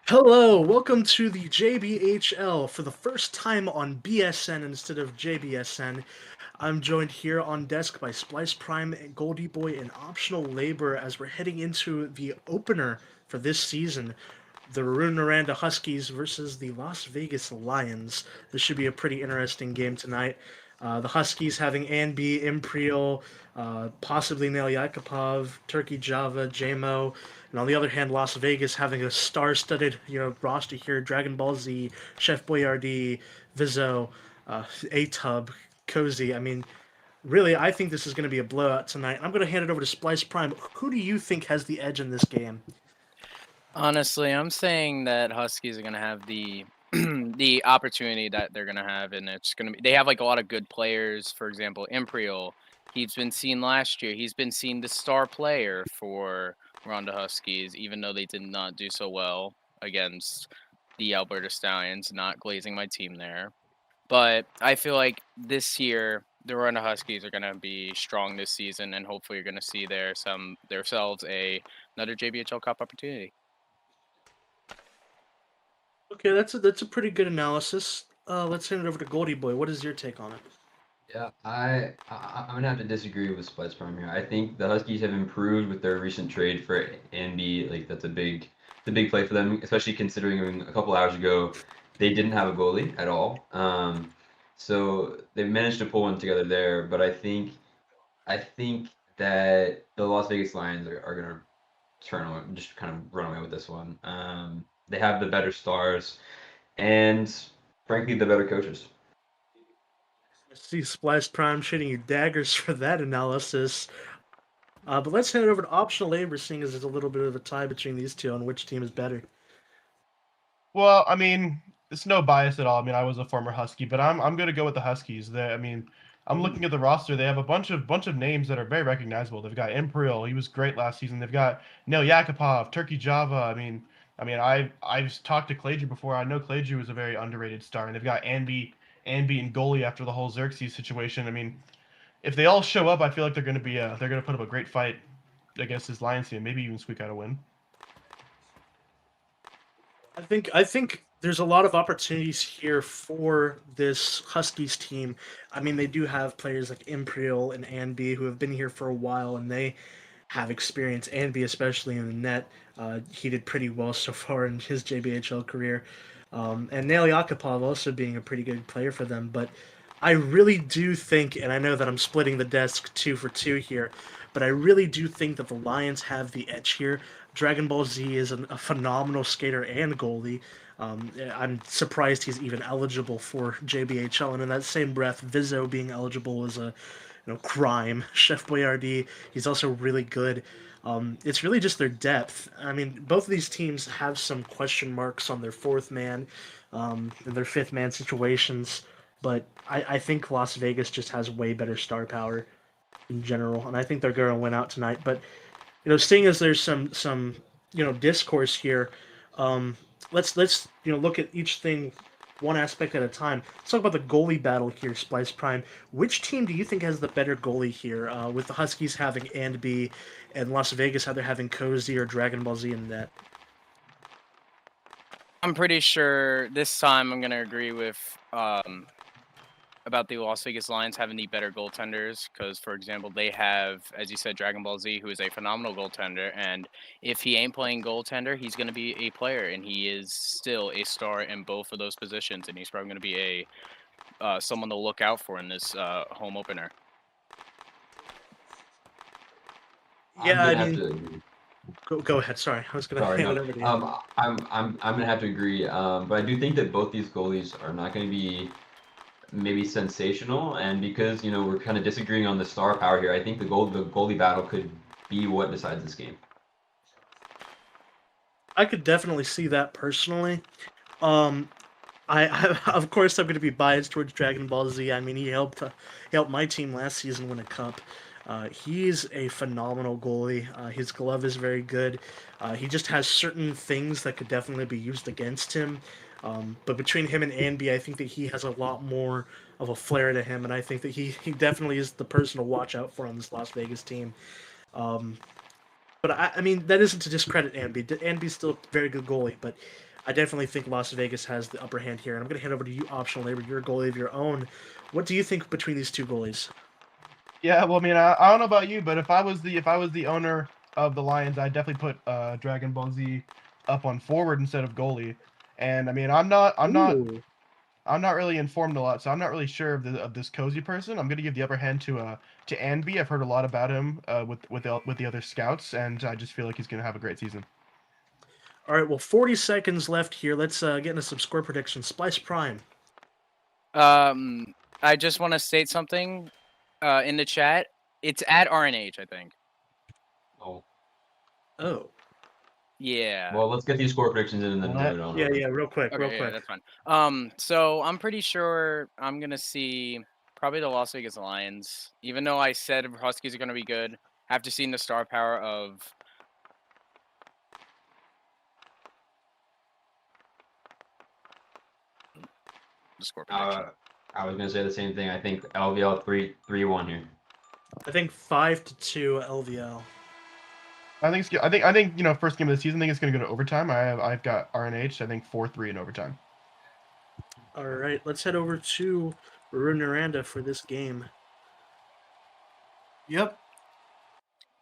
Hello, welcome to the JBHL for the first time on BSN instead of JBSN. I'm joined here on desk by Splice Prime, Goldie Boy, and Optional Labor as we're heading into the opener for this season. The Rune Huskies versus the Las Vegas Lions. This should be a pretty interesting game tonight. The Huskies having Anby, Imperial, possibly Nail Yakupov, Turkey Java, JMO, and on the other hand, Las Vegas having a star-studded roster here: Dragon Ball Z, Chef Boyardee, Vizzo, A-Tub, Cozy. I mean, really, I think this is going to be a blowout tonight. I'm going to hand it over to Splice Prime. Who do you think has the edge in this game? Honestly, I'm saying that Huskies are gonna have the the opportunity that they're gonna have, and it's gonna be. They have like a lot of good players. For example, Imperial. He's been seen last year. He's been seen the star player for Ronda Huskies, even though they did not do so well against the Alberta Stallions, not glazing my team there. But I feel like this year the Ronda Huskies are gonna be strong this season, and hopefully you're gonna see themselves another JBHL Cup opportunity. Okay, that's a pretty good analysis. Let's hand it over to Goldie Boy. What is your take on it? Yeah, I'm gonna have to disagree with Splice Prime here. I think the Huskies have improved with their recent trade for Andy. Like that's a big play for them, especially considering a couple hours ago they didn't have a goalie at all. So they managed to pull one together there. But I think that the Las Vegas Lions are gonna just kind of run away with this one. They have the better stars and frankly the better coaches. I see Splice Prime shooting you daggers for that analysis. But let's hand it over to Optional Labor, seeing as there's a little bit of a tie between these two on which team is better. Well, I mean, it's no bias at all. I mean, I was a former Husky, but I'm going to go with the Huskies. I'm looking at the roster. They have a bunch of names that are very recognizable. They've got Imperial. He was great last season. They've got Nail Yakupov, Turkey Java. I've talked to Claju before. I know Claju is a very underrated star, and they've got Anby and goalie after the whole Xerxes situation. I mean, if they all show up, I feel like they're going to put up a great fight against this Lions team. Maybe even squeak out a win. I think there's a lot of opportunities here for this Huskies team. I mean, they do have players like Imperial and Anby who have been here for a while, and they have experience. Anby, especially in the net, he did pretty well so far in his JBHL career. And Nail Yakupov also being a pretty good player for them. But I really do think, and I know that I'm splitting the desk 2 for 2 here, but I really do think that the Lions have the edge here. Dragon Ball Z is a phenomenal skater and goalie. I'm surprised he's even eligible for JBHL, and in that same breath, Vizzo being eligible is a crime. Chef Boyardee, he's also really good. It's really just their depth. I mean, both of these teams have some question marks on their fourth man and their fifth man situations, but I think Las Vegas just has way better star power in general, and I think they're going to win out tonight. But seeing as there's some discourse here, um, let's look at each thing one aspect at a time. Let's talk about the goalie battle here, Splice Prime. Which team do you think has the better goalie here? With the Huskies having Anby and Las Vegas either having Cozy or Dragon Ball Z in net. I'm pretty sure this time I'm gonna agree with about the Las Vegas Lions having the better goaltenders because, for example, they have, as you said, Dragon Ball Z, who is a phenomenal goaltender, and if he ain't playing goaltender, he's gonna be a player, and he is still a star in both of those positions, and he's probably gonna be a someone to look out for in this home opener. I'm Yeah, I gonna have mean, to agree. go ahead. Sorry, I was gonna Sorry, hand it no. over to you. I'm gonna have to agree. But I do think that both these goalies are not gonna be maybe sensational, and because we're kind of disagreeing on the star power here, I think the goalie battle could be what decides this game. I could definitely see that personally. Um, I of course I'm going to be biased towards Dragon Ball Z. I mean, he helped my team last season win a cup. He's a phenomenal goalie. His glove is very good. He just has certain things that could definitely be used against him. But between him and Anby, I think that he has a lot more of a flair to him, and I think that he definitely is the person to watch out for on this Las Vegas team. Um, but I mean, that isn't to discredit Anby. Anby's still a very good goalie, but I definitely think Las Vegas has the upper hand here. And I'm going to hand over to you, Optional Labor. You're a goalie of your own. What do you think between these two goalies? Yeah, well, I mean, I don't know about you, but if I was the owner of the Lions, I'd definitely put Dragon Ball Z up on forward instead of goalie. And I mean, Ooh. I'm not really informed a lot, so I'm not really sure of this cozy person. I'm gonna give the upper hand to Anby. I've heard a lot about him with the other scouts, and I just feel like he's gonna have a great season. All right, well, 40 seconds left here. Let's get into some score predictions. Splice Prime. I just want to state something in the chat. It's at RNH, I think. Oh. Oh. Yeah. Well, let's get these score predictions in and then move it on. Yeah, over. yeah, real quick, Okay, real yeah, quick. that's fine. So I'm pretty sure I'm gonna see probably the Las Vegas Lions. Even though I said Huskies are gonna be good, after seeing the star power of the score prediction. I was gonna say the same thing. I think LVL 3-1 here. I think 5-2 LVL. I think first game of the season, I think it's gonna go to overtime. I've got RNH. I think 4-3 in overtime. All right, let's head over to Runaranda for this game. Yep.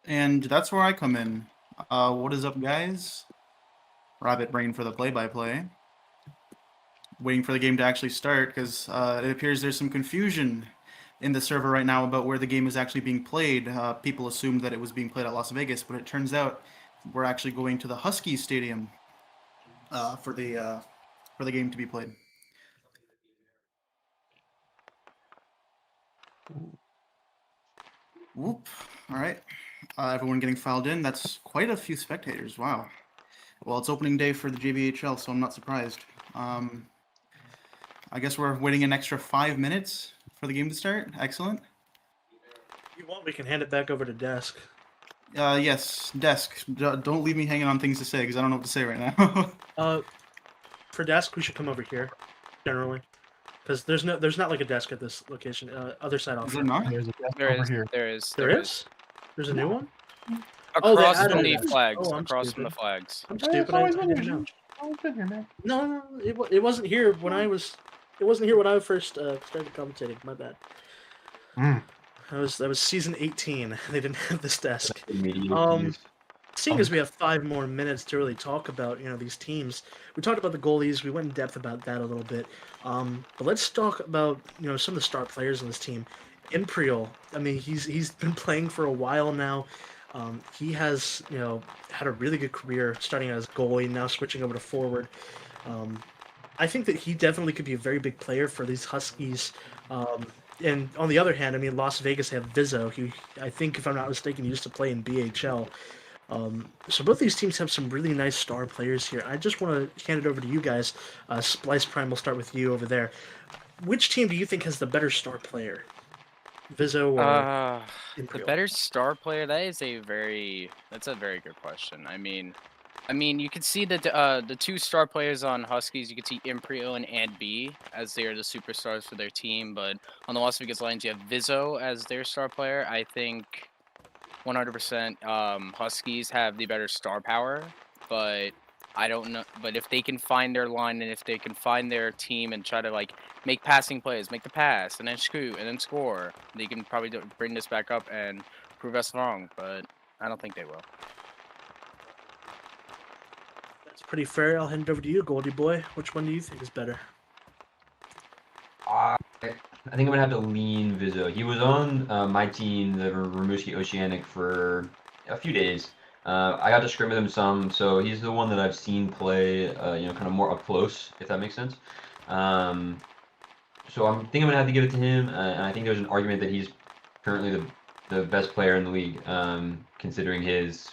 And that's where I come in. What is up, guys? Rabbit Brain for the play-by-play. Waiting for the game to actually start because it appears there's some confusion in the server right now about where the game is actually being played. People assumed that it was being played at Las Vegas, but it turns out we're actually going to the Huskies Stadium for the game to be played. Whoop. All right. Everyone getting filed in. That's quite a few spectators. Wow. Well, it's opening day for the JBHL, so I'm not surprised. I guess we're waiting an extra 5 minutes for the game to start. Excellent. If you want, we can hand it back over to Desk. Yes, Desk. Don't leave me hanging on things to say because I don't know what to say right now. For Desk, we should come over here, generally. Because there's not like a desk at this location. Other side off. Is there not? There's a desk There over is, here. there is, There is? There's a new one? Across added from the it. flags. Oh, I'm across from the stupid. flags. I'm It's stupid. I always been didn't here, know. George. Always been here, man. No, it wasn't here when I was. It wasn't here when I first started commentating. My bad. Mm. That was season 18. They didn't have this desk. Immediate Seeing as we have 5 more minutes to really talk about these teams, we talked about the goalies. We went in depth about that a little bit. But let's talk about some of the star players on this team. Imperial. I mean, he's been playing for a while now. He has had a really good career starting as goalie, now switching over to forward. I think that he definitely could be a very big player for these Huskies. And on the other hand, I mean, Las Vegas have Vizzo, who I think, if I'm not mistaken, used to play in BHL. So both these teams have some really nice star players here. I just want to hand it over to you guys. Splice Prime, we'll start with you over there. Which team do you think has the better star player? Vizzo or The Imperial? better star player? That's a very good question. I mean, you can see that the two star players on Huskies, you can see Imperial and Anby as they are the superstars for their team. But on the Las Vegas Lions, you have Vizzo as their star player. I think 100% Huskies have the better star power, but I don't know. But if they can find their line and if they can find their team and try to make passing plays, make the pass and then shoot and then score, they can probably bring this back up and prove us wrong. But I don't think they will. That's pretty fair. I'll hand it over to you, Goldie Boy. Which one do you think is better? I think I'm gonna have to lean Vizzo. He was on my team, the Rimouski Oceanic, for a few days. I got to scrim with him some, so he's the one that I've seen play, kind of more up close, if that makes sense. So I think I'm gonna have to give it to him, and I think there's an argument that he's currently the best player in the league, considering his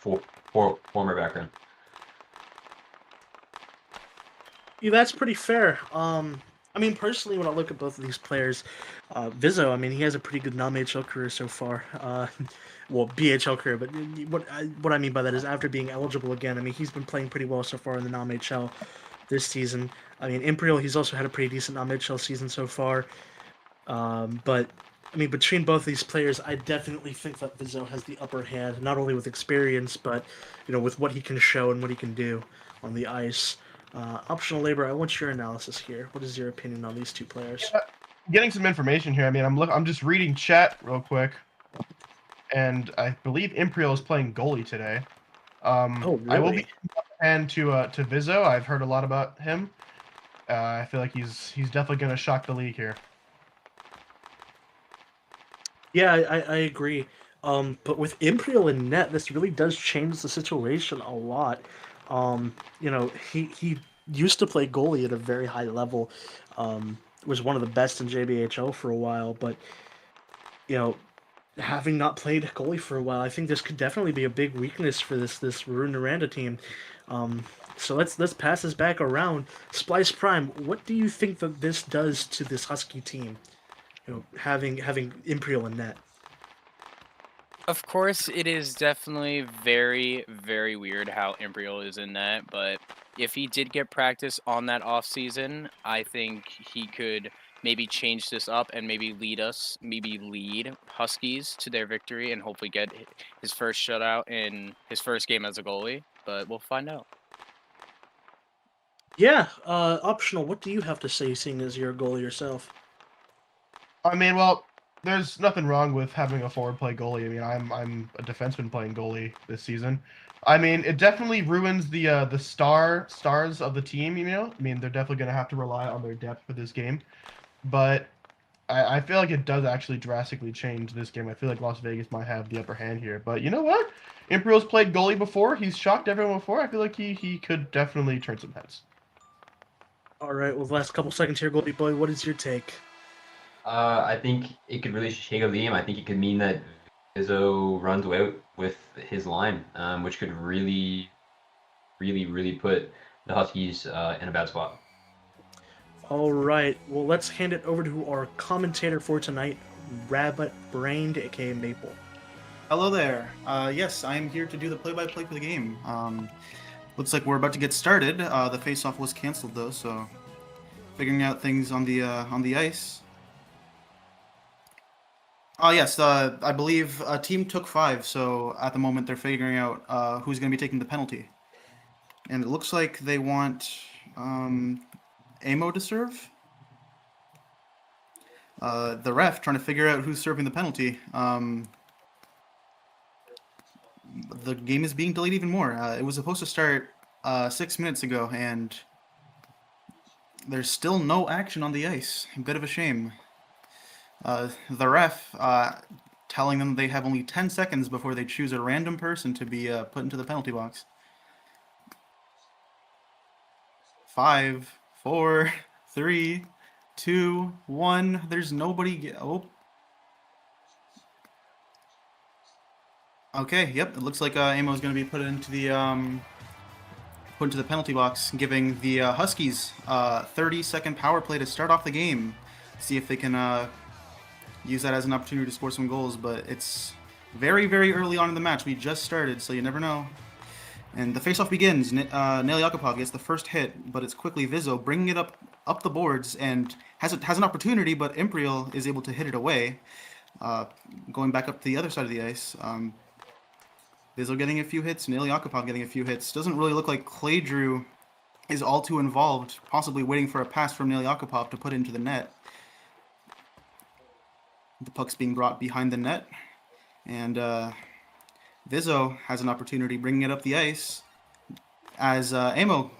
former background. Yeah, that's pretty fair. I mean, personally, when I look at both of these players, Vizzo, I mean, he has a pretty good non-HL career so far. Well, BHL career, but what I mean by that is after being eligible again, I mean, he's been playing pretty well so far in the non-HL this season. I mean, Imperial, he's also had a pretty decent non-HL season so far. But I mean, between both these players, I definitely think that Vizzo has the upper hand, not only with experience, but with what he can show and what he can do on the ice. Optional labor. I want your analysis here. What is your opinion on these two players? Getting some information here. I mean, I'm just reading chat real quick, and I believe Imperial is playing goalie today. Oh, I will really? be and to Vizzo. I've heard a lot about him. I feel like he's definitely going to shock the league here. Yeah, I agree. But with Imperial in net, this really does change the situation a lot. He used to play goalie at a very high level. Was one of the best in JBHL for a while, but you know, having not played goalie for a while, I think this could definitely be a big weakness for this Runda team. So let's pass this back around. Splice Prime, what do you think that this does to this Husky team? Having Imperial in net. Of course, it is definitely very, very weird how Imperial is in that, but if he did get practice on that off season, I think he could maybe change this up and maybe lead Huskies to their victory and hopefully get his first shutout in his first game as a goalie, but we'll find out. Yeah, optional. What do you have to say, seeing as you're a goalie yourself? I mean, well, there's nothing wrong with having a forward play goalie. I mean, I'm a defenseman playing goalie this season. I mean, it definitely ruins the stars of the team. I mean, they're definitely going to have to rely on their depth for this game, but I feel like it does actually drastically change this game. I feel like Las Vegas might have the upper hand here, but you know what? Imperial's played goalie before. He's shocked everyone before. I feel like he could definitely turn some heads. All right. Well, the last couple seconds here, goalie boy. What is your take? I think it could really shake up the game. I think it could mean that Vizzo runs out with his line, which could really, really, really put the Huskies in a bad spot. All right. Well, let's hand it over to our commentator for tonight, Rabbit Brained, aka Maple. Hello there. Yes, I am here to do the play-by-play for the game. Looks like we're about to get started. The face-off was canceled though, so figuring out things on the ice. Oh yes, I believe a team took 5, so at the moment they're figuring out who's going to be taking the penalty. And it looks like they want Amo to serve. The ref trying to figure out who's serving the penalty. The game is being delayed even more. It was supposed to start 6 minutes ago, and there's still no action on the ice. A bit of a shame. The ref telling them they have only 10 seconds before they choose a random person to be put into the penalty box. 5, 4, 3, 2, 1. There's nobody. Oh. Okay. Yep. It looks like Amo is going to be put into the penalty box, giving the Huskies 30-second power play to start off the game. See if they can use that as an opportunity to score some goals, but it's very, very early on in the match. We just started, so you never know. And the face-off begins. Nail Yakupov gets the first hit, but it's quickly Vizzo bringing it up the boards and has an opportunity, but Imperial is able to hit it away, going back up to the other side of the ice. Vizzo getting a few hits, Nail Yakupov getting a few hits. Doesn't really look like Clay Drew is all too involved, possibly waiting for a pass from Nail Yakupov to put into the net. The puck's being brought behind the net, and Vizzo has an opportunity bringing it up the ice as Amo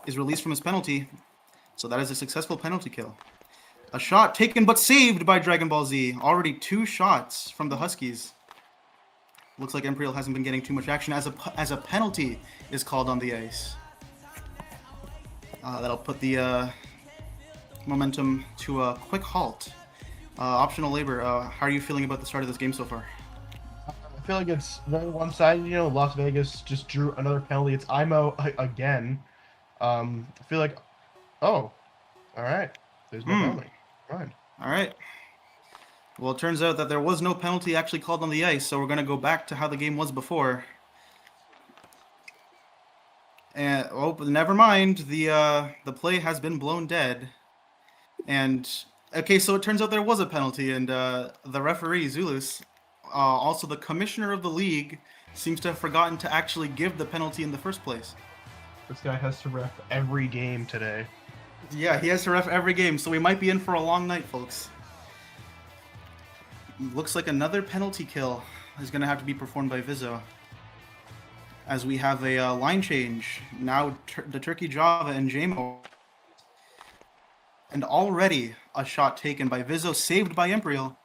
is released from his penalty. So that is a successful penalty kill. A shot taken but saved by Dragon Ball Z. Already 2 shots from the Huskies. Looks like Imperial hasn't been getting too much action as a penalty is called on the ice. That'll put the momentum to a quick halt. Optional labor, how are you feeling about the start of this game so far? I feel like it's very one-sided. Las Vegas just drew another penalty. It's IMO again. I feel like, oh, all right. There's no penalty. Fine. All right. Well, it turns out that there was no penalty actually called on the ice, so we're going to go back to how the game was before. And never mind. The play has been blown dead, and Okay, so it turns out there was a penalty, and the referee, Zulus, also the commissioner of the league, seems to have forgotten to actually give the penalty in the first place. This guy has to ref every game today. Yeah, he has to ref every game, so we might be in for a long night, folks. Looks like another penalty kill is going to have to be performed by Vizzo. As we have a line change. Now the Turkey Java and JMO. And already a shot taken by Vizzo, saved by Imperial.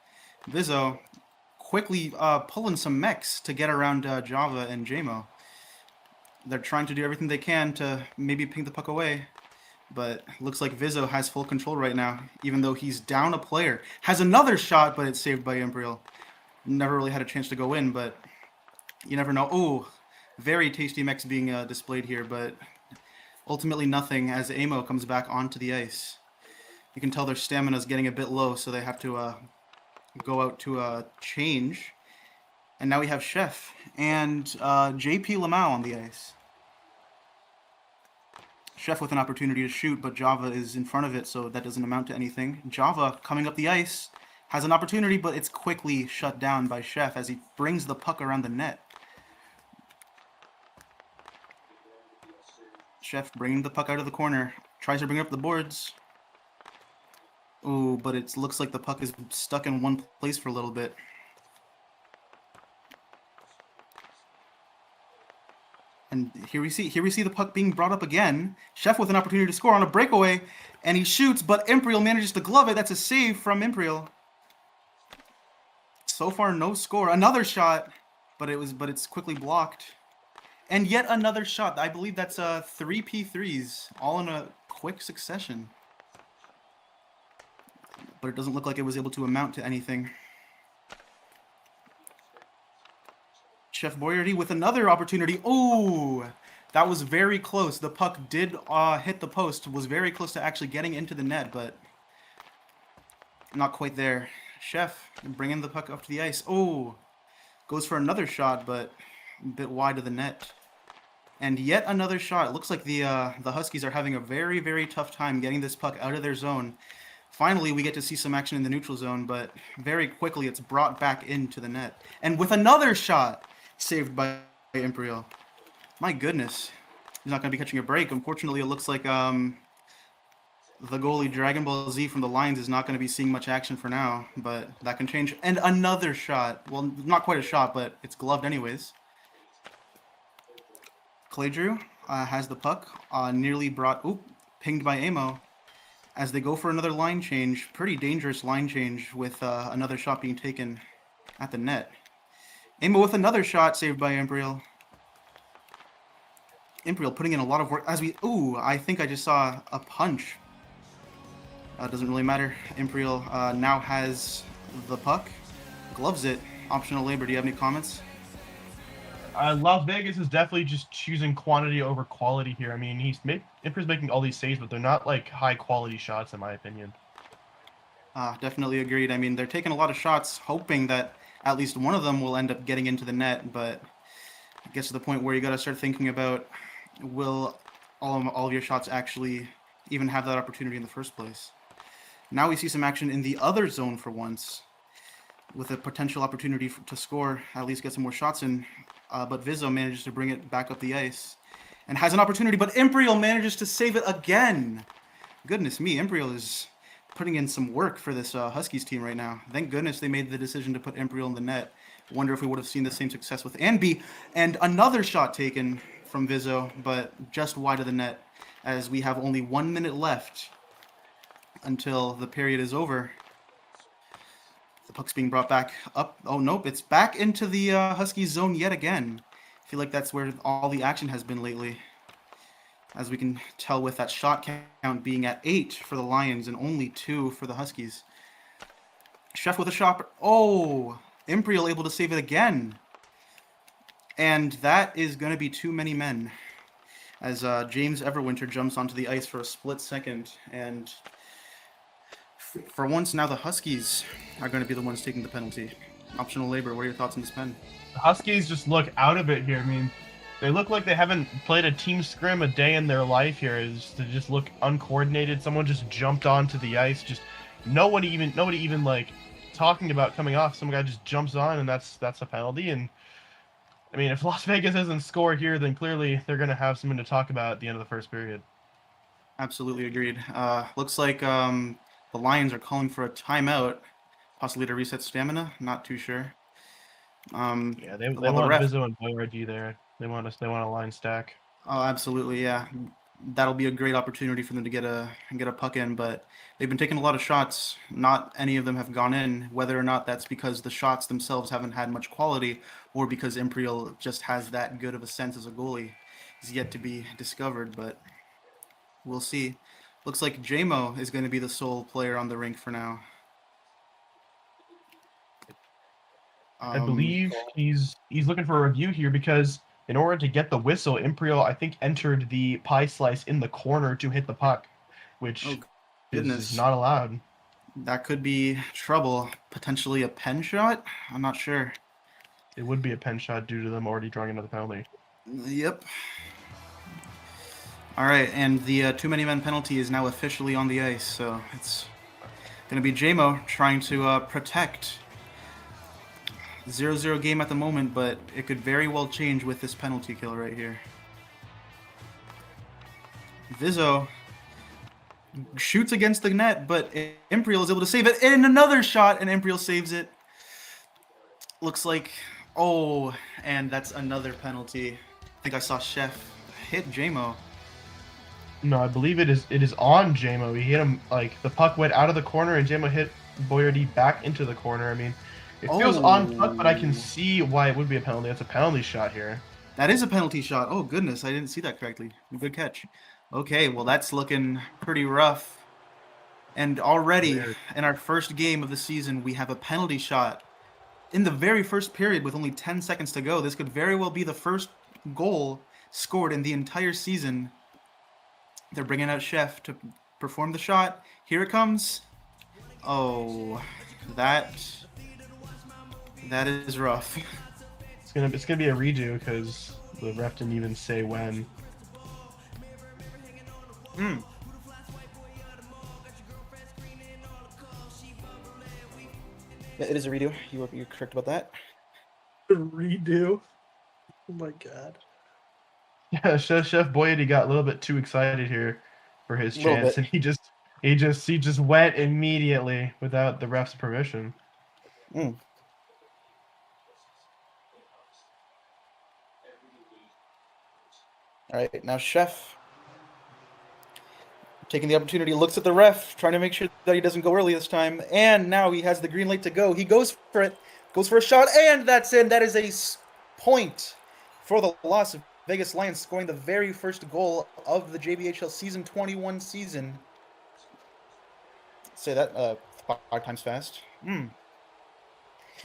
Vizzo quickly pulling some mechs to get around Java and JMO. They're trying to do everything they can to maybe ping the puck away. But looks like Vizzo has full control right now, even though he's down a player. Has another shot, but it's saved by Imperial. Never really had a chance to go in, but you never know. Oh, very tasty mechs being displayed here, but ultimately nothing as Amo comes back onto the ice. You can tell their stamina is getting a bit low, so they have to go out to change. And now we have Chef and JP Lamau on the ice. Chef with an opportunity to shoot, but Java is in front of it, so that doesn't amount to anything. Java coming up the ice has an opportunity, but it's quickly shut down by Chef as he brings the puck around the net. Chef bringing the puck out of the corner, tries to bring up the boards. Ooh, but it looks like the puck is stuck in one place for a little bit. And here we see the puck being brought up again. Chef with an opportunity to score on a breakaway, and he shoots, but Imperial manages to glove it. That's a save from Imperial. So far, no score. Another shot, but it's quickly blocked. And yet another shot. I believe that's 3 P3s, all in a quick succession. But it doesn't look like it was able to amount to anything. Chef Boyardee with another opportunity. Oh, that was very close. The puck did hit the post. Was very close to actually getting into the net, but not quite there. Chef bringing the puck up to the ice. Oh, goes for another shot, but a bit wide of the net. And yet another shot. It looks like the Huskies are having a very, very tough time getting this puck out of their zone. Finally, we get to see some action in the neutral zone, but very quickly it's brought back into the net. And with another shot, saved by Imperial. My goodness. He's not going to be catching a break. Unfortunately, it looks like the goalie Dragon Ball Z from the Lions is not going to be seeing much action for now, but that can change. And another shot. Well, not quite a shot, but it's gloved anyways. Clay Drew has the puck, nearly brought, pinged by Amo. As they go for another line change, pretty dangerous line change with another shot being taken at the net. Amo with another shot saved by Imperial. Imperial putting in a lot of work as I think I just saw a punch. Doesn't really matter. Imperial now has the puck, gloves it. Optional labor. Do you have any comments? Las Vegas is definitely just choosing quantity over quality here. I mean, Imperial's making all these saves, but they're not like high quality shots in my opinion. Definitely agreed. I mean, they're taking a lot of shots, hoping that at least one of them will end up getting into the net, but it gets to the point where you got to start thinking about, will all of your shots actually even have that opportunity in the first place? Now we see some action in the other zone for once, with a potential opportunity to score, at least get some more shots in, but Vizzo manages to bring it back up the ice, and has an opportunity, but Imperial manages to save it again. Goodness me, Imperial is putting in some work for this Huskies team right now. Thank goodness they made the decision to put Imperial in the net. Wonder if we would have seen the same success with Anby. And another shot taken from Vizzo, but just wide of the net, as we have only 1 minute left until the period is over. The puck's being brought back up. Oh, nope, it's back into the Huskies zone yet again. I feel like that's where all the action has been lately. As we can tell with that shot count being at 8 for the Lions and only 2 for the Huskies. Chef with a shot. Oh, Imperial able to save it again. And that is going to be too many men. As James Everwinter jumps onto the ice for a split second. And for once now the Huskies are going to be the ones taking the penalty. Optional labor, what are your thoughts on this pen? The Huskies just look out of it here. I mean, they look like they haven't played a team scrim a day in their life here. Is to just look uncoordinated. Someone just jumped onto the ice, just nobody even like talking about coming off. Some guy just jumps on, and that's a penalty. And I mean, if Las Vegas doesn't score here, then clearly they're going to have something to talk about at the end of the first period. Absolutely agreed. Looks like the Lions are calling for a timeout, possibly to reset stamina. Not too sure. Yeah, they well, the want ref- Bizzo and Boyardee there. They want a line stack. Oh, absolutely, yeah. That'll be a great opportunity for them to get a puck in, but they've been taking a lot of shots. Not any of them have gone in. Whether or not that's because the shots themselves haven't had much quality, or because Imperial just has that good of a sense as a goalie, is yet to be discovered. But we'll see. Looks like JMO is going to be the sole player on the rink for now. I believe he's looking for a review here because in order to get the whistle, Imperial, I think, entered the pie slice in the corner to hit the puck, which is not allowed. That could be trouble. Potentially a pen shot? I'm not sure. It would be a pen shot due to them already drawing another penalty. Yep. All right, and the too many men penalty is now officially on the ice, so it's going to be JMO trying to protect. 0-0 game at the moment, but it could very well change with this penalty kill right here. Vizzo shoots against the net, but Imperial is able to save it. And another shot, and Imperial saves it. Looks like, oh, and that's another penalty. I think I saw Chef hit JMO. No, I believe it is on JMO. He hit him, like, the puck went out of the corner, and JMO hit Boyardee back into the corner. I mean, it feels on puck, but I can see why it would be a penalty. It's a penalty shot here. That is a penalty shot. Oh, goodness. I didn't see that correctly. Good catch. Okay, well, that's looking pretty rough. And already in our first game of the season, we have a penalty shot in the very first period with only 10 seconds to go. This could very well be the first goal scored in the entire season. They're bringing out Chef to perform the shot. Here it comes. Oh, that is rough. It's gonna be a redo because the ref didn't even say when. Yeah, it is a redo. You're correct about that. A redo. Oh my god. Yeah, Chef Boyardee got a little bit too excited here for his chance, and he just went immediately without the ref's permission. All right, now Chef taking the opportunity, looks at the ref, trying to make sure that he doesn't go early this time, and now he has the green light to go. He goes for it, goes for a shot, and that's in. That is a point for the Las Vegas Lions, scoring the very first goal of the JBHL Season 21 season. Say that 5 times fast.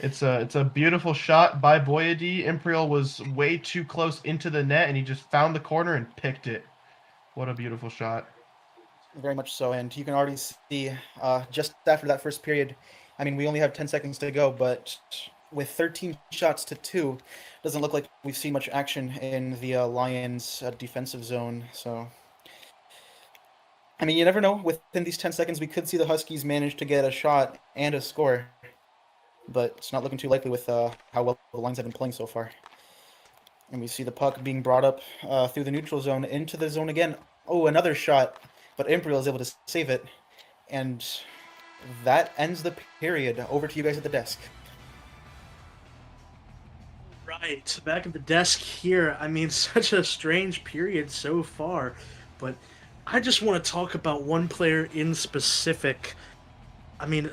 It's a beautiful shot by Boyardee. Imperial was way too close into the net, and he just found the corner and picked it. What a beautiful shot. Very much so, and you can already see just after that first period, I mean, we only have 10 seconds to go, but with 13 shots to 2, doesn't look like we've seen much action in the Lions defensive zone. So, I mean, you never know. Within these 10 seconds, we could see the Huskies manage to get a shot and a score, but it's not looking too likely with how well the Lions have been playing so far. And we see the puck being brought up through the neutral zone into the zone again. Oh, another shot. But Imperial is able to save it, and that ends the period. Over to you guys at the desk. Right, back at the desk here. I mean, such a strange period so far, but I just want to talk about one player in specific. I mean,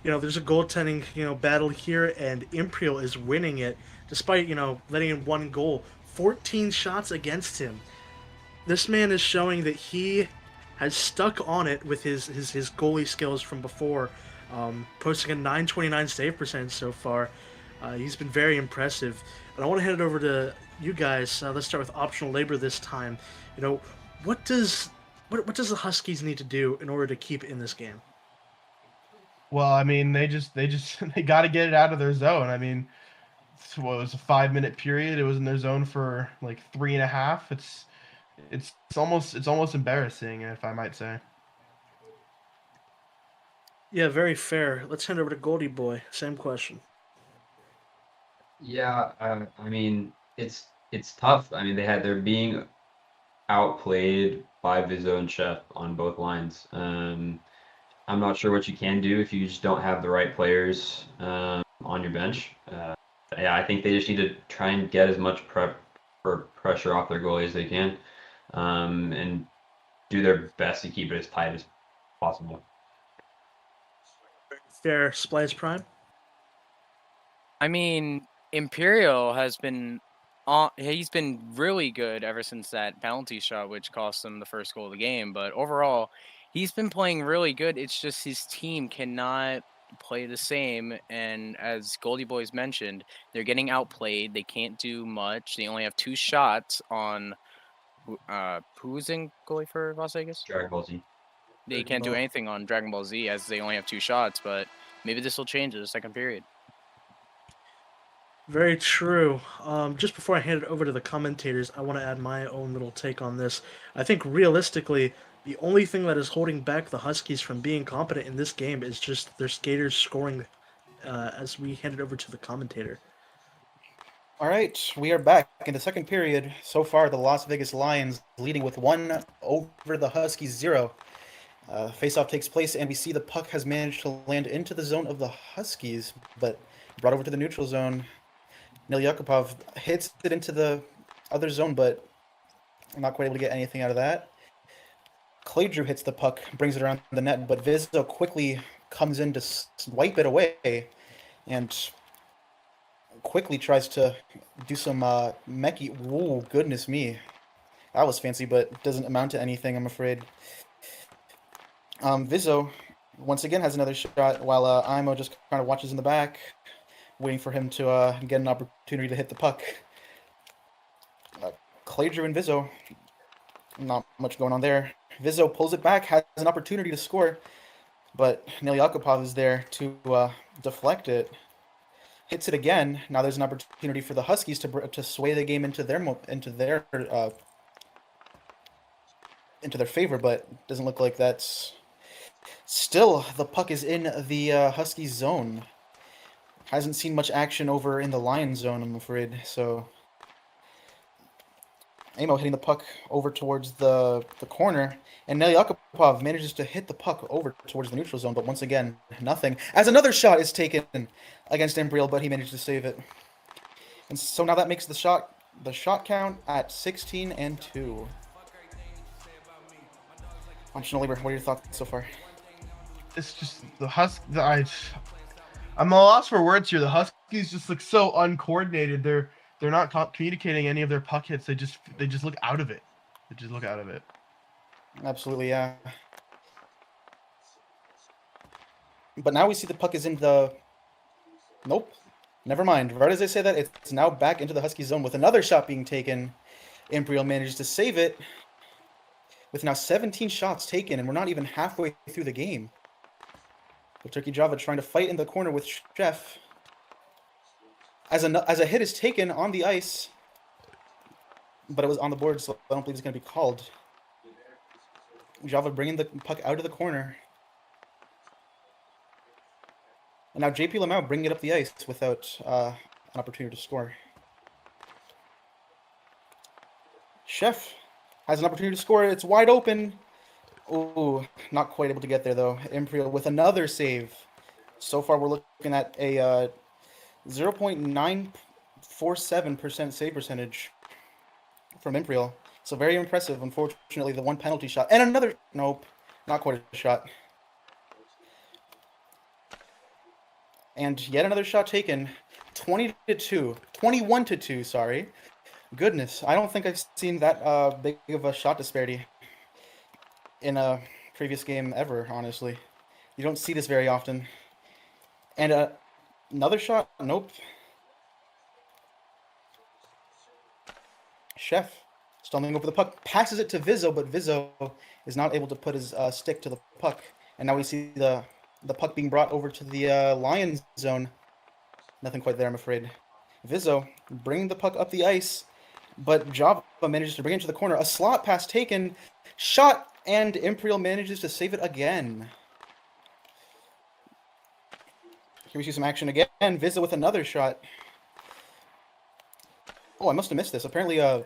there's a goaltending, battle here, and Imperial is winning it, despite, letting in one goal. 14 shots against him. This man is showing that he has stuck on it with his goalie skills from before, posting a .929 save percentage so far. He's been very impressive. And I want to hand it over to you guys. Let's start with optional labor this time. What does the Huskies need to do in order to keep in this game? Well, I mean, they got to get it out of their zone. I mean, it was a 5-minute period. It was in their zone for like 3.5. It's almost embarrassing, if I might say. Yeah, very fair. Let's hand over to Goldie Boy. Same question. Yeah, I mean, it's tough. I mean, they're being outplayed by Vizzo and Chef on both lines. I'm not sure what you can do if you just don't have the right players on your bench. Yeah, I think they just need to try and get as much pressure off their goalie as they can, and do their best to keep it as tight as possible. Fair. Splice Prime. I mean, Imperial has been he's been really good ever since that penalty shot, which cost him the first goal of the game. But overall, he's been playing really good. It's just his team cannot play the same. And as Goldie Boys mentioned, they're getting outplayed. They can't do much. They only have 2 shots on who's in goalie for Las Vegas? Dragon Ball Z. They can't do anything on Dragon Ball Z as they only have 2 shots. But maybe this will change in the second period. Very true. Just before I hand it over to the commentators, I want to add my own little take on this. I think realistically, the only thing that is holding back the Huskies from being competent in this game is just their skaters scoring. As we hand it over to the commentator. All right, we are back in the second period. So far, the Las Vegas Lions leading with 1 over the Huskies 0. Face-off takes place, and we see the puck has managed to land into the zone of the Huskies, but brought over to the neutral zone. Yakupov hits it into the other zone, but not quite able to get anything out of that. Clay Drew hits the puck, brings it around the net, but Vizzo quickly comes in to wipe it away, and quickly tries to do some mechie. Whoa, goodness me. That was fancy, but doesn't amount to anything, I'm afraid. Vizzo, once again, has another shot, while Imo just kind of watches in the back, waiting for him to get an opportunity to hit the puck. Clay Drew and Vizzo, not much going on there. Vizzo pulls it back, has an opportunity to score, but Yakupov is there to deflect it. Hits it again. Now there's an opportunity for the Huskies to sway the game into their favor, but doesn't look like that's. Still, the puck is in the Huskies zone. Hasn't seen much action over in the Lions zone, I'm afraid. So, Amo hitting the puck over towards the corner, and Yakupov manages to hit the puck over towards the neutral zone, but once again, nothing. As another shot is taken against Imperial, but he managed to save it. And so now that makes the shot count at 16-2. Lieber, what are your thoughts so far? It's just the I'm a loss for words here. The Huskies just look so uncoordinated. They're not communicating any of their puck hits. They just look out of it. They just look out of it. Absolutely, yeah. But now we see the puck is in the. Nope. Never mind. Right as I say that, it's now back into the Husky zone with another shot being taken. Imperial manages to save it with now 17 shots taken, and we're not even halfway through the game. So Turkey Java trying to fight in the corner with Chef. As a hit is taken on the ice, but it was on the board, so I don't believe it's going to be called. Java bringing the puck out of the corner. And now JP Lamau bringing it up the ice without an opportunity to score. Chef has an opportunity to score. It's wide open. Ooh, not quite able to get there, though. Imperial with another save. So far, we're looking at a 0.947% save percentage from Imperial. So very impressive. Unfortunately, the one penalty shot. And another... Nope, not quite a shot. And yet another shot taken. 20-2. 21-2, sorry. Goodness, I don't think I've seen that big of a shot disparity in a previous game ever, honestly. You don't see this very often. And another shot? Nope. Chef stumbling over the puck, passes it to Vizzo, but Vizzo is not able to put his stick to the puck. And now we see the puck being brought over to the Lions zone. Nothing quite there, I'm afraid. Vizzo bringing the puck up the ice, but Java manages to bring it to the corner. A slot pass taken, shot, and Imperial manages to save it again. Here we see some action again. Vizza with another shot. Oh, I must have missed this. Apparently, a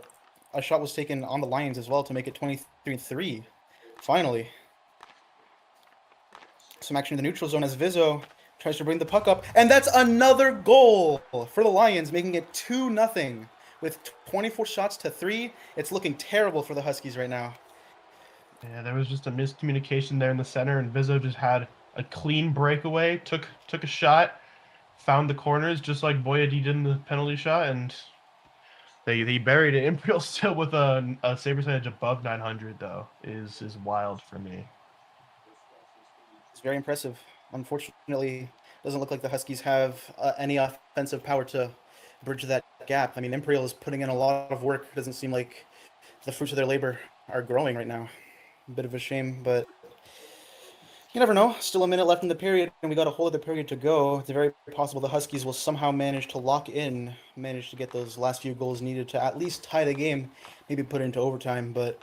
shot was taken on the Lions as well to make it 23-3. Finally. Some action in the neutral zone as Vizzo tries to bring the puck up. And that's another goal for the Lions, making it 2-0. With 24 shots to 3, it's looking terrible for the Huskies right now. Yeah, there was just a miscommunication there in the center, and Vizzo just had a clean breakaway, took a shot, found the corners just like Boyadi did in the penalty shot, and they buried it. Imperial still with a save percentage above 900 though is wild for me. It's very impressive. Unfortunately, doesn't look like the Huskies have any offensive power to bridge that gap. I mean, Imperial is putting in a lot of work. It doesn't seem like the fruits of their labor are growing right now. A bit of a shame, but you never know. Still a minute left in the period, and we got a whole other period to go. It's very possible the Huskies will somehow manage to get those last few goals needed to at least tie the game, maybe put it into overtime. But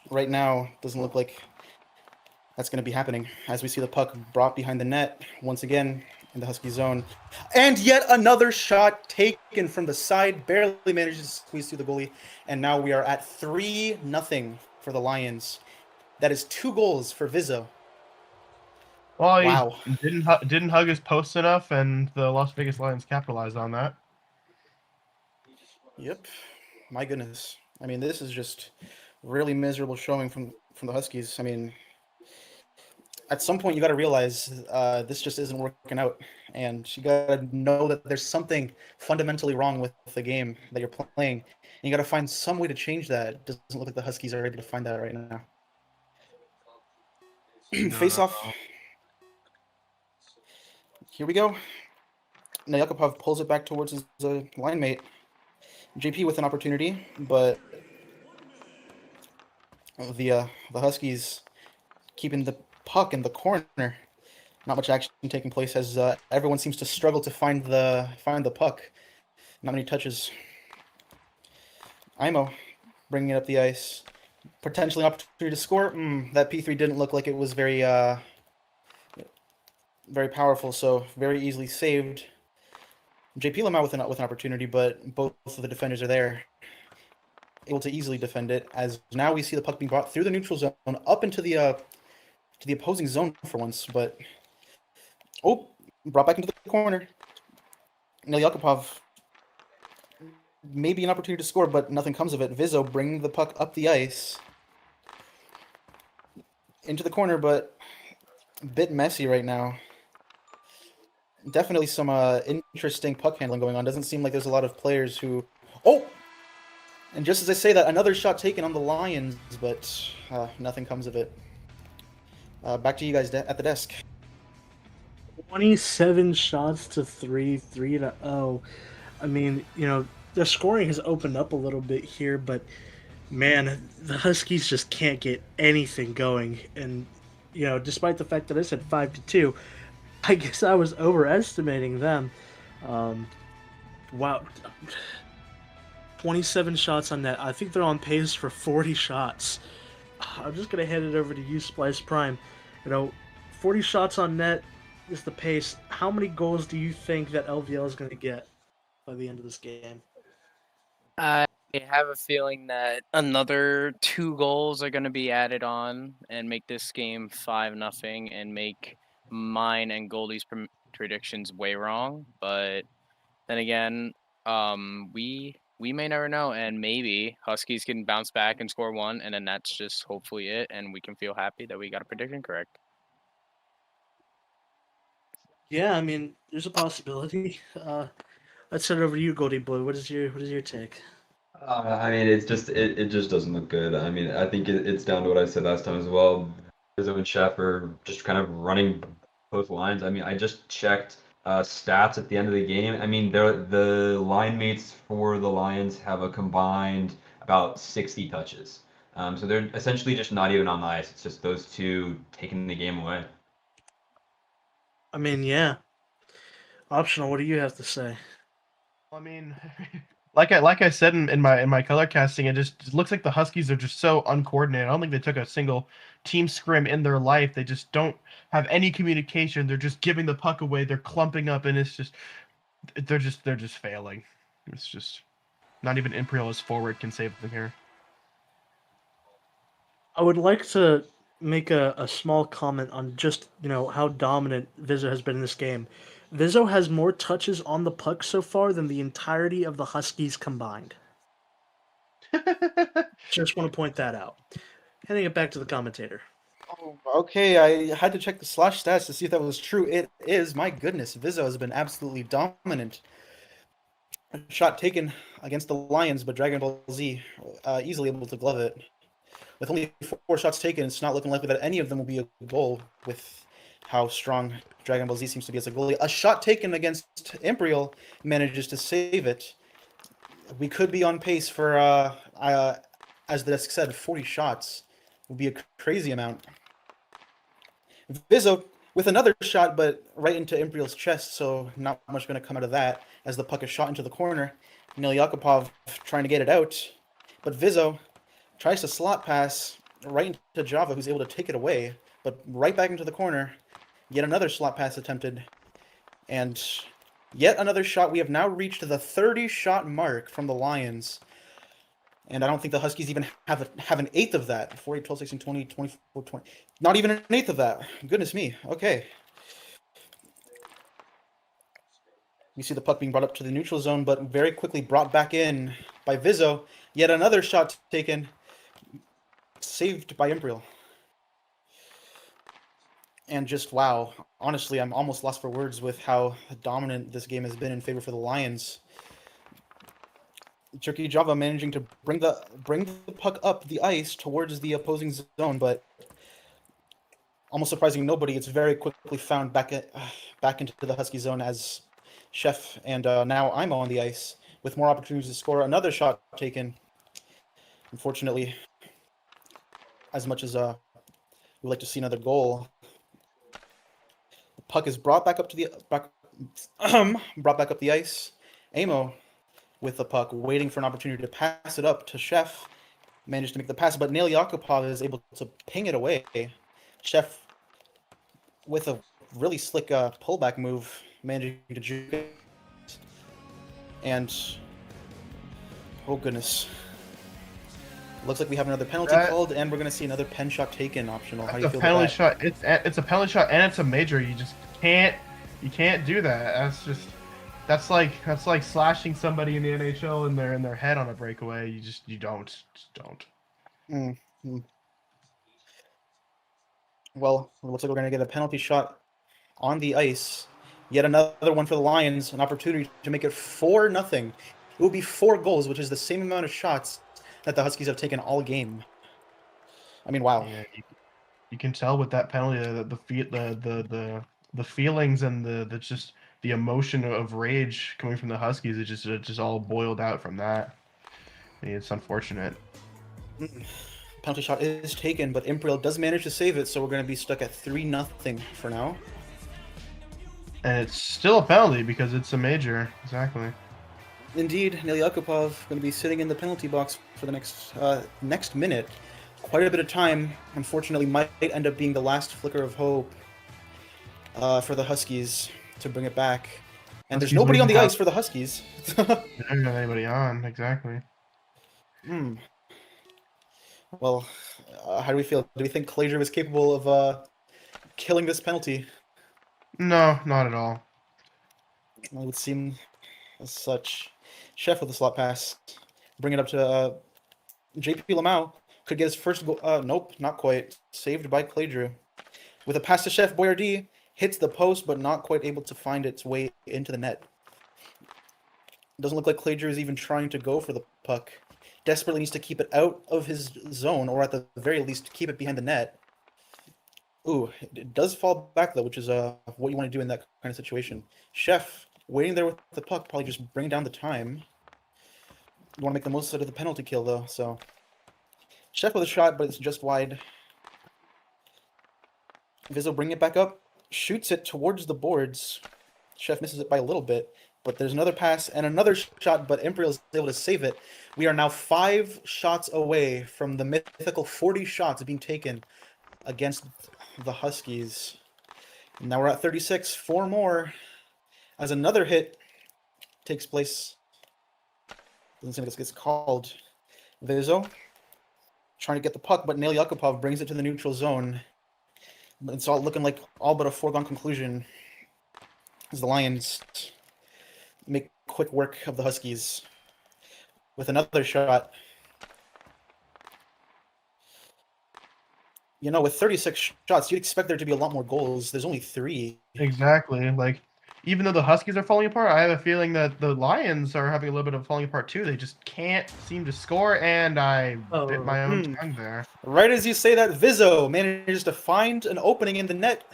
right now, doesn't look like that's going to be happening, as we see the puck brought behind the net once again in the Husky zone. And yet another shot taken from the side, barely manages to squeeze through the goalie. And now we are at 3-0 for the Lions. That is 2 goals for Vizzo. Well, Wow. he didn't hug his post enough, and the Las Vegas Lions capitalized on that. Yep. My goodness. I mean, this is just really miserable showing from the Huskies. I mean, at some point you got to realize this just isn't working out, and you got to know that there's something fundamentally wrong with the game that you're playing, and you got to find some way to change that. It doesn't look like the Huskies are able to find that right now. Face off. Here we go. Now Yakupov pulls it back towards his line mate. JP with an opportunity, but the Huskies keeping the puck in the corner. Not much action taking place as everyone seems to struggle to find the puck. Not many touches. Imo bringing it up the ice. Potentially an opportunity to score. That P3 didn't look like it was very powerful, so very easily saved. JP Lamau with an opportunity, but both of the defenders are there, able to easily defend it. As now we see the puck being brought through the neutral zone up into the opposing zone for once, but brought back into the corner. Now Yakupov, maybe an opportunity to score, but nothing comes of it. Vizzo bringing the puck up the ice into the corner, but a bit messy right now. Definitely some interesting puck handling going on. Doesn't seem like there's a lot of players who... And just as I say that, another shot taken on the Lions, but nothing comes of it. Back to you guys at the desk. 27 shots to 3-0. I mean, the scoring has opened up a little bit here, but man, the Huskies just can't get anything going. And, despite the fact that I said 5-2, I guess I was overestimating them. Wow. 27 shots on net. I think they're on pace for 40 shots. I'm just going to hand it over to you, Splice Prime. 40 shots on net is the pace. How many goals do you think that LVL is going to get by the end of this game? I have a feeling that another 2 goals are going to be added on and make this game 5-0 and make mine and Goldie's predictions way wrong. But then again, we may never know, and maybe Huskies can bounce back and score 1, and then that's just hopefully it, and we can feel happy that we got a prediction correct. Yeah, I mean, there's a possibility. Let's send it over to you, Goldie Boy. What is your take? I mean, it just doesn't look good. I mean, I think it's down to what I said last time as well. Rizzo and Chef are just kind of running both lines. I mean, I just checked stats at the end of the game. I mean, the line mates for the Lions have a combined about 60 touches. So they're essentially just not even on the ice. It's just those two taking the game away. I mean, yeah. Optional, what do you have to say? I mean, like I said in my color casting, it looks like the Huskies are just so uncoordinated. I don't think they took a single team scrim in their life. They just don't have any communication. They're just giving the puck away. They're clumping up, and they're just failing. It's just not even Imperial's forward can save them here. I would like to make a small comment on just, how dominant Vizzo has been in this game. Vizzo has more touches on the puck so far than the entirety of the Huskies combined. Just want to point that out. Handing it back to the commentator. Oh, okay, I had to check the slash stats to see if that was true. It is. My goodness, Vizzo has been absolutely dominant. A shot taken against the Lions, but Dragon Ball Z easily able to glove it. With only 4 shots taken, it's not looking likely that any of them will be a goal with how strong Dragon Ball Z seems to be as a goalie. A shot taken against Imperial manages to save it. We could be on pace for, as the desk said, 40 shots. Would be a crazy amount. Vizzo with another shot, but right into Imperial's chest, so not much going to come out of that as the puck is shot into the corner. Yakupov trying to get it out, but Vizzo tries to slot pass right into Java, who's able to take it away, but right back into the corner. Yet another slot pass attempted, and yet another shot. We have now reached the 30-shot mark from the Lions. And I don't think the Huskies even have an eighth of that. 48, 12, 16, 20, 24, 20. Not even an eighth of that. Goodness me. Okay. We see the puck being brought up to the neutral zone, but very quickly brought back in by Vizzo. Yet another shot taken. Saved by Imperial. And just, wow. Honestly, I'm almost lost for words with how dominant this game has been in favor for the Lions. Turkey Java managing to bring the puck up the ice towards the opposing zone, but almost surprising nobody. It's very quickly found back into the Husky zone as Chef and now Imo on the ice with more opportunities to score. Another shot taken. Unfortunately, as much as we'd like to see another goal, the puck is brought back up to the brought back up the ice. Amo with the puck, waiting for an opportunity to pass it up to Chef. Managed to make the pass, but Nail Yakupov is able to ping it away. Chef, with a really slick pullback move, managing to juke it. And, oh goodness. Looks like we have another penalty called, and we're going to see another pen shot taken optional. How do you feel about that? Shot. It's a penalty shot, and it's a major. You just can't do that. That's like slashing somebody in the NHL in their head on a breakaway. You don't. Mm-hmm. Well, it looks like we're going to get a penalty shot on the ice. Yet another one for the Lions, an opportunity to make it 4-0. It will be 4 goals, which is the same amount of shots that the Huskies have taken all game. I mean, wow. Yeah, you can tell with that penalty the feelings and the emotion of rage coming from the Huskies. It just all boiled out from that. I mean, it's unfortunate. Penalty shot is taken, but Imperial does manage to save it, so we're going to be stuck at 3-0 for now. And it's still a penalty because it's a major. Exactly. Indeed, Nail Yakupov going to be sitting in the penalty box for the next minute. Quite a bit of time, unfortunately, might end up being the last flicker of hope for the Huskies to bring it back. And there's nobody on the ice for the Huskies. They don't have anybody on, exactly. Well, how do we feel? Do we think Klager was capable of killing this penalty? No, not at all. It would seem as such. Chef with the slot pass. Bring it up to JP Lamau. Could get his first goal. Nope, not quite. Saved by Klager. With a pass to Chef, Boyardee hits the post, but not quite able to find its way into the net. Doesn't look like Klager is even trying to go for the puck. Desperately needs to keep it out of his zone, or at the very least, keep it behind the net. Ooh, it does fall back, though, which is what you want to do in that kind of situation. Chef, waiting there with the puck, probably just bring down the time. You want to make the most out of the penalty kill, though, so... Chef with a shot, but it's just wide. Vizzo bring it back up, shoots it towards the boards. Chef misses it by a little bit, but there's another pass and another shot, but Imperial is able to save it. We are now 5 shots away from the mythical 40 shots being taken against the Huskies. And now we're at 36, 4 more, as another hit takes place. Doesn't seem like this gets called. Vizo trying to get the puck, but Nail Yakupov brings it to the neutral zone. It's all looking like all but a foregone conclusion as the Lions make quick work of the Huskies with another shot. You know, with 36 shots, you'd expect there to be a lot more goals. There's only 3. Exactly. Like, even though the Huskies are falling apart, I have a feeling that the Lions are having a little bit of falling apart too. They just can't seem to score, and I bit my own tongue there. Right as you say that, Vizo manages to find an opening in the net,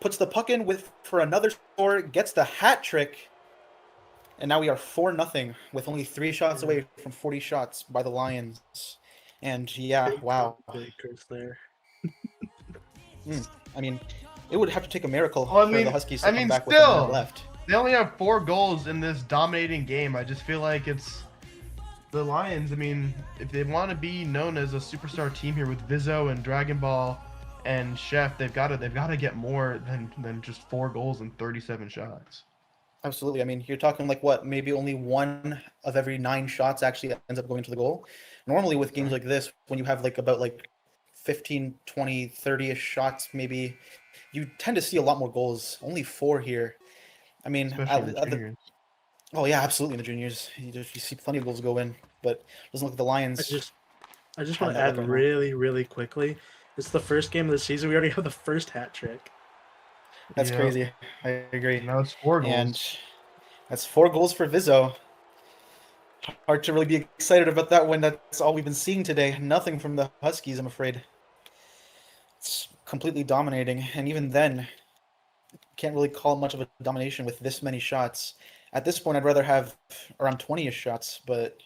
puts the puck in for another score, gets the hat trick, and now we are 4-0 with only 3 shots away from 40 shots by the Lions. And yeah, wow. Breakers there. I mean, it would have to take a miracle Well, for the Huskies to I come mean, back with a minute still, left. they only have 4 goals in this dominating game. I just feel like it's the Lions. I mean, if they want to be known as a superstar team here with Vizo and Dragon Ball and Chef, they've got to get more than just 4 goals and 37 shots. Absolutely. I mean, you're talking like what? Maybe only 1 of every 9 shots actually ends up going to the goal. Normally with games like this, when you have about 15, 20, 30-ish shots, maybe, you tend to see a lot more goals. Only 4 here. I mean, Especially the juniors. oh yeah, absolutely. In the juniors, you see plenty of goals go in, but it doesn't look like the Lions. I just want to add really, really quickly. It's the first game of the season. We already have the first hat trick. That's Yeah. crazy. I agree. Now it's 4 goals. And that's 4 goals for Vizo. Hard to really be excited about that when that's all we've been seeing today. Nothing from the Huskies, I'm afraid. It's completely dominating, and even then, can't really call it much of a domination with this many shots. At this point, I'd rather have around 20-ish shots, but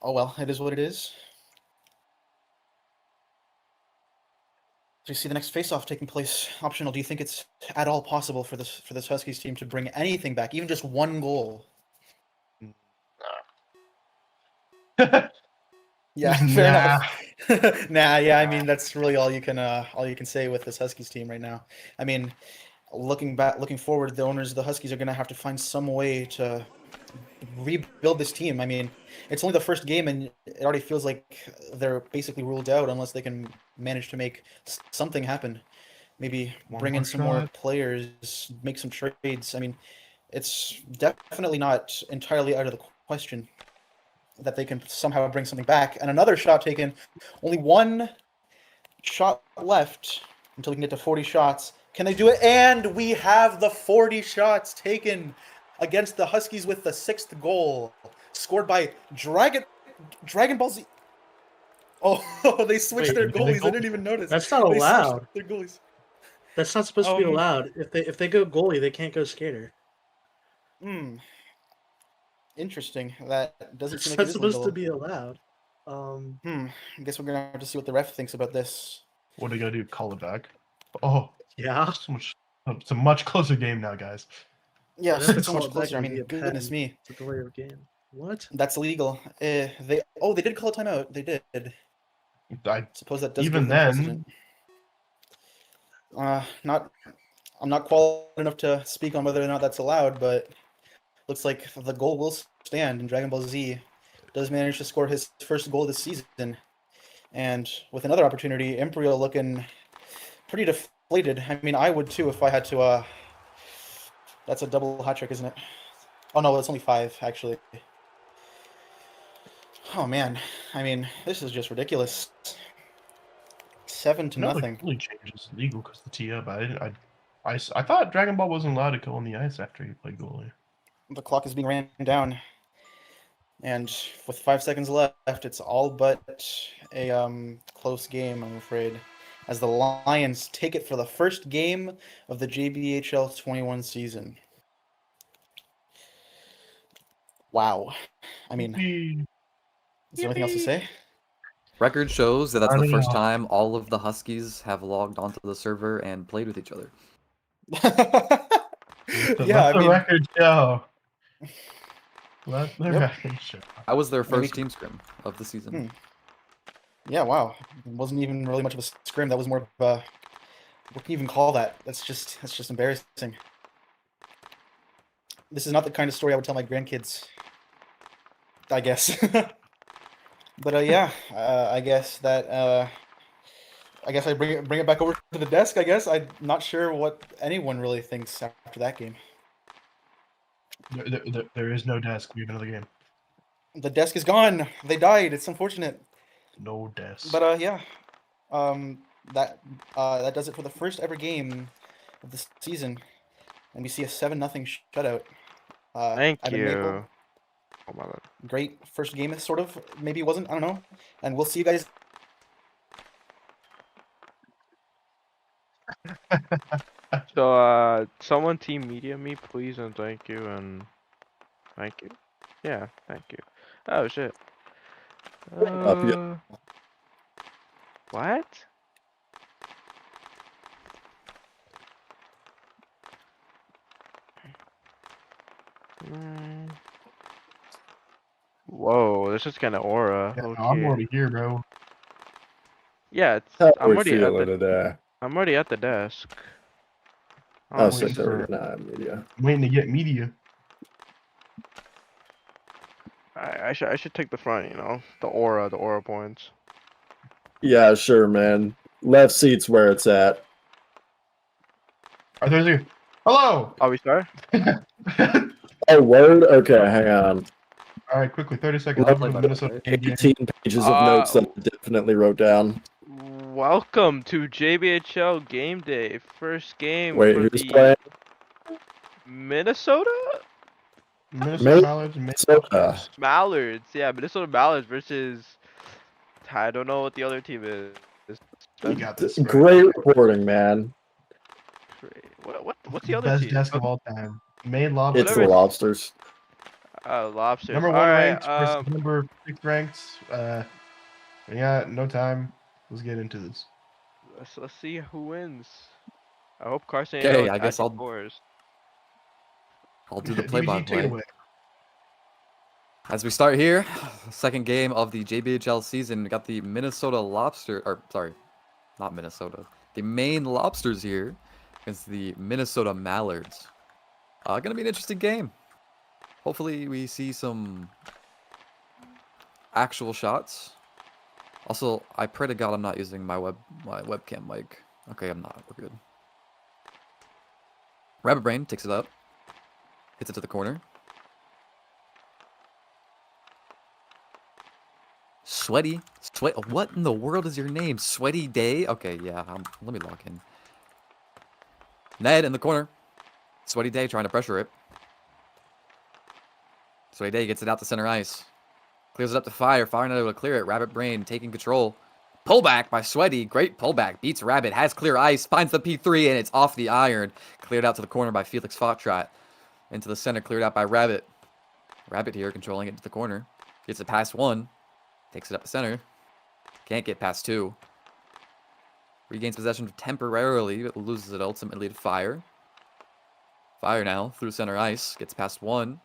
oh well, it is what it is. Do you see the next face-off taking place? Optional. Do you think it's at all possible for this Huskies team to bring anything back, even just 1 goal? Yeah, fair enough. Nah, yeah. I mean, that's really all you can say with this Huskies team right now. I mean, looking forward, the owners of the Huskies are going to have to find some way to rebuild this team. I mean, it's only the first game, and it already feels like they're basically ruled out unless they can manage to make something happen. Maybe bring in some more players, make some trades. I mean, it's definitely not entirely out of the question that they can somehow bring something back. And another shot taken. Only 1 shot left until we can get to 40 shots. Can they do it? And we have the 40 shots taken against the Huskies with the 6th goal. Scored by Dragon Ball Z. Oh, they switched their goalies. I didn't even notice. That's not allowed. Their goalies. That's not supposed to be allowed. If they go goalie, they can't go skater. Interesting. That doesn't seem like That's it is supposed legal. to be allowed. I guess we're gonna have to see what the ref thinks about this. What are they gonna do? Call it back? Oh, Yeah. it's a much closer game now, guys. Yeah, They'd have to it's so call much it back closer. I and mean, be a goodness pen. me, It's a delay of game. What? that's illegal. They did call a timeout. They did. I Suppose that does Even give them then- precedent. I'm not qualified enough to speak on whether or not that's allowed, but looks like the goal will stand, and Dragon Ball Z does manage to score his first goal this season. And with another opportunity, Imperial looking pretty deflated. I mean, I would too if I had to. That's a double hat trick, isn't it? Oh no, it's only 5 actually. Oh man, I mean, this is just ridiculous. 7-0. The goalie change is legal because the TO, but I thought Dragon Ball wasn't allowed to go on the ice after he played goalie. The clock is being ran down, and with 5 seconds left, it's all but a close game, I'm afraid, as the Lions take it for the first game of the JBHL 21 season. Wow. I mean, is there anything else to say? Record shows that that's I the don't first know. time all of the Huskies have logged onto the server and played with each other. Yeah, Let I the mean, record show. Let the Yep. record show. That was their Maybe- first team scrim of the season. yeah, wow. It wasn't even really much of a scrim. That was more of a, what can you even call that? That's just embarrassing. This is not the kind of story I would tell my grandkids, I guess. But yeah, I guess that I guess I bring it back over to the desk. I guess I'm not sure what anyone really thinks after that game. There is no desk. We have another game. The desk is gone. They died. It's unfortunate. No desk. But yeah, that does it for the first ever game of the season, and we see a 7-0 shutout. Thank Evan Maple, you. Oh my god. great first game, sort of. Maybe it wasn't. I don't know. And we'll see you guys. So someone team media me, please, and thank you, and thank you. Yeah, thank you. Oh shit. yeah. What? Mm. Whoa, this is kind of aura. Yeah, Okay. I'm already here, bro. Yeah, it's, How I'm we already at feeling the today? I'm already at the desk. Oh, Honestly, waiting for- 6:39 media. I'm waiting to get media. I should take the front, you know, the aura points. Yeah, sure, man. Left seat's where it's at. Are there? Hello. Are we start? Oh, word? Okay, hang on. All right, quickly, 30 seconds. Well, Welcome to play by Minnesota play. game. 18 pages of notes that I definitely wrote down. Welcome to JBHL game day. First game Wait, for who's the playing? Minnesota Minnesota Mallards and Minnesota. Mallards. Yeah, Minnesota Mallards versus I don't know what the other team is. You got this. Bro. Great reporting, man. What's the other Best team? desk of all time. Main lobster. It's the Whatever. lobsters. Lobsters. Number All one right, ranked versus number 6 ranked. Yeah, no time. Let's get into this. let's see who wins. I hope Carson. Okay, I guess I'll scores. do the DBG, take it play-by-play. away. As we start here, second game of the JBHL season, we got the Minnesota Lobster, or sorry, not Minnesota, the Maine Lobsters here against the Minnesota Mallards. Gonna be an interesting game. Hopefully we see some actual shots. Also, I pray to God I'm not using my webcam mic. Okay, I'm not. We're good. Rabbit Brain takes it up, hits it to the corner. What in the world is your name? Sweaty Day? Okay, yeah, let me log in. Ned in the corner. Sweaty Day trying to pressure it. Sweaty Day gets it out to center ice. Clears it up to Fire. Fire not able to clear it. Rabbit Brain taking control. Pullback by Sweaty. Great pullback. Beats Rabbit. Has clear ice. Finds the P3 and it's off the iron. Cleared out to the corner by Felix Foxtrot. Into the center. Cleared out by Rabbit. Rabbit here controlling it to the corner. Gets it past 1. Takes it up the center. Can't get past 2. Regains possession temporarily, but loses it ultimately to Fire. Fire now through center ice. Gets past 1.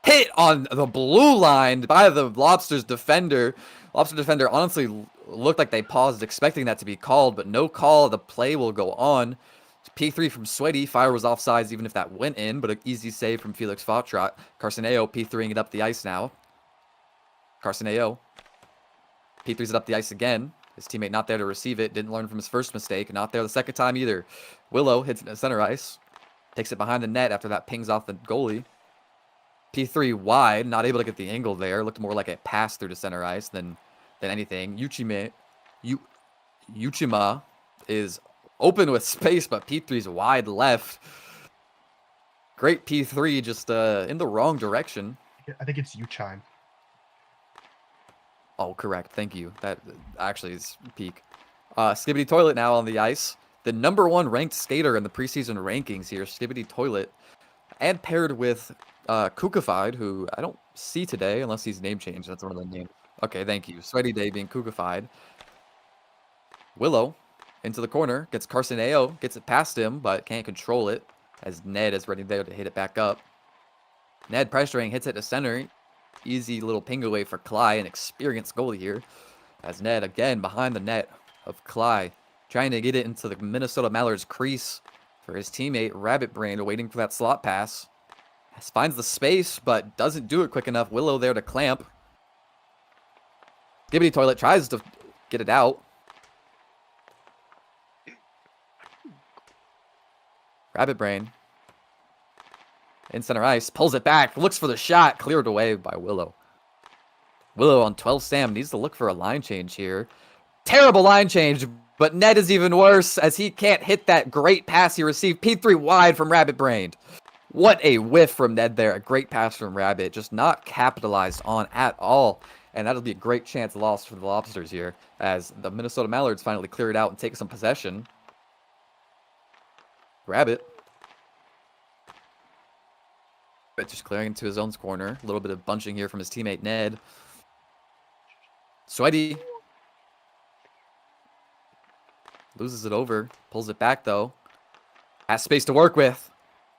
Hit on the blue line by the Lobsters defender. Lobster defender honestly looked like they paused expecting that to be called, but no call. The play will go on. P3 from Sweaty. Fire was offsides even if that went in, but an easy save from Felix Foxtrot. Carson P3ing it up the ice now. Carson P3's it up the ice again. His teammate not there to receive it. Didn't learn from his first mistake. Not there the second time either. Willow hits it at center ice. Takes it behind the net after that pings off the goalie. P3 wide. Not able to get the angle there. Looked more like a pass through to center ice than anything. Yuchima is open with space, but P3's wide left. Great P3 just in the wrong direction. I think it's Uchime. Oh, correct. Thank you. That actually is peak. Skibbity Toilet now on the ice. The number 1 ranked skater in the preseason rankings here, Skibbity Toilet. And paired with Kukified, who I don't see today unless he's name changed. That's one of the names. Okay, thank you. Sweaty Day being Kukified. Willow into the corner. Gets Carson gets it past him, but can't control it. as Ned is ready there to hit it back up. Ned pressuring, hits it to center. Easy little ping away for Cly, an experienced goalie here. As Ned again behind the net of Cly, trying to get it into the Minnesota Mallards crease for his teammate Rabbit Brain, waiting for that slot pass. Finds the space, but doesn't do it quick enough. Willow there to clamp. Skibbity Toilet tries to get it out. Rabbit Brain in center ice, pulls it back, looks for the shot, cleared away by Willow. Willow on 12 Sam needs to look for a line change here. Terrible line change, but Ned is even worse as he can't hit that great pass he received. P3 wide from Rabbit Brain. What a whiff from Ned there. A great pass from Rabbit, just not capitalized on at all. And that'll be a great chance lost for the Lobsters here as the Minnesota Mallards finally clear it out and take some possession. Rabbit just clearing into his own corner. A little bit of bunching here from his teammate Ned. Sweaty loses it over. Pulls it back though. Has space to work with.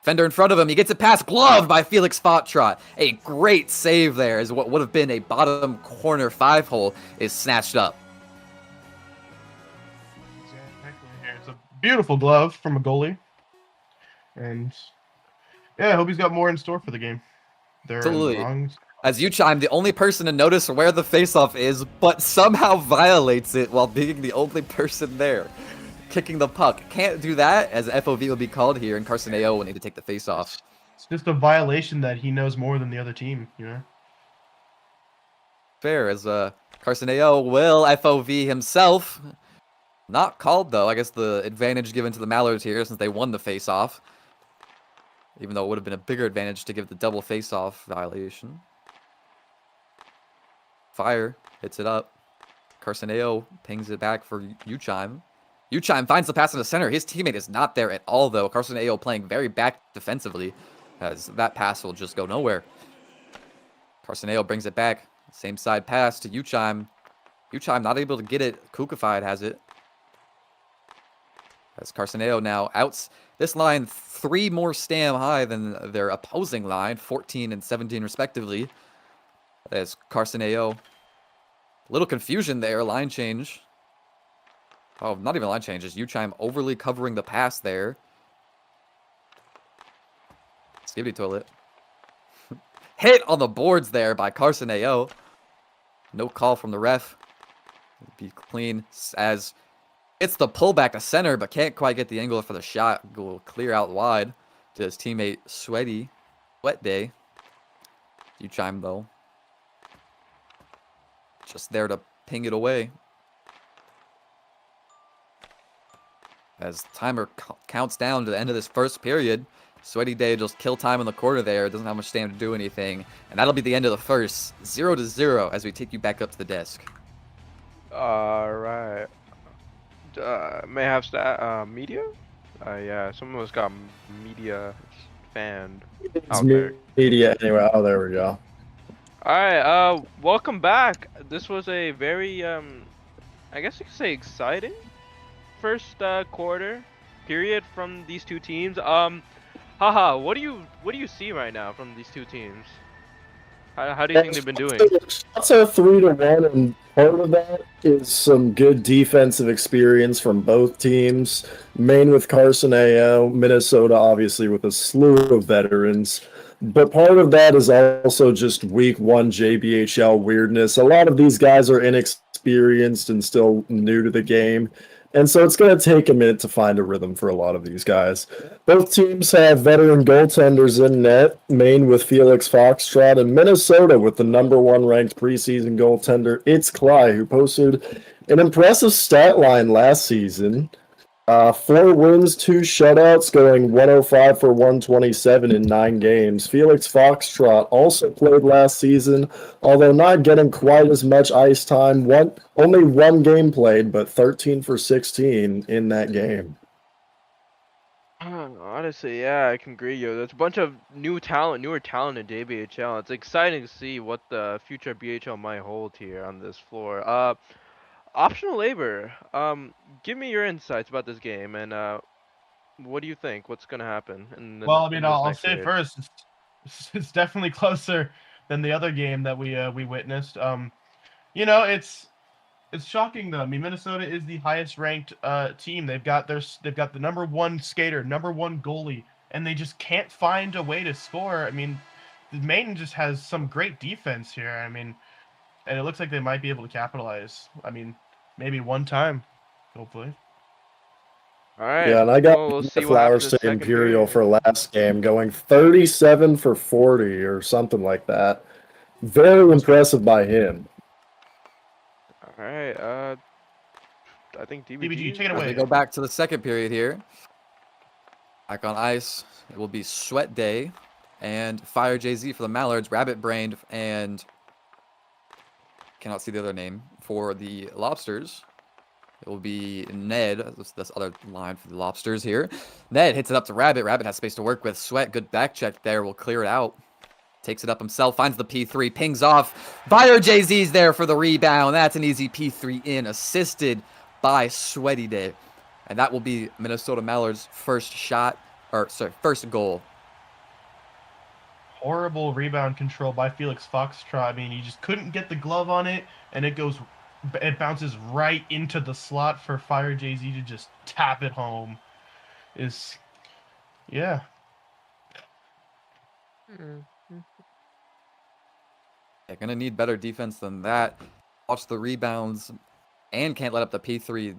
Fender in front of him. He gets it past. Gloved by Felix Foxtrot. A great save there as what would have been a bottom corner 5-hole is snatched up. Exactly. It's a beautiful glove from a goalie. And yeah, I hope he's got more in store for the game. They're Absolutely. wrong. As Youppi, the only person to notice where the faceoff is, but somehow violates it while being the only person there. Kicking the puck. Can't do that, as FOV will be called here, and Carson AO will need to take the faceoff. It's just a violation that he knows more than the other team, you know? Fair, as Carson AO will FOV himself. Not called, though. I guess the advantage given to the Mallards here since they won the faceoff. Even though it would have been a bigger advantage to give the double faceoff violation. Fire hits it up. Carson AO pings it back for Youppi. Youppi finds the pass in the center. His teammate is not there at all, though. Carson AO playing very back defensively, as that pass will just go nowhere. Carson AO brings it back. Same side pass to Youppi. Youppi not able to get it. Kukified has it. As Carson AO now outs this line 3 more stam high than their opposing line, 14 and 17 respectively. As Carson AO. Little confusion there, line change. Oh, not even line change, just Youppi overly covering the pass there. Skibbity Toilet. Hit on the boards there by Carson AO. No call from the ref. Be clean as it's the pullback to center, but can't quite get the angle for the shot. Will clear out wide to his teammate Sweaty. Wet day. Youppi though. Just there to ping it away. As timer counts down to the end of this first period, Sweaty Day just kill time in the corner there. Doesn't have much time to do anything. And that'll be the end of the first. 0-0 as we take you back up to the desk. Alright. May I have media? Yeah, someone was got media fanned out there. Media anyway. Oh, there we go. Alright, welcome back. This was a very, I guess you could say exciting first quarter period from these two teams. Haha, what do you see right now from these two teams? How do you think they've been doing? Shots are 3-1, and part of that is some good defensive experience from both teams. Maine with Carson AO, Minnesota obviously with a slew of veterans. But part of that is also just week 1 JBHL weirdness. A lot of these guys are inexperienced and still new to the game. And so it's going to take a minute to find a rhythm for a lot of these guys. Both teams have veteran goaltenders in net, Maine with Felix Foxtrot, and Minnesota with the #1 ranked preseason goaltender, It's Cly, who posted an impressive stat line last season. 4 wins, 2 shutouts, going 105 for 127 in 9 games. Felix Foxtrot also played last season, although not getting quite as much ice time. Only 1 game played, but 13 for 16 in that game. Honestly, yeah, I can agree, yo. There's a bunch of newer talent in JBHL. It's exciting to see what the future BHL might hold here on this floor. Optional labor. Give me your insights about this game and What do you think? What's gonna happen? In Well, I in mean, this I'll next say period? first, it's definitely closer than the other game that we witnessed. You know, it's shocking though. I mean, Minnesota is the highest ranked team. They've got the number one skater, number one goalie, and they just can't find a way to score. I mean, Maine just has some great defense here. I mean, and it looks like they might be able to capitalize. I mean, maybe one time, hopefully. All right. Yeah, and I got Well, we'll see the what flowers happens to second Imperial period. for last game, going 37 for 40 or something like that. Very impressive by him. All right. I think DBG, DBG. take it As away. we go back to the second period here. Back on ice, it will be Sweat Day and Fire JZ for the Mallards, Rabbit Brained, and cannot see the other name for the Lobsters. It will be Ned. This other line for the Lobsters here. Ned hits it up to Rabbit. Rabbit has space to work with. Sweat, good back check there. Will clear it out. Takes it up himself. Finds the P3. Pings off. Fire JZ's there for the rebound. That's an easy P3 in. Assisted by Sweaty Day. And that will be Minnesota Mallards' first shot. Or, sorry, first goal. Horrible rebound control by Felix Foxtrot. I mean, he just couldn't get the glove on it, and it bounces right into the slot for Fire JZ to just tap it home. Yeah. They're going to need better defense than that. Watch the rebounds and can't let up the P3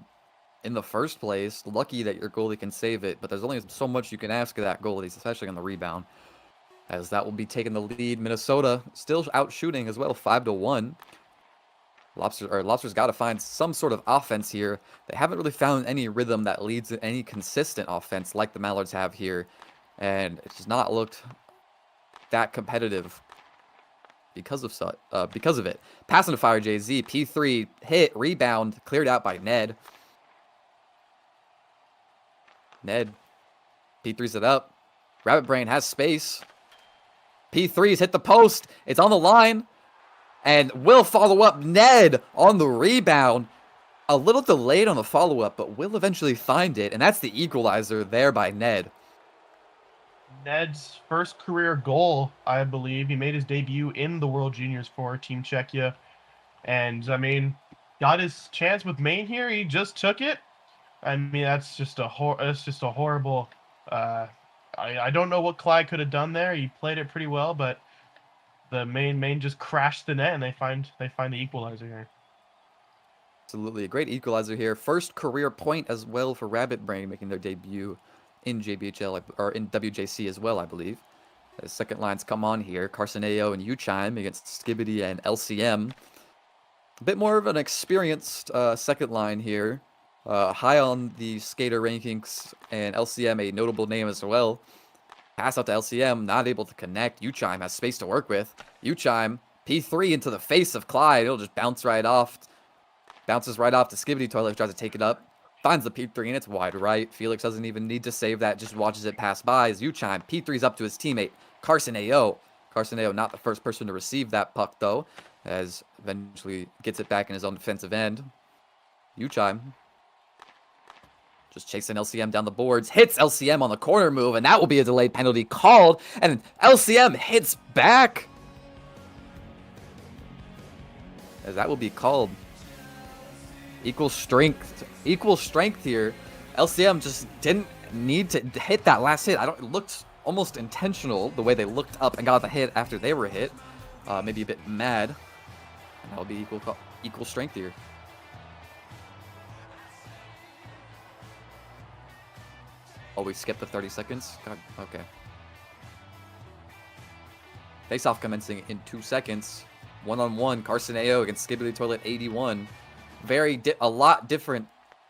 in the first place. Lucky that your goalie can save it, but there's only so much you can ask of that goalie, especially on the rebound. As that will be taking the lead. Minnesota still out shooting as well, 5-1. Lobsters got to find some sort of offense here. They haven't really found any rhythm that leads to any consistent offense like the Mallards have here. And it's just not looked that competitive because of it. Passing to Fire JZ, P3 hit, rebound, cleared out by Ned. Ned P3's it up. Rabbit Brain has space. P3's hit the post. It's on the line. And will follow up. Ned on the rebound. A little delayed on the follow-up, but will eventually find it. And that's the equalizer there by Ned. Ned's first career goal, I believe. He made his debut in the World Juniors for Team Czechia. And, I mean, got his chance with Maine here. He just took it. I mean, that's just a horrible... I don't know what Clyde could have done there. He played it pretty well, but the Maine just crashed the net, and they find the equalizer here. Absolutely, a great equalizer here. First career point as well for Rabbit Brain, making their debut in JBHL or in WJC as well, I believe. The second lines come on here. Carson Ao and Uchime against Skibbity and LCM. A bit more of an experienced second line here. High on the skater rankings, and LCM a notable name as well. Pass out to LCM, not able to connect. Uchime has space to work with. Uchime, P3 into the face of Clyde. It'll just bounce right off. Bounces right off to Skibbity Toilet, tries to take it up. Finds the P3 and it's wide right. Felix doesn't even need to save that, just watches it pass by as Uchime. P3's up to his teammate, Carson Ao. Carson Ao not the first person to receive that puck though, as eventually gets it back in his own defensive end. Uchime just chasing LCM down the boards, hits LCM on the corner move, and that will be a delayed penalty called, and LCM hits back. As that will be called. Equal strength here. LCM just didn't need to hit that last hit. It looked almost intentional the way they looked up and got the hit after they were hit. Maybe a bit mad. And that'll be equal strength here. Oh, we skipped the 30 seconds? God, okay. Face-off commencing in 2 seconds. One-on-one, Carson Ao against Skibbity Toilet 81. A lot different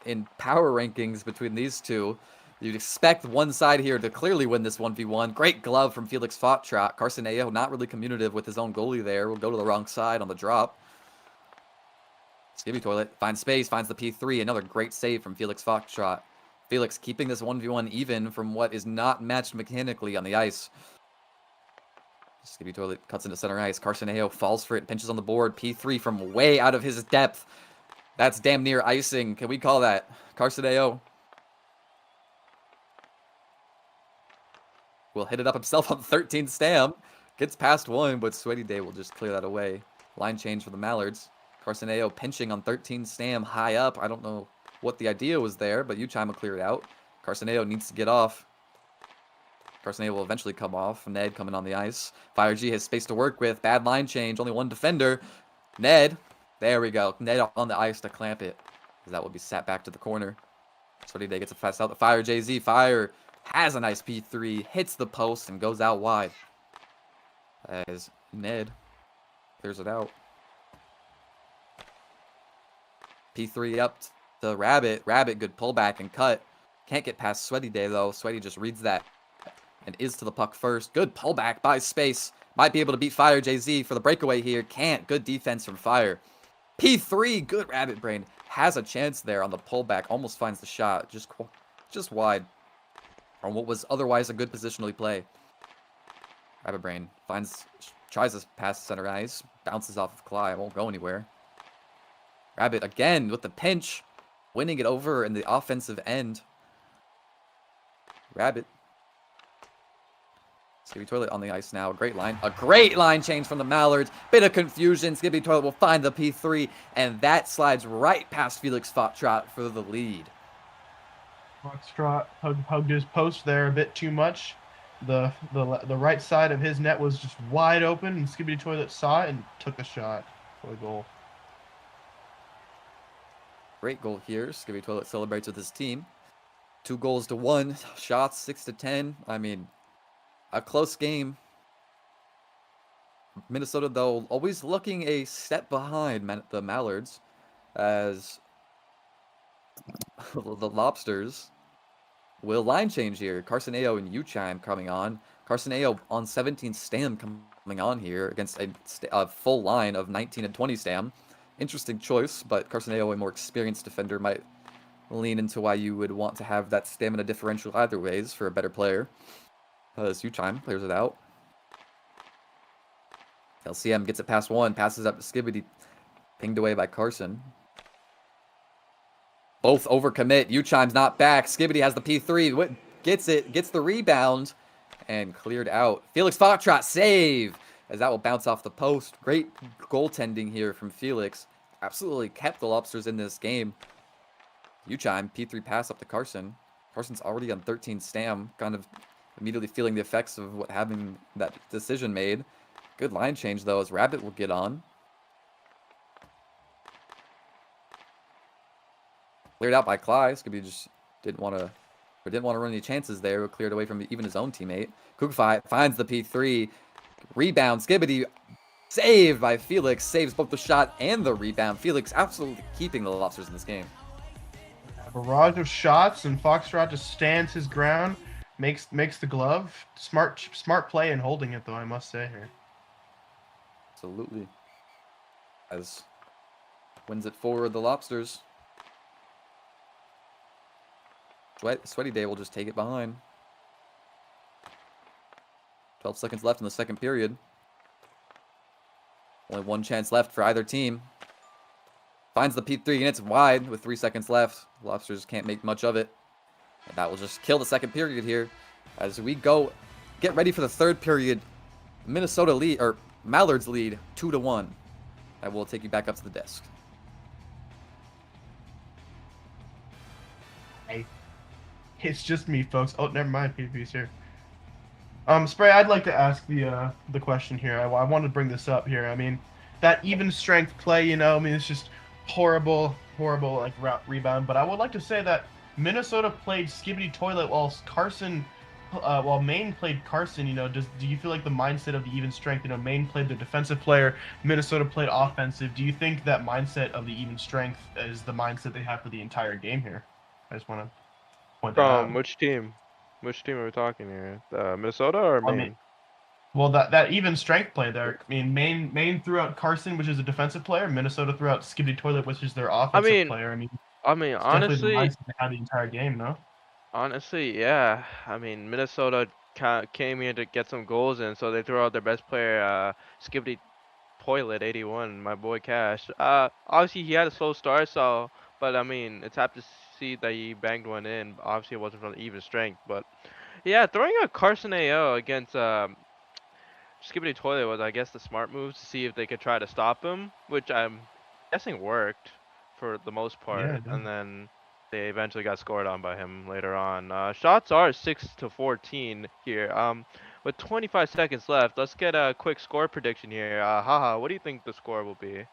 in power rankings between these two. You'd expect one side here to clearly win this 1v1. Great glove from Felix Foxtrot. Carson Ao not really communicative with his own goalie there. Will go to the wrong side on the drop. Skibbity Toilet finds space, finds the P3. Another great save from Felix Foxtrot. Felix keeping this 1v1 even from what is not matched mechanically on the ice. Skibbity Toilet cuts into center ice. Carson Ao falls for it, pinches on the board. P3 from way out of his depth. That's damn near icing. Can we call that? Carson Ao. will hit it up himself on 13 stam. Gets past one, but Sweaty Day will just clear that away. Line change for the Mallards. Carcineo pinching on 13 stam high up. I don't know what the idea was there, but Uchime will clear it out. Carcineo needs to get off. Carcineo will eventually come off. Ned coming on the ice. Fire G has space to work with. Bad line change. Only one defender. Ned. There we go. Ned on the ice to clamp it. That will be sat back to the corner. Sweaty Day gets a fast out. The Fire JZ. Fire has a nice P3. Hits the post and goes out wide. As Ned clears it out. P3 up to Rabbit. Rabbit, good pullback and cut. Can't get past Sweaty Day, though. Sweaty just reads that and is to the puck first. Good pullback by Space. Might be able to beat Fire JZ for the breakaway here. Can't. Good defense from Fire. P3, good Rabbit Brain. Has a chance there on the pullback. Almost finds the shot. Just wide on what was otherwise a good positionally play. Rabbit Brain tries to pass center ice. Bounces off of Clyde. Won't go anywhere. Rabbit again with the pinch. Winning it over in the offensive end. Rabbit. Skippy Toilet on the ice now. A great line change from the Mallards. Bit of confusion. Skippy Toilet will find the P3. And that slides right past Felix Foxtrot for the lead. Foxtrot hugged his post there a bit too much. The right side of his net was just wide open, and Skippy Toilet saw it and took a shot for the goal. Great goal here. Skippy Toilet celebrates with his team. 2-1. Shots 6-10. I mean, a close game. Minnesota, though, always looking a step behind the Mallards as the Lobsters will line change here. Carcineo and Uchime coming on. Carcineo on 17 stam coming on here against a full line of 19 and 20 stam. Interesting choice, but Carcineo, a more experienced defender, might lean into why you would want to have that stamina differential either ways for a better player. As Uchime clears it out. LCM gets it past one, passes up to Skibbity, pinged away by Carson. Both overcommit. Uchime's not back. Skibbity has the P3. Gets it. Gets the rebound. And cleared out. Felix Foxtrot save. As that will bounce off the post. Great goaltending here from Felix. Absolutely kept the Lobsters in this game. Uchime, P3 pass up to Carson. Carson's already on 13 stam. Kind of immediately feeling the effects of what having that decision made. Good line change, though, as Rabbit will get on. Cleared out by Clyde. Skibbity just didn't want to run any chances there. Cleared away from even his own teammate. Kugfai finds the P3. Rebound. Skibbity saved by Felix. Saves both the shot and the rebound. Felix absolutely keeping the Lobsters in this game. A barrage of shots, and Foxtrot just stands his ground, makes the glove. Smart play in holding it, though, I must say here. Absolutely. As wins it forward, the Lobsters. Sweaty Day will just take it behind. 12 seconds left in the second period. Only one chance left for either team. Finds the P3 and it's wide with 3 seconds left. Lobsters can't make much of it. And that will just kill the second period here. As we go get ready for the third period. Minnesota lead, or Mallards lead 2-1. I will take you back up to the desk. Hey. It's just me, folks. Oh, never mind. PvP's here. Spray, I'd like to ask the question here. I want to bring this up here. I mean, that even strength play, you know, I mean, it's just horrible, like rebound. But I would like to say that Minnesota played Skibbity Toilet while Maine played Carson. You know, do you feel like the mindset of the even strength? You know, Maine played the defensive player, Minnesota played offensive. Do you think that mindset of the even strength is the mindset they have for the entire game here? I just want to point that out. Which team? Which team are we talking here? Minnesota or Maine? Well, that even strength play there. I mean, Maine threw out Carson, which is a defensive player. Minnesota threw out Skibbity Toilet, which is their offensive player. I mean, honestly, they had the entire game, no? Honestly, yeah. I mean, Minnesota came here to get some goals in, so they threw out their best player, Skibbity Toilet 81, my boy Cash. Obviously he had a slow start, but I mean, it's happy to see that he banged one in. Obviously it wasn't from even strength, but Yeah, throwing a Carson AO against Skibbity Toilet was, I guess, the smart move to see if they could try to stop him, which I'm guessing worked for the most Yeah, part. it did. And then they eventually got scored on by him later on. Shots are 6-14 here. With 25 seconds left, let's get a quick score prediction here. Haha, what do you think the score will be?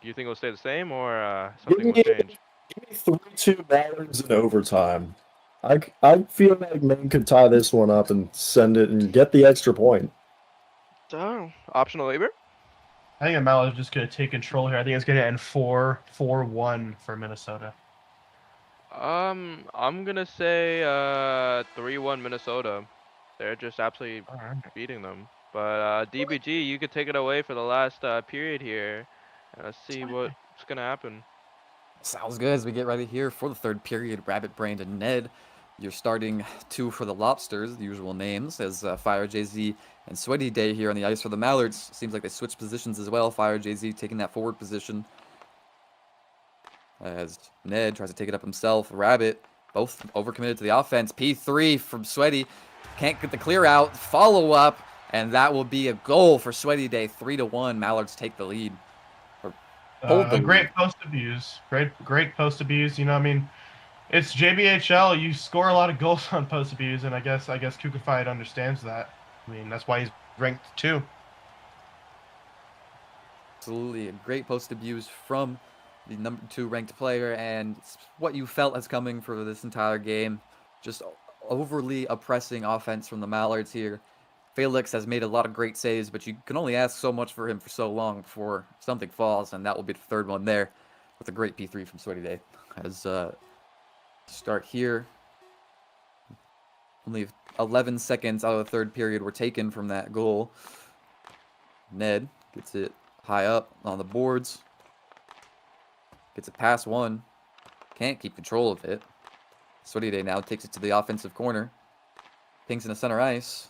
Do you think it'll stay the same or something will change? Give me 3-2 Mallards in overtime. I feel like Maine could tie this one up and send it and get the extra point. So, optional labor? I think Amala's just going to take control here. I think it's going to end 4-1 for Minnesota. I'm gonna say 3-1 Minnesota. They're just absolutely All right. beating them. But DBG, you could take it away for the last period here. And let's see what's gonna happen. Sounds good as we get ready here for the third period. Rabbit Brain and Ned. You're starting 2 for the Lobsters, the usual names, as Fire JZ and Sweaty Day here on the ice for the Mallards. Seems like they switched positions as well. Fire JZ taking that forward position as Ned tries to take it up himself. Rabbit, both overcommitted to the offense. P3 from Sweaty. Can't get the clear out. Follow up, and that will be a goal for Sweaty Day. 3-1. Mallards take the lead. A great post abuse. Great post abuse. You know, I mean, it's JBHL. You score a lot of goals on post abuse, and I guess Kukafied understands that. I mean, that's why he's ranked 2. Absolutely, a great post abuse from the number 2 ranked player, and it's what you felt as coming for this entire game. Just overly oppressing offense from the Mallards here. Felix has made a lot of great saves, but you can only ask so much for him for so long before something falls, and that will be the third one there with a great P3 from Sweaty Day. As start here, only 11 seconds out of the third period were taken from that goal. Ned gets it high up on the boards. Gets it past one. Can't keep control of it. Sweaty Day now takes it to the offensive corner. Pings in the center ice.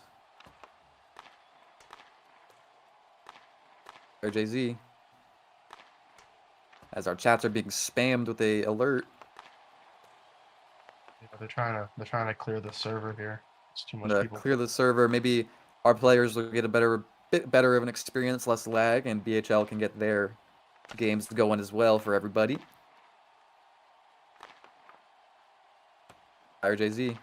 Or JZ. As our chats are being spammed with a alert. Yeah, they're trying to clear the server here. It's too much people. Clear the server. Maybe our players will get a bit better of an experience, less lag, and BHL can get their games going as well for everybody. Fire JZ.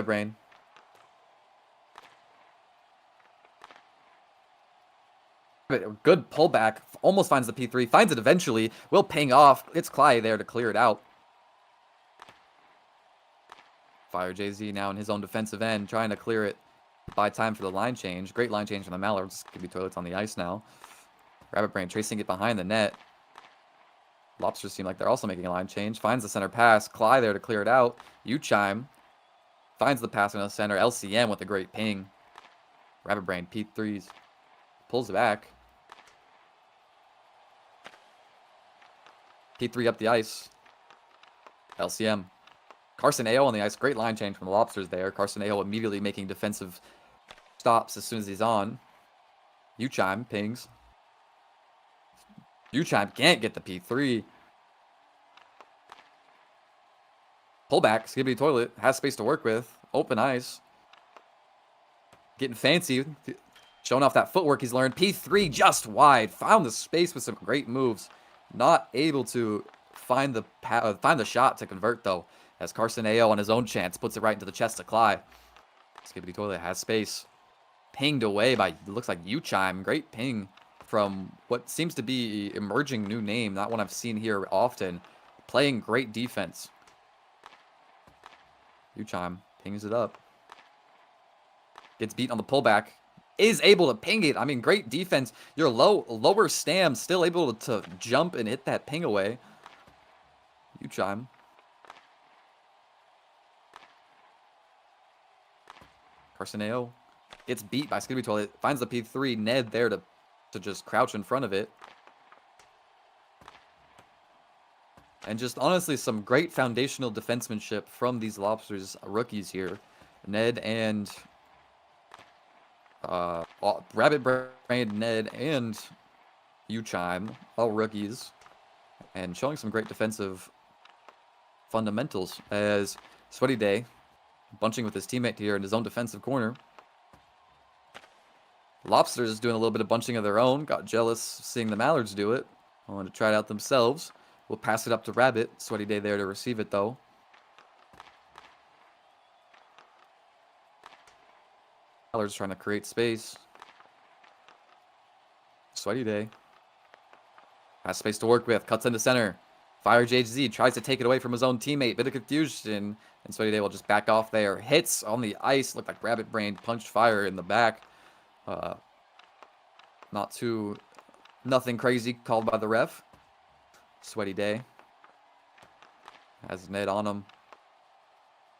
Brain. Good pullback. Almost finds the P3. Finds it eventually. Will ping off. It's Clyde there to clear it out. Fire JZ now in his own defensive end, trying to clear it. Buy time for the line change. Great line change from the Mallards. Could be Toilets on the ice now. Rabbit Brain tracing it behind the net. Lobsters seem like they're also making a line change. Finds the center pass. Clyde there to clear it out. Uchime finds the pass in the center. LCM with a great ping. Rabbit Brain P3s. Pulls it back. P3 up the ice. LCM. Carson AO on the ice. Great line change from the Lobsters there. Carson AO immediately making defensive stops as soon as he's on. Uchime pings. Uchime can't get the P3. Pullback. Skibbity Toilet. Has space to work with. Open ice. Getting fancy. Showing off that footwork he's learned. P3 just wide. Found the space with some great moves. Not able to find the shot to convert, though. As Carson AO on his own chance puts it right into the chest of Clyde. Skibbity Toilet has space. Pinged away by, looks like Uchime. Great ping from what seems to be emerging new name. Not one I've seen here often. Playing great defense. Uchime pings it up. Gets beat on the pullback. Is able to ping it. I mean, great defense. Your lower stam still able to jump and hit that ping away. Uchime. Carson AO gets beat by Skibbity Toilet. Finds the P3. Ned there to just crouch in front of it. And just honestly some great foundational defensemanship from these Lobsters rookies here. Ned and Rabbit Brain, Ned, and Uchime, all rookies, and showing some great defensive fundamentals as Sweaty Day bunching with his teammate here in his own defensive corner. Lobsters doing a little bit of bunching of their own. Got jealous seeing the Mallards do it. Wanted to try it out themselves. We'll pass it up to Rabbit. Sweaty Day there to receive it, though. Mallards trying to create space. Sweaty Day has space to work with. Cuts into center. Fire JZ tries to take it away from his own teammate. Bit of confusion. And Sweaty Day will just back off there. Hits on the ice. Looked like Rabbit Brain punched Fire in the back. Nothing crazy called by the ref. Sweaty Day has Ned on him.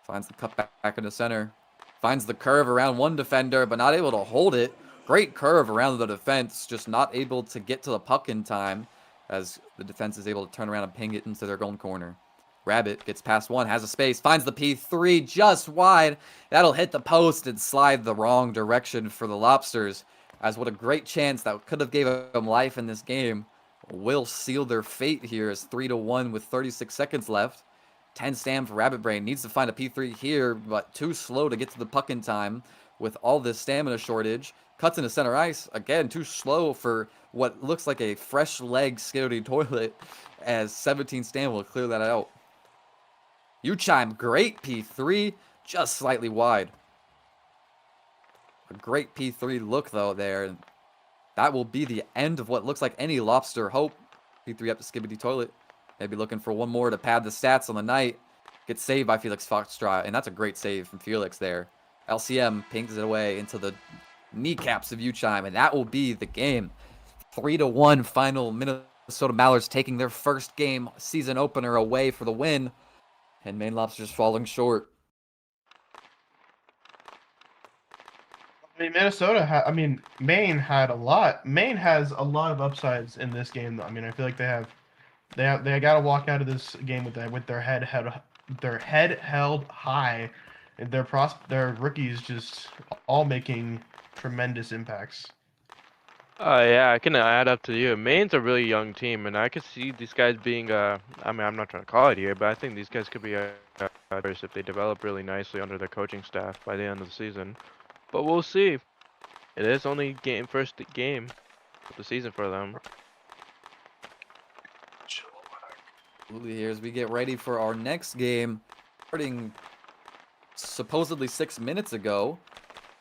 Finds the cut back in the center. Finds the curve around one defender, but not able to hold it. Great curve around the defense, just not able to get to the puck in time as the defense is able to turn around and ping it into their own corner. Rabbit gets past one, has a space, finds the P3 just wide. That'll hit the post and slide the wrong direction for the Lobsters. As what a great chance that could have gave them life in this game will seal their fate here as 3-1 with 36 seconds left. 10 stand for Rabbit Brain. Needs to find a P3 here, but too slow to get to the puck in time with all this stamina shortage. Cuts into center ice. Again, too slow for what looks like a fresh leg Skitty toilet as 17 stand will clear that out. Uchime, great P3, just slightly wide. A great P3 look, though, there. That will be the end of what looks like any Lobster hope. P3 up to Skibbity Toilet. Maybe looking for one more to pad the stats on the night. Gets saved by Felix Foxtrot, and that's a great save from Felix there. LCM pings it away into the kneecaps of Uchime, and that will be the game. 3-1 final. Minnesota Mallards taking their first game season opener away for the win. And Maine Lobsters falling short. I mean, Maine had a lot. Maine has a lot of upsides in this game. I mean, I feel like they got to walk out of this game with their head held high. Their rookies just all making tremendous impacts. Yeah, I can add up to you. Maine's a really young team, and I could see these guys being, I mean, I'm not trying to call it here, but I think these guys could be if they develop really nicely under their coaching staff by the end of the season. But we'll see. It is only first game of the season for them. Absolutely, here as we get ready for our next game, starting supposedly 6 minutes ago.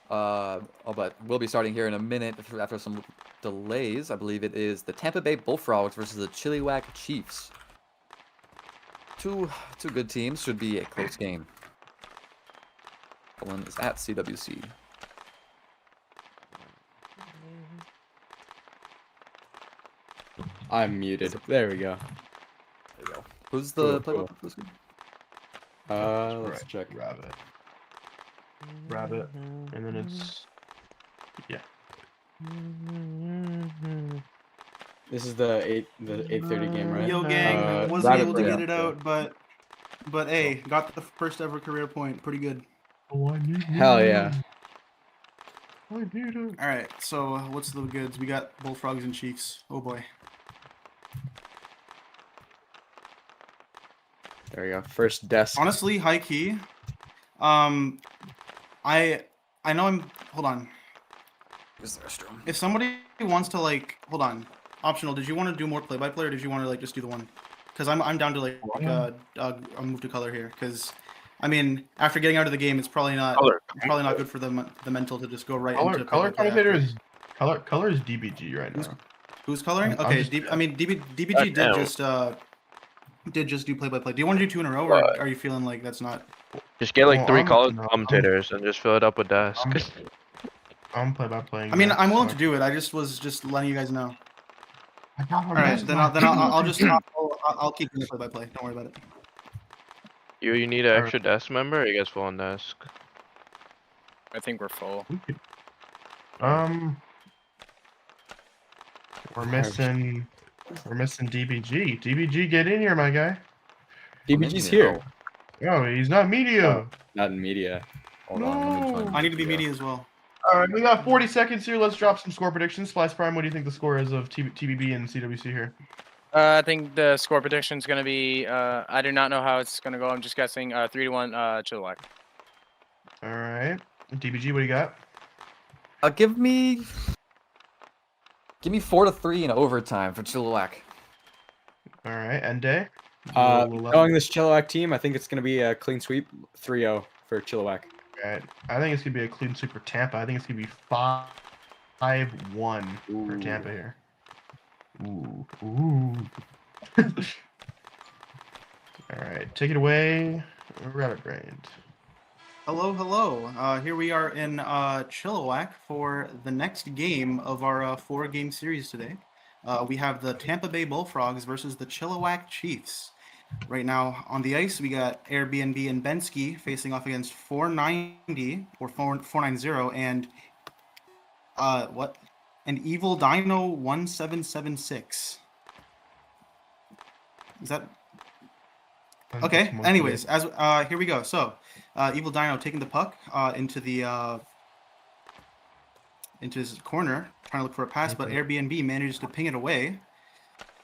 But we'll be starting here in a minute after some delays. I believe it is the Tampa Bay Bullfrogs versus the Chilliwack Chiefs. Two good teams. Should be a close game. One is at CWC. I'm muted. There we go. There you go. Who's the Cool, play for this game? Let's check. Rabbit, and then it's This is the 8:30 game, right? Yo, gang, wasn't Rabbit able to Brain. get it out, but hey, got the first ever career point. Pretty good. Hell yeah. All right, so what's the goods? We got Bullfrogs and Chiefs. Oh boy. There we go. First desk. Honestly, high key. I know I'm. Hold on. Where's the restroom? If somebody wants to hold on. Optional. Did you want to do more play-by-play, or did you want to just do the one? Because I'm down to I'll move to color here. Because I mean, after getting out of the game, it's probably not good for the mental to just go right into color play-by-play commentator after. is color is DBG right now. Who's coloring? I'm Okay, just- DBG did just do play-by-play. Do you want to do 2 in a row, or are you feeling like that's not? Just get like Well, 3 I'm- commentators and just fill it up with desk. I'm play-by-playing. I mean, that, I'm willing so- to do it. I was just letting you guys know. All All right, then I'll keep doing the play-by-play. Don't worry about it. You need an extra desk member, or you guys full on desk? I think we're full. We're missing DBG. DBG, get in here, my guy. DBG's here. Oh, he's not media. Not in media. Hold on, let me No. find I need to be the, media as well. All right, we got 40 seconds here. Let's drop some score predictions. Splice Prime, what do you think the score is of TBB and CWC here? I think the score prediction is going to be. I do not know how it's going to go. I'm just guessing 3-1 Chilliwack. All right. DBG, what do you got? Give me 4-3 in overtime for Chilliwack. All right. End day. Knowing this Chilliwack team, I think it's going to be a clean sweep 3-0 for Chilliwack. All right. I think it's going to be a clean sweep for Tampa. I think it's going to be 5-1 for Tampa here. Ooh. All right. Take it away, Rabbit Brained. Hello. Here we are in Chilliwack for the next game of our 4-game series today. We have the Tampa Bay Bullfrogs versus the Chilliwack Chiefs. Right now on the ice, we got Airbnb and Bensky facing off against 490 or 490 and an Evil Dino 1776. Is that okay? Anyways, as here we go. So, Evil Dino taking the puck into his corner, trying to look for a pass, but Airbnb manages to ping it away.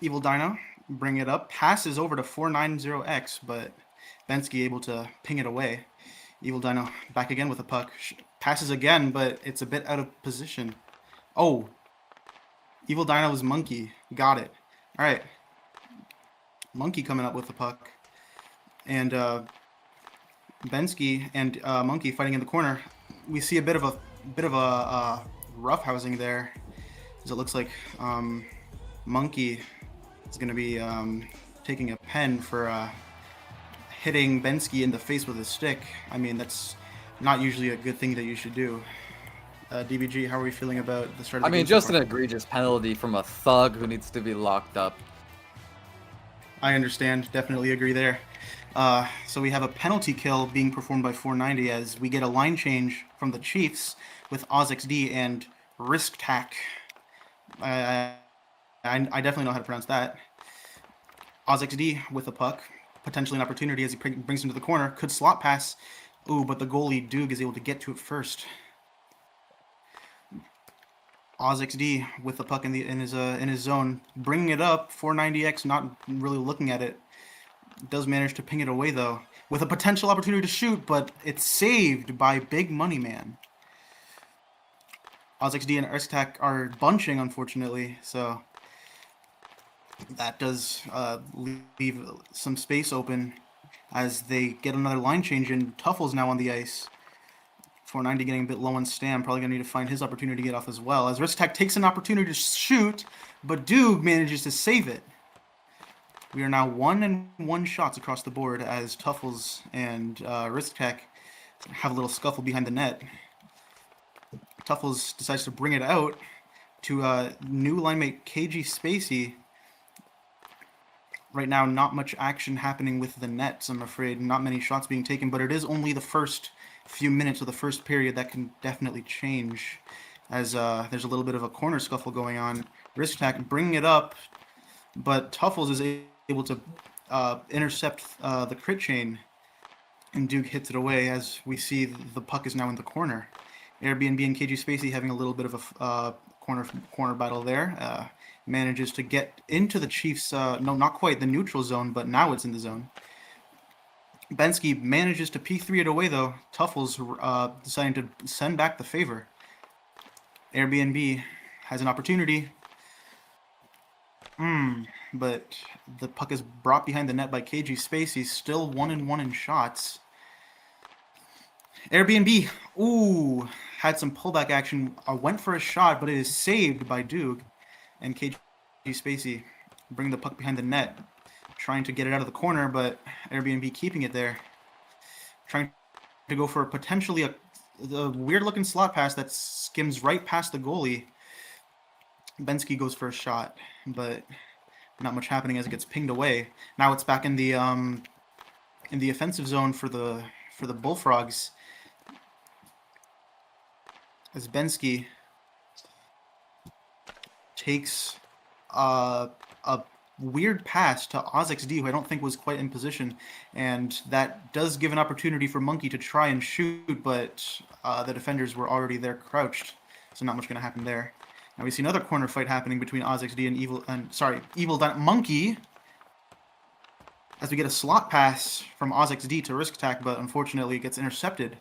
Evil Dino bring it up, passes over to 490X, but Bensky able to ping it away. Evil Dino back again with the puck, passes again, but it's a bit out of position. Oh, Evil Dino's Monkey got it. All right, Monkey coming up with the puck, and Bensky and Monkey fighting in the corner. We see a bit of a roughhousing there, as it looks like Monkey is going to be taking a pen for hitting Bensky in the face with a stick. I mean, that's not usually a good thing that you should do. DBG, how are we feeling about the start of the game just so far? an egregious penalty from a thug who needs to be locked up. I understand. Definitely agree there. So we have a penalty kill being performed by 490 as we get a line change from the Chiefs with OzXD and Risk Tack. I definitely know how to pronounce that. OzXD with the puck. Potentially an opportunity as he brings him to the corner. Could slot pass. Ooh, but the goalie, Doug, is able to get to it first. OzXD with the puck in his zone, bringing it up. 490X not really looking at it. Does manage to ping it away though, with a potential opportunity to shoot, but it's saved by Big Money Man. OzXD and Erstak are bunching, unfortunately, so that does leave some space open as they get another line change, and Tuffle's now on the ice. 490 getting a bit low on stam, probably going to need to find his opportunity to get off as well. As Risktech takes an opportunity to shoot, but Doog manages to save it. We are now 1-1 shots across the board as Tuffles and Risktech have a little scuffle behind the net. Tuffles decides to bring it out to new linemate KG Spacey. Right now, not much action happening with the nets, I'm afraid. Not many shots being taken, but it is only the first few minutes of the first period that can definitely change as there's a little bit of a corner scuffle going on. Risktech bringing it up, but Tuffles is able to intercept the crit chain, and Duke hits it away as we see the puck is now in the corner. Airbnb and KG Spacey having a little bit of a corner battle there. Manages to get into the Chiefs, no, not quite the neutral zone, but now it's in the zone. Bensky manages to P3 it away though. Tuffles deciding to send back the favor. Airbnb has an opportunity. But the puck is brought behind the net by KG Spacey, still 1-1 in shots. Airbnb, ooh, had some pullback action, went for a shot, but it is saved by Doog. And KG Spacey bring the puck behind the net, trying to get it out of the corner, but Airbnb keeping it there. Trying to go for potentially a weird-looking slot pass that skims right past the goalie. Bensky goes for a shot, but not much happening as it gets pinged away. Now it's back in the offensive zone for the Bullfrogs. As Bensky takes a weird pass to OzXD, who I don't think was quite in position, and that does give an opportunity for Monkey to try and shoot, but the defenders were already there crouched, so not much going to happen there. Now we see another corner fight happening between OzXD and Evil Monkey. As we get a slot pass from OzXD to Risk Attack, but unfortunately it gets intercepted.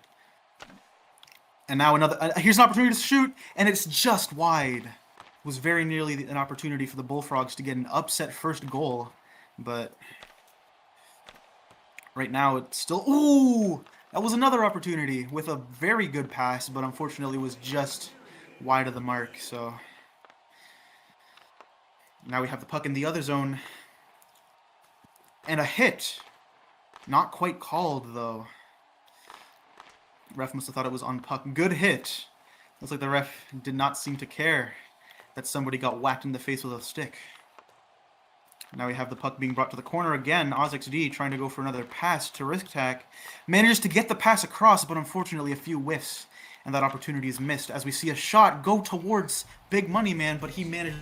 And now here's an opportunity to shoot, and it's just wide. It was very nearly an opportunity for the Bullfrogs to get an upset first goal, but right now it's still, ooh! That was another opportunity with a very good pass, but unfortunately was just wide of the mark, so now we have the puck in the other zone. And a hit. Not quite called, though. Ref must have thought it was on puck. Good hit. Looks like the ref did not seem to care that somebody got whacked in the face with a stick. Now we have the puck being brought to the corner again. OzXD trying to go for another pass to Risk Attack. Manages to get the pass across, but unfortunately a few whiffs. And that opportunity is missed as we see a shot go towards Big Money Man, but he managed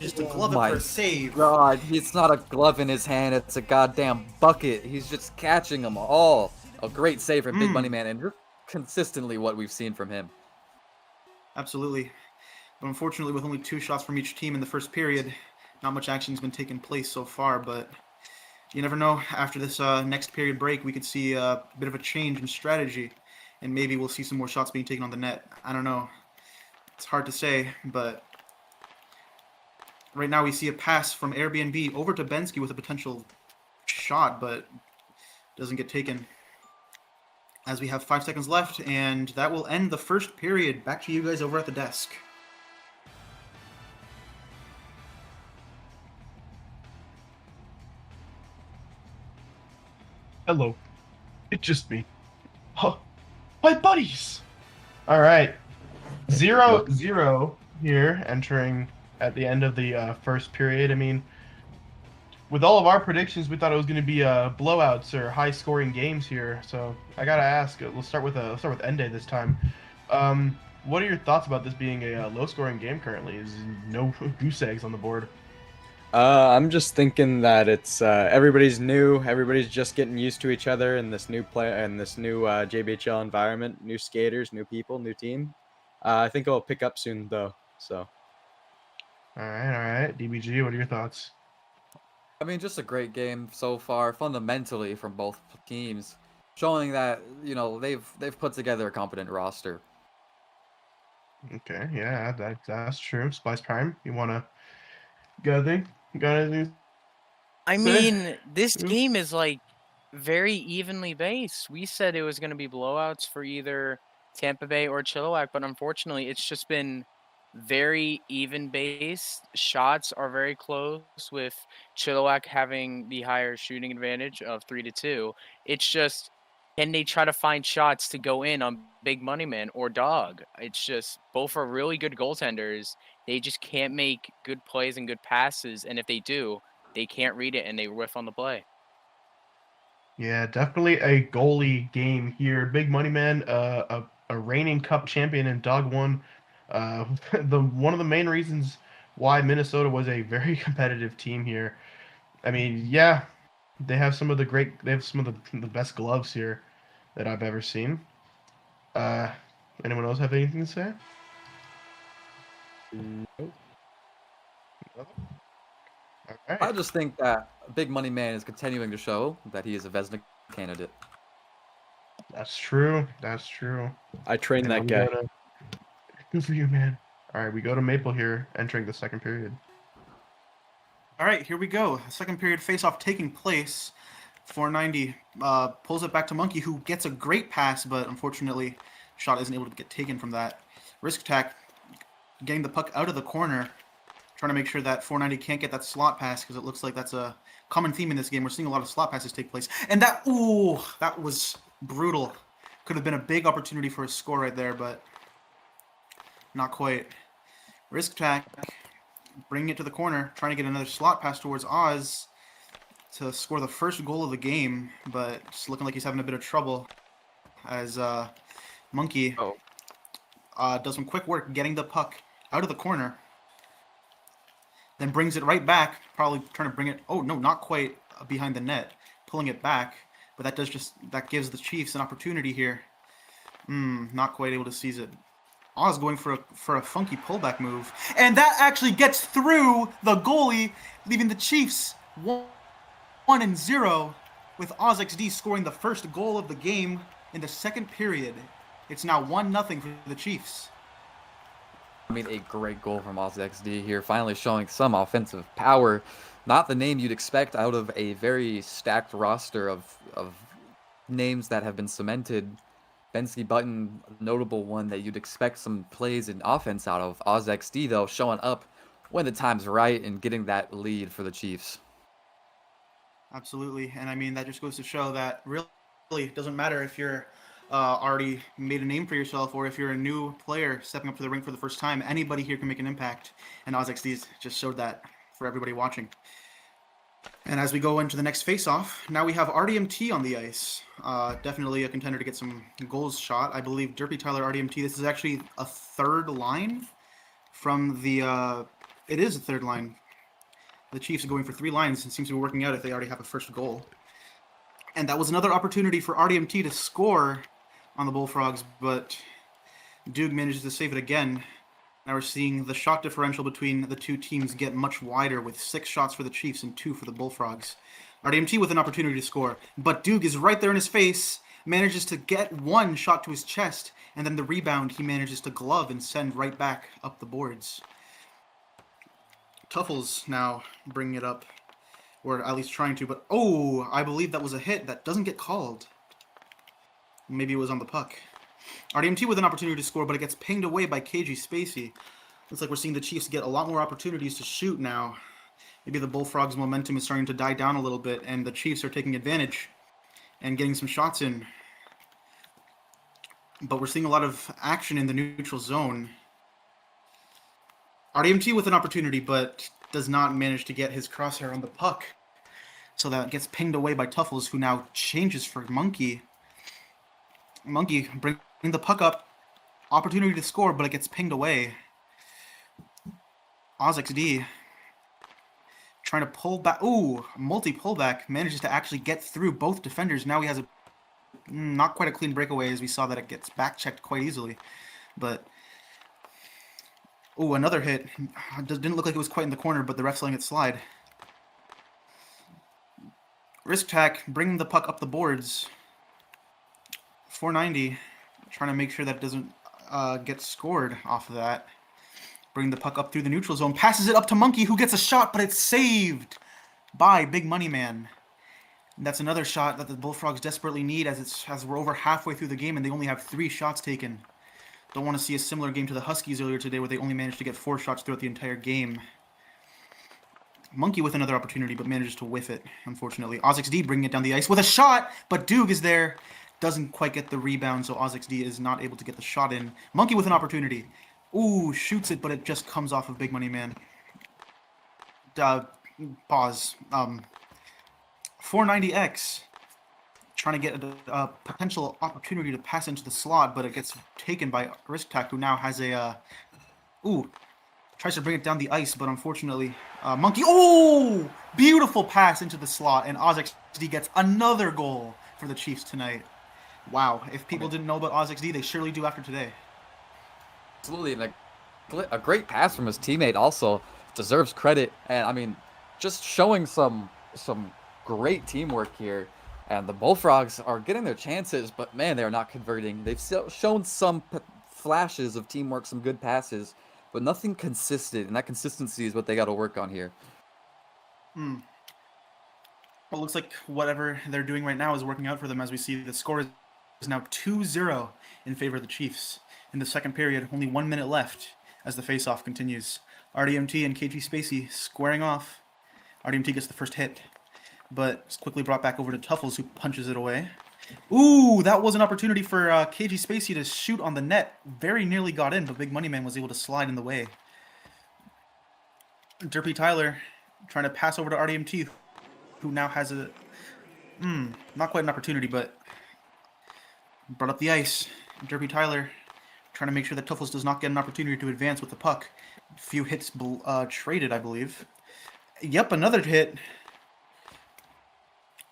just to glove it for a save. God, it's not a glove in his hand, it's a goddamn bucket. He's just catching them all. A great save from Big Money Man, and just consistently what we've seen from him. Absolutely. But unfortunately, with only 2 shots from each team in the first period, not much action's been taking place so far, but you never know. After this next period break, we could see a bit of a change in strategy, and maybe we'll see some more shots being taken on the net. I don't know. It's hard to say, but right now we see a pass from Airbnb over to Bensky with a potential shot, but doesn't get taken. As we have 5 seconds left, and that will end the first period. Back to you guys over at the desk. Hello. It's just me. Oh, my buddies! Alright. 0-0 here, entering at the end of the first period. I mean, with all of our predictions, we thought it was going to be blowouts or high-scoring games here. So I gotta ask. Let's start with Ende this time. What are your thoughts about this being a low-scoring game currently? Is no goose eggs on the board? I'm just thinking that it's everybody's new, everybody's just getting used to each other in this new JBHL environment, new skaters, new people, new team. I think it'll pick up soon though. So. All right. DBG, what are your thoughts? I mean, just a great game so far, fundamentally from both teams, showing that they've put together a competent roster. Okay, yeah, that's true. Splice Prime, you wanna got anything? I mean, this game is like very evenly based. We said it was going to be blowouts for either Tampa Bay or Chilliwack, but unfortunately, it's just been very even based. Shots are very close, with Chilliwack having the higher shooting advantage of 3-2. It's just, can they try to find shots to go in on Big Money Man or Dog? It's just, both are really good goaltenders. They just can't make good plays and good passes, and if they do, they can't read it and they whiff on the play. Yeah, definitely a goalie game here. Big Money Man, a reigning Cup champion, and Dog won. One of the main reasons why Minnesota was a very competitive team here. I mean, yeah, they have some of the best gloves here that I've ever seen. Anyone else have anything to say? Nope. All right. I just think that Big Money Man is continuing to show that he is a Vezina candidate. That's true. I trained And that I'm guy. Good for you, man. All right, we go to Maple here, entering the second period. All right, here we go. Second period face-off taking place. 490 pulls it back to Monkey, who gets a great pass, but unfortunately, shot isn't able to get taken from that. Risk Attack getting the puck out of the corner, trying to make sure that 490 can't get that slot pass, because it looks like that's a common theme in this game. We're seeing a lot of slot passes take place. And that was brutal. Could have been a big opportunity for a score right there, but not quite. Risk Attack bringing it to the corner, trying to get another slot pass towards Oz to score the first goal of the game, but it's looking like he's having a bit of trouble as Monkey does some quick work getting the puck out of the corner, then brings it right back, probably trying to bring it, not quite behind the net, pulling it back, but that gives the Chiefs an opportunity here. Not quite able to seize it. Oz going for a funky pullback move, and that actually gets through the goalie, leaving the Chiefs 1-0, with OzXD scoring the first goal of the game in the second period. It's now 1-0 for the Chiefs. I mean, a great goal from OzXD here, finally showing some offensive power. Not the name you'd expect out of a very stacked roster of names that have been cemented. Bensky Button, notable one that you'd expect some plays in offense out of. OzXD, though, showing up when the time's right and getting that lead for the Chiefs. Absolutely, and I mean, that just goes to show that really it doesn't matter if you're already made a name for yourself or if you're a new player stepping up to the rink for the first time. Anybody here can make an impact, and OzXD just showed that for everybody watching. And as we go into the next face-off, now we have RDMT on the ice. Definitely a contender to get some goals shot. I believe Youppi Tyler, RDMT, this is actually a third line from the... it is a third line. The Chiefs are going for 3 lines and seems to be working out if they already have a first goal. And that was another opportunity for RDMT to score on the Bullfrogs, but Duke manages to save it again. Now we're seeing the shot differential between the two teams get much wider, with 6 shots for the Chiefs and 2 for the Bullfrogs. RDMT with an opportunity to score, but Duke is right there in his face, manages to get 1 shot to his chest, and then the rebound he manages to glove and send right back up the boards. Tuffles now bringing it up, or at least trying to, but oh, I believe that was a hit that doesn't get called. Maybe it was on the puck. RDMT with an opportunity to score, but it gets pinged away by KG Spacey. Looks like we're seeing the Chiefs get a lot more opportunities to shoot now. Maybe the Bullfrogs' momentum is starting to die down a little bit, and the Chiefs are taking advantage and getting some shots in. But we're seeing a lot of action in the neutral zone. RDMT with an opportunity, but does not manage to get his crosshair on the puck. So that gets pinged away by Tuffles, who now changes for Monkey. Monkey bring the puck up. Opportunity to score, but it gets pinged away. OzXD trying to pull back. Ooh, multi-pullback. Manages to actually get through both defenders. Now he has a not quite a clean breakaway, as we saw that it gets back-checked quite easily. But, ooh, another hit. Didn't look like it was quite in the corner, but the ref's letting it slide. Risk tack, bringing the puck up the boards. 490, trying to make sure that it doesn't get scored off of that. Bring the puck up through the neutral zone, passes it up to Monkey, who gets a shot, but it's saved by Big Money Man. And that's another shot that the Bullfrogs desperately need, as we're over halfway through the game and they only have 3 shots taken. Don't want to see a similar game to the Huskies earlier today, where they only managed to get 4 shots throughout the entire game. Monkey with another opportunity, but manages to whiff it, unfortunately. OzXD bringing it down the ice with a shot, but Duke is there. Doesn't quite get the rebound, so OzXD is not able to get the shot in. Monkey with an opportunity. Ooh, shoots it, but it just comes off of Big Money Man. Pause. 490X. Trying to get a potential opportunity to pass into the slot, but it gets taken by Risk Tack, who now has a... ooh, tries to bring it down the ice, but unfortunately... Monkey... oh! Beautiful pass into the slot, and OzXD gets another goal for the Chiefs tonight. Wow, if people didn't know about OzXD, they surely do after today. Absolutely, and a great pass from his teammate also deserves credit. And I mean, just showing some great teamwork here. And the Bullfrogs are getting their chances, but man, they're not converting. They've shown some flashes of teamwork, some good passes, but nothing consistent. And that consistency is what they got to work on here. Well, it looks like whatever they're doing right now is working out for them, as we see the score is now 2-0 in favor of the Chiefs. In the second period, only 1 minute left as the face-off continues. RDMT and KG Spacey squaring off. RDMT gets the first hit, but it's quickly brought back over to Tuffles, who punches it away. Ooh, that was an opportunity for KG Spacey to shoot on the net. Very nearly got in, but Big Money Man was able to slide in the way. Youppi Tyler trying to pass over to RDMT, who now has a... not quite an opportunity, but brought up the ice. Youppi Tyler trying to make sure that Tuffles does not get an opportunity to advance with the puck. A few hits traded, I believe. Yep, another hit.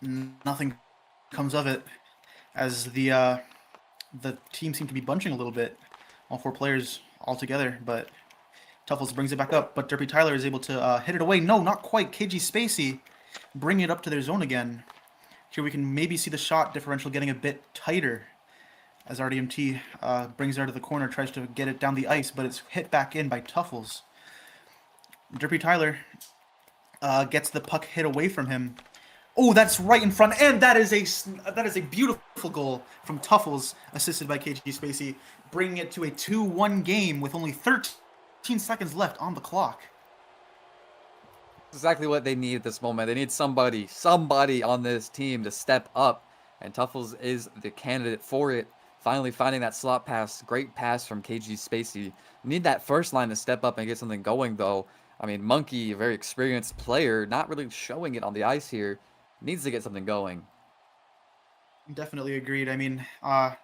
Nothing comes of it, as the team seem to be bunching a little bit all 4 players all together, but Tuffles brings it back up, but Derpy Tyler is able to hit it away. No, not quite. KG Spacey bring it up to their zone again. Here we can maybe see the shot differential getting a bit tighter as RDMT brings it out of the corner, tries to get it down the ice, but it's hit back in by Tuffles. Derpy Tyler gets the puck hit away from him. Oh, that's right in front, and that is a beautiful goal from Tuffles, assisted by KG Spacey, bringing it to a 2-1 game with only 13 seconds left on the clock. Exactly what they need at this moment. They need somebody on this team to step up, and Tuffles is the candidate for it. Finally finding that slot pass. Great pass from KG Spacey. Need that first line to step up and get something going, though. I mean, Monkey, a very experienced player, not really showing it on the ice here. Needs to get something going. Definitely agreed. I mean,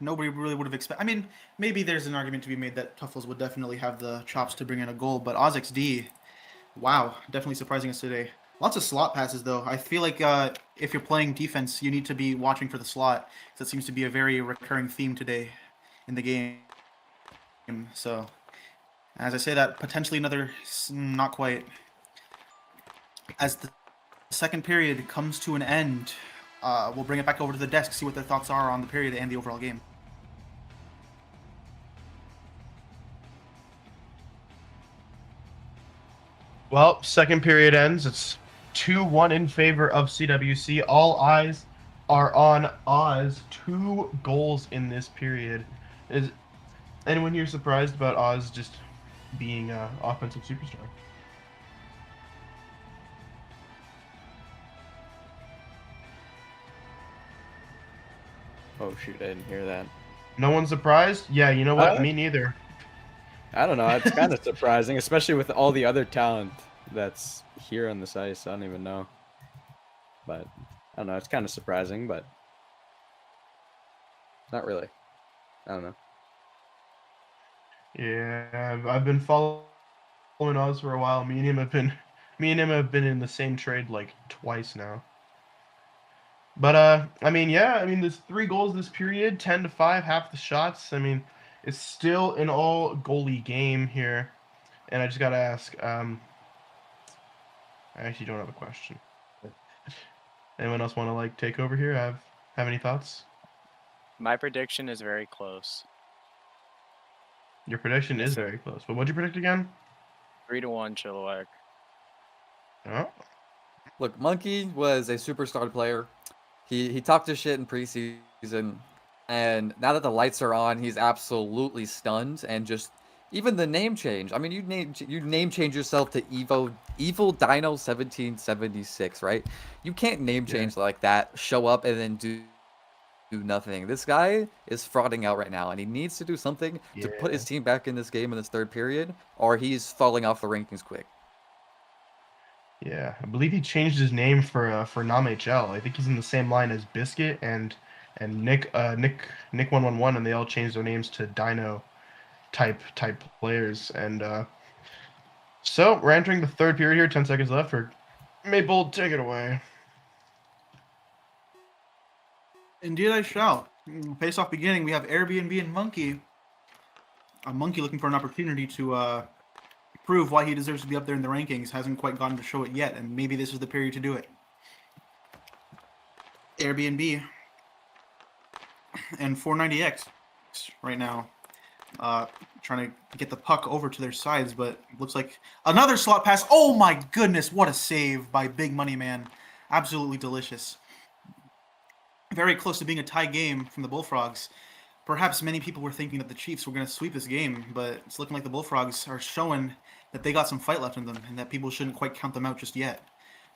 nobody really would have expected. I mean, maybe there's an argument to be made that Tuffles would definitely have the chops to bring in a goal, but OzXD, wow, definitely surprising us today. Lots of slot passes, though. I feel like if you're playing defense, you need to be watching for the slot. That seems to be a very recurring theme today in the game. So, as I say that, potentially another, not quite. As the second period comes to an end, we'll bring it back over to the desk, see what their thoughts are on the period and the overall game. Well, second period ends. It's 2-1 in favor of CWC. All eyes are on Oz. 2 goals in this period. Is anyone here surprised about Oz just being an offensive superstar? Oh shoot, I didn't hear that. No one's surprised? Yeah, you know what? Me neither. I don't know. It's kind of surprising, especially with all the other talent that's here on this ice. I don't even know. But I don't know. It's kind of surprising, but not really. I don't know. Yeah, I've been following Oz for a while. Me and him have been in the same trade like twice now. But I mean, yeah, I mean, there's 3 goals this period, 10-5, half the shots. I mean, it's still an all goalie game here, and I just gotta ask. I actually don't have a question. Anyone else want to like take over here? Have any thoughts? My prediction is very close. Your prediction is very close, but what'd you predict again? 3-1 Chilliwack. Oh, Look, Monkey was a superstar player. He talked his shit in preseason, and now that the lights are on, he's absolutely stunned. And just even the name change. I mean, you name change yourself to Evil Dino 1776, right? You can't name change like that. Show up and then do nothing. This guy is frauding out right now, and he needs to do something to put his team back in this game in this third period, or he's falling off the rankings quick. yeah, I believe he changed his name for NomHL. I think he's in the same line as Biscuit and Nick 111, and they all changed their names to Dino type players. And so we're entering the third period here. 10 seconds left. For Maple, take it away. Indeed, I shall. Face-off beginning. We have Airbnb and Monkey. A Monkey looking for an opportunity to prove why he deserves to be up there in the rankings. Hasn't quite gotten to show it yet, and maybe this is the period to do it. Airbnb and 490X right now trying to get the puck over to their sides, but looks like another slot pass. Oh my goodness, what a save by Big Money Man. Absolutely delicious. Very close to being a tie game from the Bullfrogs. Perhaps many people were thinking that the Chiefs were going to sweep this game, but it's looking like the Bullfrogs are showing that they got some fight left in them and that people shouldn't quite count them out just yet.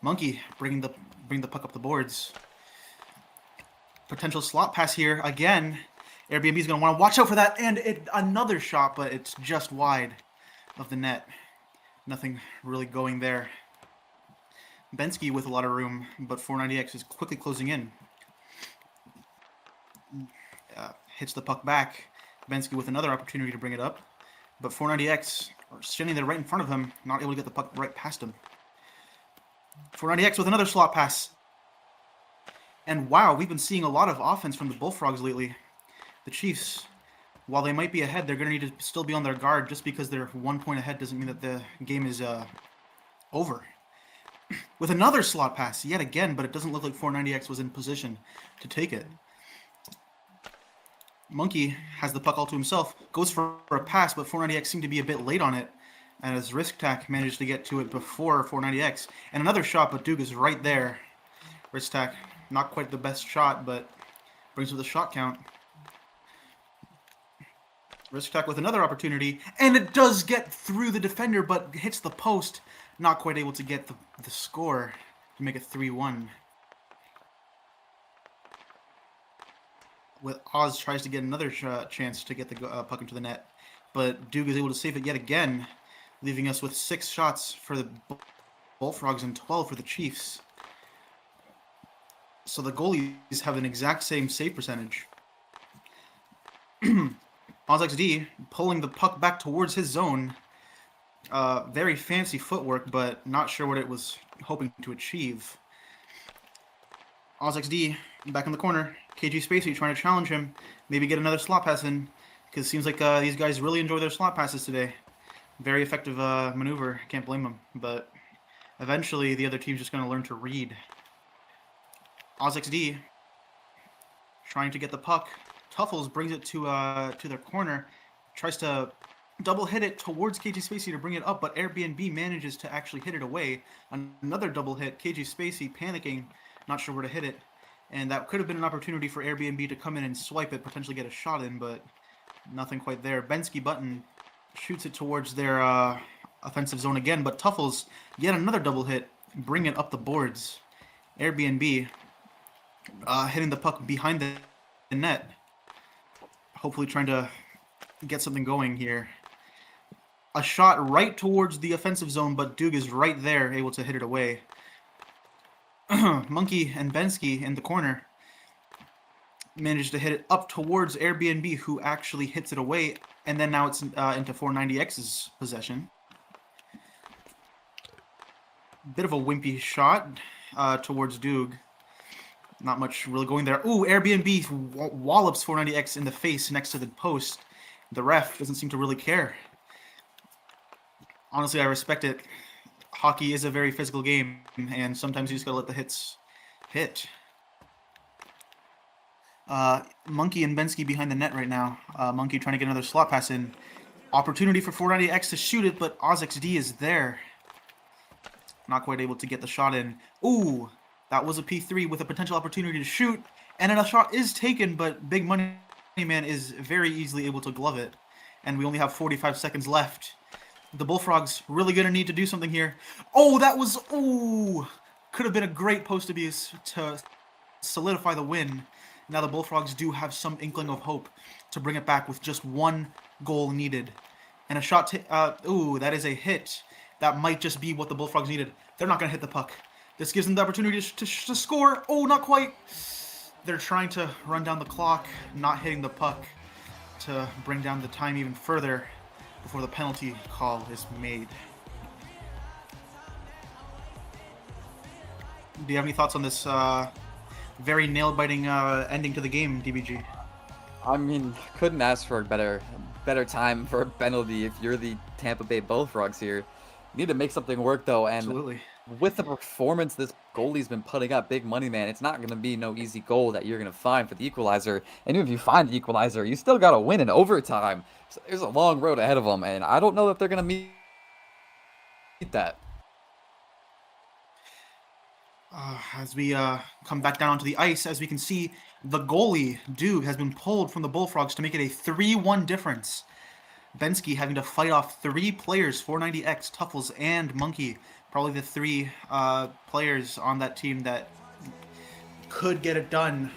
Monkey bring the puck up the boards. Potential slot pass here again. Airbnb's going to want to watch out for that, and another shot, but it's just wide of the net. Nothing really going there. Bensky with a lot of room, but 490X is quickly closing in. Hits the puck back. Bensky with another opportunity to bring it up, but 490X are standing there right in front of him, not able to get the puck right past him. 490X with another slot pass. And wow, we've been seeing a lot of offense from the Bullfrogs lately. The Chiefs while they might be ahead, they're going to need to still be on their guard. Just because they're 1 point ahead doesn't mean that the game is over. With another slot pass yet again, but it doesn't look like 490X was in position to take it. Monkey has the puck all to himself, goes for a pass, but 490X seemed to be a bit late on it, as Risk Tack managed to get to it before 490X. And another shot, but Duke is right there. Risk Tack, not quite the best shot, but brings with a shot count. Risk Tack with another opportunity, and it does get through the defender, but hits the post. Not quite able to get the score to make it 3-1. With Oz tries to get another chance to get the puck into the net, but Duke is able to save it yet again, leaving us with 6 shots for the Bullfrogs and 12 for the Chiefs. So the goalies have an exact same save percentage. OzXD pulling the puck back towards his zone. Very fancy footwork, but not sure what it was hoping to achieve. OzXD back in the corner. KG Spacey trying to challenge him. Maybe get another slot pass in, because it seems like these guys really enjoy their slot passes today. Very effective maneuver. Can't blame them. But eventually the other team's just going to learn to read. OzXD trying to get the puck. Tuffles brings it to their corner. Tries to double hit it towards KG Spacey to bring it up, but Airbnb manages to actually hit it away. Another double hit. KG Spacey panicking, not sure where to hit it. And that could have been an opportunity for Airbnb to come in and swipe it, potentially get a shot in, but nothing quite there. Bensky Button shoots it towards their offensive zone again, but Tuffles, yet another double hit, bring it up the boards. Airbnb hitting the puck behind the net. Hopefully trying to get something going here. A shot right towards the offensive zone, but Duke is right there, able to hit it away. Monkey and Bensky in the corner managed to hit it up towards Airbnb, who actually hits it away, and then now it's into 490X's possession. Bit of a wimpy shot towards Duke. Not much really going there. Ooh, Airbnb wallops 490X in the face next to the post. The ref doesn't seem to really care. Honestly, I respect it. Hockey is a very physical game, and sometimes you just gotta let the hits hit. Monkey and Bensky behind the net right now. Monkey trying to get another slot pass in. Opportunity for 490X to shoot it, but OzXD is there. Not quite able to get the shot in. Ooh, that was a P3 with a potential opportunity to shoot, and then a shot is taken, but Big Money Man is very easily able to glove it. And we only have 45 seconds left. The Bullfrogs really going to need to do something here. Oh, that was... Ooh! Could have been a great post to solidify the win. Now the Bullfrogs do have some inkling of hope to bring it back with just 1 goal needed. And a shot... ooh, that is a hit. That might just be what the Bullfrogs needed. They're not going to hit the puck. This gives them the opportunity to score. Oh, not quite. They're trying to run down the clock, not hitting the puck to bring down the time even further before the penalty call is made. Do you have any thoughts on this very nail-biting ending to the game, DBG? I mean, couldn't ask for a better time for a penalty if you're the Tampa Bay Bullfrogs here. You need to make something work, though, and Absolutely. with the performance this goalie's been putting up, Big Money Man, it's not going to be no easy goal that you're going to find for the equalizer. And even if you find the equalizer, you still got to win in overtime. So there's a long road ahead of them, and I don't know if they're going to meet that. As we come back down onto the ice, as we can see, the goalie, Duke, has been pulled from the Bullfrogs to make it a 3-1 difference. Bensky having to fight off 3 players, 490X, Tuffles, and Monkey. Probably the 3 players on that team that could get it done.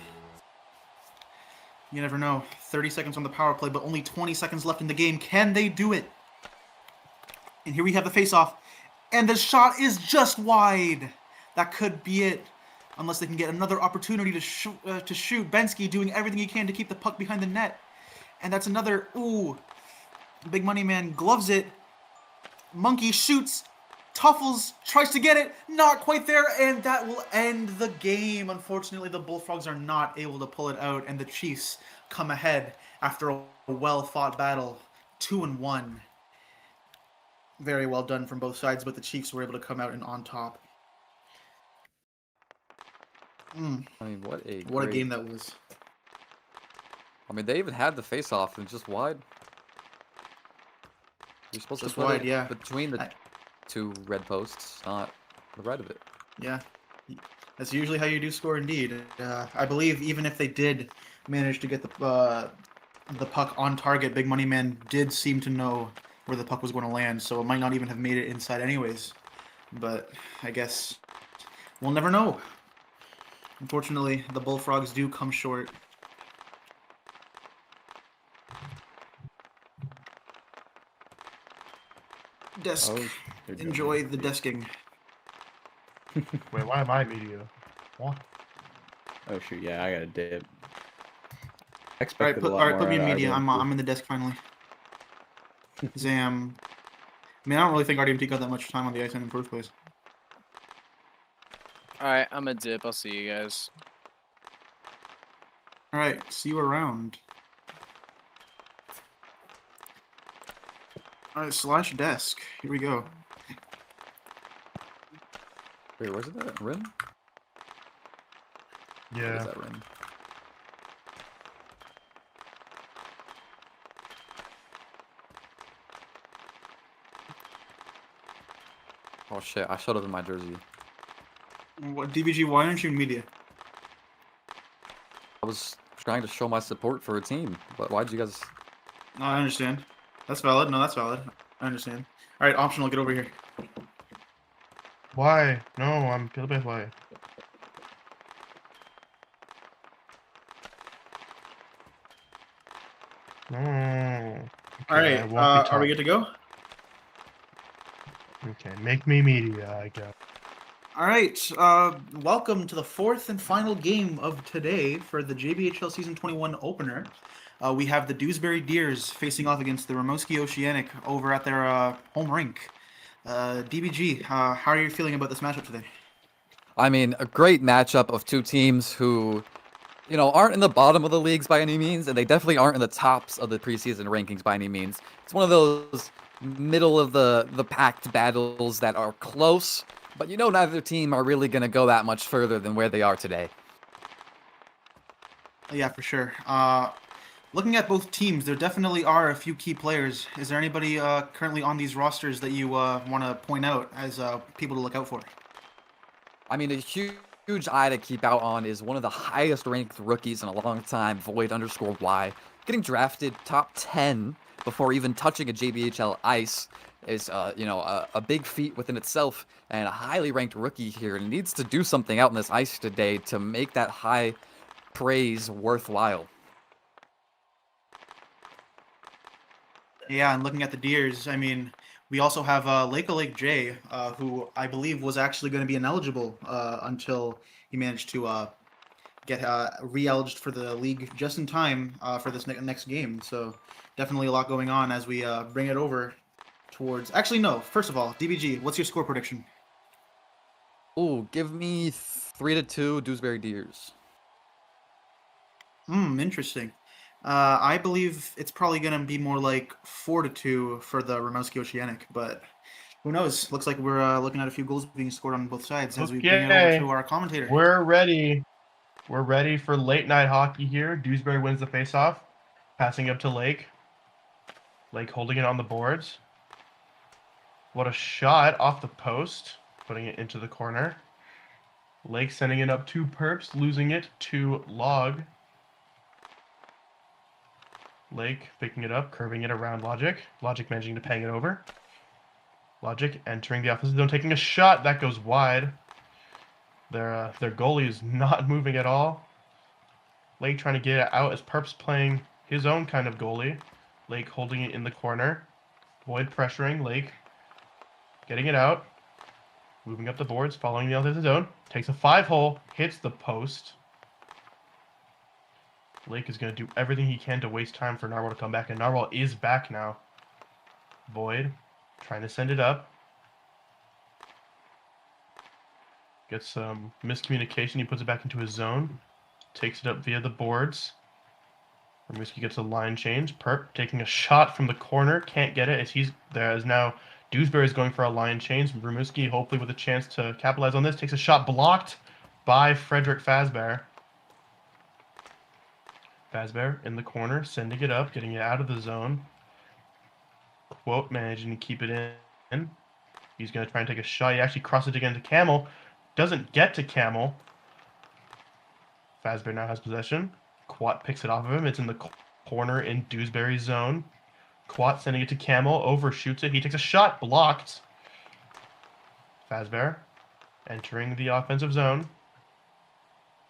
You never know. 30 seconds on the power play, but only 20 seconds left in the game. Can they do it? And here we have the face-off. And the shot is just wide. That could be it. Unless they can get another opportunity to shoot. Bensky doing everything he can to keep the puck behind the net. And that's another... Ooh. Big Money Man gloves it. Monkey shoots. Tuffles tries to get it, not quite there, and that will end the game. Unfortunately, the Bullfrogs are not able to pull it out, and the Chiefs come ahead after a well-fought battle, 2-1. Very well done from both sides, but the Chiefs were able to come out and on top. I mean, what a What a game that was. I mean, they even had the face-off and just wide. You're supposed Just to put wide, it yeah. between the two red posts, not the right of it. Yeah, that's usually how you do score indeed. I believe even if they did manage to get the puck on target, Big Money Man did seem to know where the puck was going to land, so it might not even have made it inside anyways. But I guess we'll never know. Unfortunately, the Bullfrogs do come short. Desk. Oh, you're good. Enjoy the desking. Wait, why am I media? What? Oh shoot, yeah, I got a dip. All right, Expected a lot put more me in out of media. RDMT. I'm in the desk finally. Zam. I mean, I don't really think RDMT got that much time on the ice in the first place. All right, I'm a dip. I'll see you guys. All right, see you around. All right, slash desk. Here we go. Wait, where's it at? Rim? What is Yeah. that rim? Oh shit, I showed up in my jersey. What DBG? Why aren't you in media? I was trying to show my support for a team, but why'd you guys... No, I understand. That's valid. No, that's valid. I understand. All right, optional. Get over here. Why? No, I'm play-by-play. No. Okay, All I right, won't be are we talking. good to go? Okay, make me media, I guess. All right, welcome to the fourth and final game of today for the JBHL Season 21 opener. We have the Dewsbury Deers facing off against the Rimouski Oceanic over at their home rink. DBG, how are you feeling about this matchup today? I mean, a great matchup of two teams who, you know, aren't in the bottom of the leagues by any means, and they definitely aren't in the tops of the preseason rankings by any means. It's one of those middle of the packed battles that are close, but you know neither team are really going to go that much further than where they are today. Yeah, for sure. Looking at both teams, there definitely are a few key players. Is there anybody currently on these rosters that you want to point out as people to look out for? I mean, a huge eye to keep out on is one of the highest ranked rookies in a long time, Void_Y. Getting drafted top 10 before even touching a JBHL ice is, you know, a big feat within itself, and a highly ranked rookie here needs to do something out in this ice today to make that high praise worthwhile. Yeah, and looking at the Deers, I mean, we also have Lake J, who I believe was actually going to be ineligible until he managed to get re-eligible for the league just in time for this next game. So definitely a lot going on as we bring it over towards... Actually, no. First of all, DBG, what's your score prediction? Ooh, give me 3-2 Dewsbury Deers. Interesting. I believe it's probably going to be more like 4-2 for the Rimouski Oceanic, but who knows? Looks like we're looking at a few goals being scored on both sides as we bring it over Okay. to our commentator. We're ready. We're ready for late night hockey here. Dewsbury wins the faceoff, passing up to Lake. Lake holding it on the boards. What a shot off the post, putting it into the corner. Lake sending it up to Perps, losing it to Log. Lake picking it up, curving it around Logic. Logic managing to pang it over. Logic entering the offensive zone, taking a shot. That goes wide. Their goalie is not moving at all. Lake trying to get it out as Perps playing his own kind of goalie. Lake holding it in the corner. Void pressuring. Lake getting it out. Moving up the boards, following the offensive zone. Takes a 5-hole, hits the post. Lake is going to do everything he can to waste time for Narwhal to come back, and Narwhal is back now. Void trying to send it up. Gets some miscommunication. He puts it back into his zone. Takes it up via the boards. Rimouski gets a line change. Perp taking a shot from the corner. Can't get it as he's there as now Dewsbury's going for a line change. Rimouski hopefully with a chance to capitalize on this. Takes a shot blocked by Frederick Fazbear. Fazbear in the corner, sending it up, getting it out of the zone. Quote managing to keep it in. He's going to try and take a shot. He actually crosses it again to Camel. Doesn't get to Camel. Fazbear now has possession. Quat picks it off of him. It's in the corner in Dewsbury's zone. Quat sending it to Camel. Overshoots it. He takes a shot. Blocked. Fazbear entering the offensive zone.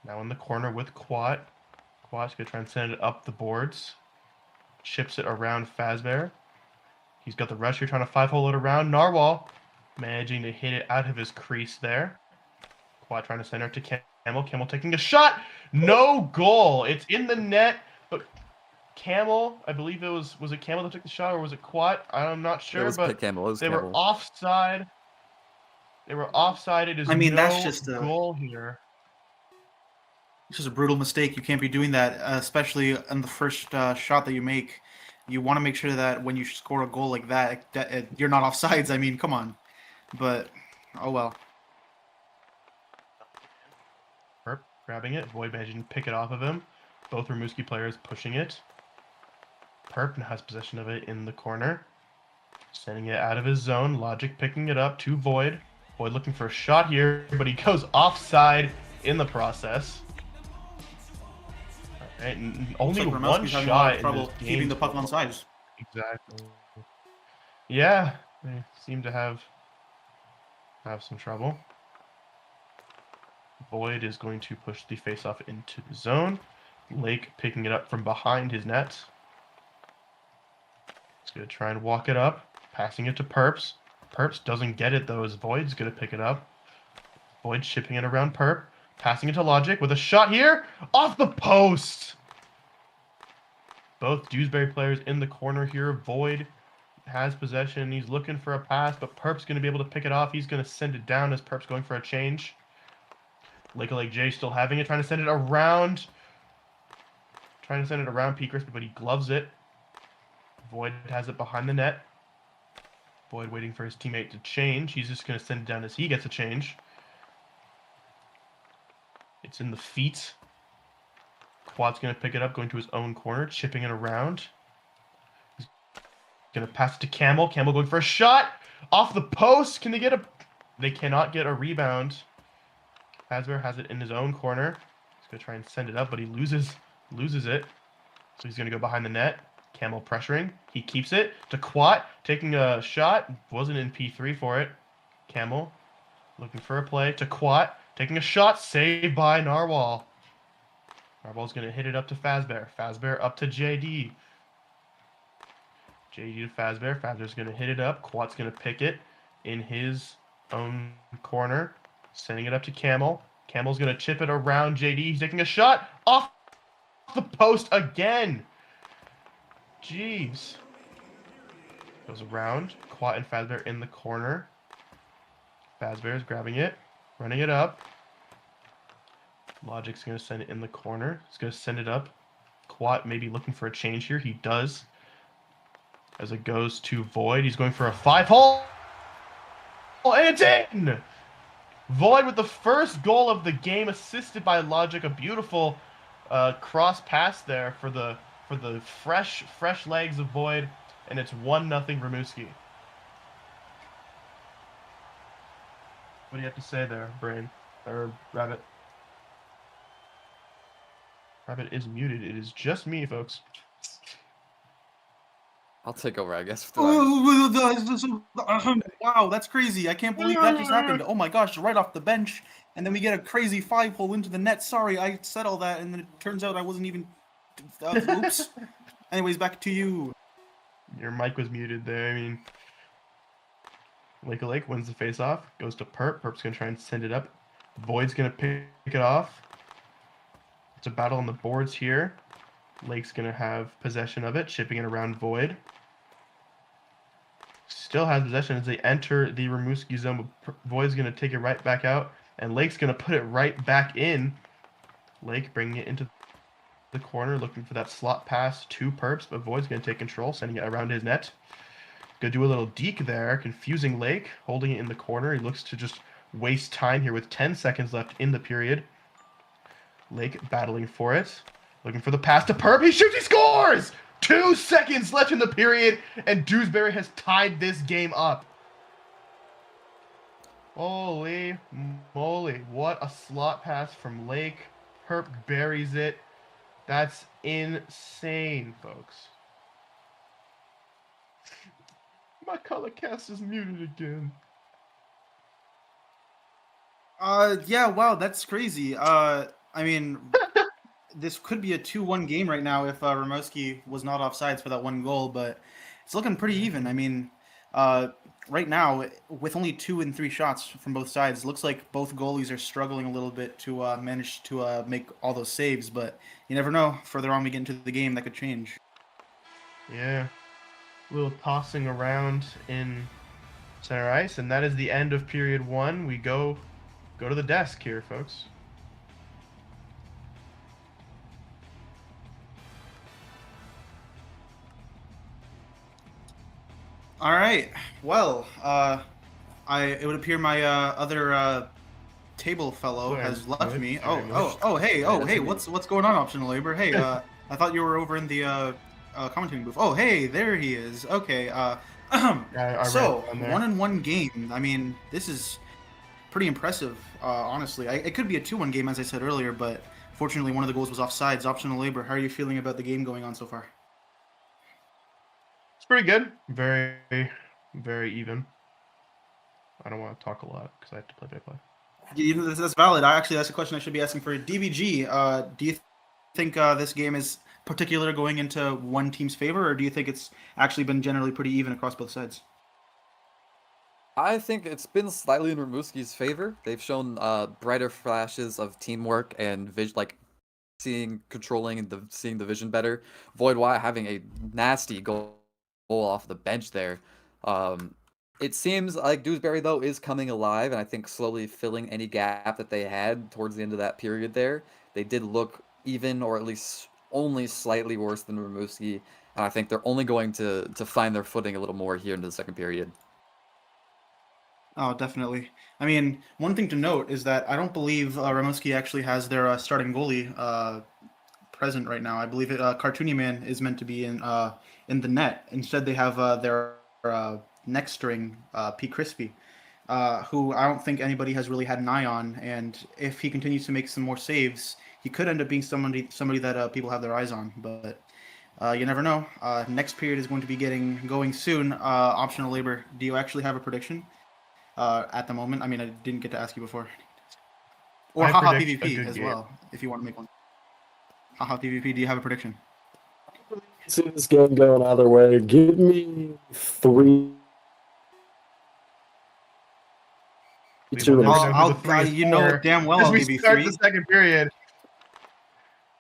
Now in the corner with Quat. Quat's going to try and send it up the boards. Chips it around Fazbear. He's got the rush here trying to 5-hole it around. Narwhal managing to hit it out of his crease there. Quat trying to center to Camel. Camel taking a shot. No goal. It's in the net. But Camel, I believe was it Camel that took the shot or was it Quat? I'm not sure. It was but Camel. It was they Camel. were offside. They were offside. It is I mean, no that's just a- goal here. It's just a brutal mistake. You can't be doing that, especially on the first shot that you make. You want to make sure that when you score a goal like that, you're not offsides. I mean, come on. But, oh well. Perp grabbing it. Void managing to pick it off of him. Both Rimouski players pushing it. Perp now has possession of it in the corner. Sending it out of his zone. Logic picking it up to Void. Void looking for a shot here, but he goes offside in the process. Alright, only Looks like one Rimouski's having a lot shot of in trouble this keeping game. the puck on sides. Exactly. Yeah, they seem to have some trouble. Void is going to push the face-off into the zone. Lake picking it up from behind his net. He's going to try and walk it up. Passing it to Perps. Perps doesn't get it though as Void's going to pick it up. Void chipping it around Perp. Passing it to Logic with a shot here. Off the post! Both Dewsbury players in the corner here. Void has possession. He's looking for a pass, but Perp's going to be able to pick it off. He's going to send it down as Perp's going for a change. Lake J still having it, trying to send it around. Trying to send it around P. Crispy, but he gloves it. Void has it behind the net. Void waiting for his teammate to change. He's just going to send it down as he gets a change. It's in the feet. Quad's going to pick it up, going to his own corner, chipping it around. He's going to pass it to Camel. Camel going for a shot. Off the post. Can they get a... They cannot get a rebound. Fazbear has it in his own corner. He's going to try and send it up, but he loses it. So he's going to go behind the net. Camel pressuring. He keeps it to Quat, taking a shot. Wasn't in P3 for it. Camel looking for a play to Quat, taking a shot. Saved by Narwhal. Narwhal's going to hit it up to Fazbear. Fazbear up to JD. JD to Fazbear. Fazbear's going to hit it up. Quat's going to pick it in his own corner. Sending it up to Camel. Camel's going to chip it around JD. He's taking a shot off the post again. Jeez. Goes around. Quat and Fazbear in the corner. Fazbear is grabbing it. Running it up. Logic's going to send it in the corner. He's going to send it up. Quat maybe looking for a change here. He does. As it goes to Void. He's going for a 5-hole. And it's in! Void with the first goal of the game, assisted by Logic. A beautiful cross pass there for the fresh legs of Void, and it's 1-0 Rimouski. What do you have to say there, Brain or Rabbit? Rabbit is muted. It is just me, folks. I'll take over, I guess. Wow, that's crazy. I can't believe that just happened. Oh my gosh, right off the bench. And then we get a crazy 5-hole into the net. Sorry, I said all that, and then it turns out I wasn't even... oops. Anyways, back to you. Your mic was muted there. I mean... Lake wins the face-off. Goes to Perp. Perp's going to try and send it up. Void's going to pick it off. It's a battle on the boards here. Lake's going to have possession of it, chipping it around Void. Still has possession as they enter the Rimouski zone. Void's going to take it right back out, and Lake's going to put it right back in. Lake bringing it into the corner, looking for that slot pass to Perps, but Void's going to take control, sending it around his net. Going to do a little deke there, confusing Lake, holding it in the corner. He looks to just waste time here with 10 seconds left in the period. Lake battling for it, looking for the pass to Perp. He shoots, he scores! 2 seconds left in the period, and Dewsbury has tied this game up. Holy moly, what a slot pass from Lake. Perp buries it. That's insane, folks. My color cast is muted again. Yeah, wow, that's crazy. I mean, this could be a 2-1 game right now if Rimouski was not offsides for that one goal, but it's looking pretty even. I mean, right now, with only 2 and 3 shots from both sides, looks like both goalies are struggling a little bit to manage to make all those saves, but you never know. Further on we get into the game, that could change. Yeah. A little tossing around in center ice, and that is the end of period 1. We go to the desk here, folks. All right. Well, it would appear my other table fellow Sorry, has left sorry, me. sorry, Hey, what's going on, Optional Labor? Hey, I thought you were over in the commentating booth. Oh, hey, there he is. Okay. So 1-1 game. I mean, this is pretty impressive. Honestly, it could be a 2-1 game, as I said earlier, but fortunately, one of the goals was offsides. Optional Labor, how are you feeling about the game going on so far? It's pretty good. Very, very even. I don't want to talk a lot because I have to play by play. That's valid. That's a question I should be asking for DBG. Do you think this game is particular going into one team's favor, or do you think it's actually been generally pretty even across both sides? I think it's been slightly in Rimouski's favor. They've shown brighter flashes of teamwork and seeing the vision better. Void White having a nasty goal off the bench there. It seems like Dewsbury, though, is coming alive, and I think slowly filling any gap that they had towards the end of that period there. They did look even, or at least only slightly worse than Rimouski, and I think they're only going to find their footing a little more here into the second period. Oh, definitely. I mean, one thing to note is that I don't believe Rimouski actually has their starting goalie present right now. I believe Cartoony Man is meant to be in the net. Instead, they have their next string, P. Crispy, who I don't think anybody has really had an eye on. And if he continues to make some more saves, he could end up being somebody that people have their eyes on. But you never know. Next period is going to be going soon. Optional Labor, do you actually have a prediction at the moment? I mean, I didn't get to ask you before. Or haha PvP as well, if you want to make one. Haha PvP, do you have a prediction? I see this game going either way. Give me 3. You know damn well I'll give you 3. The second period.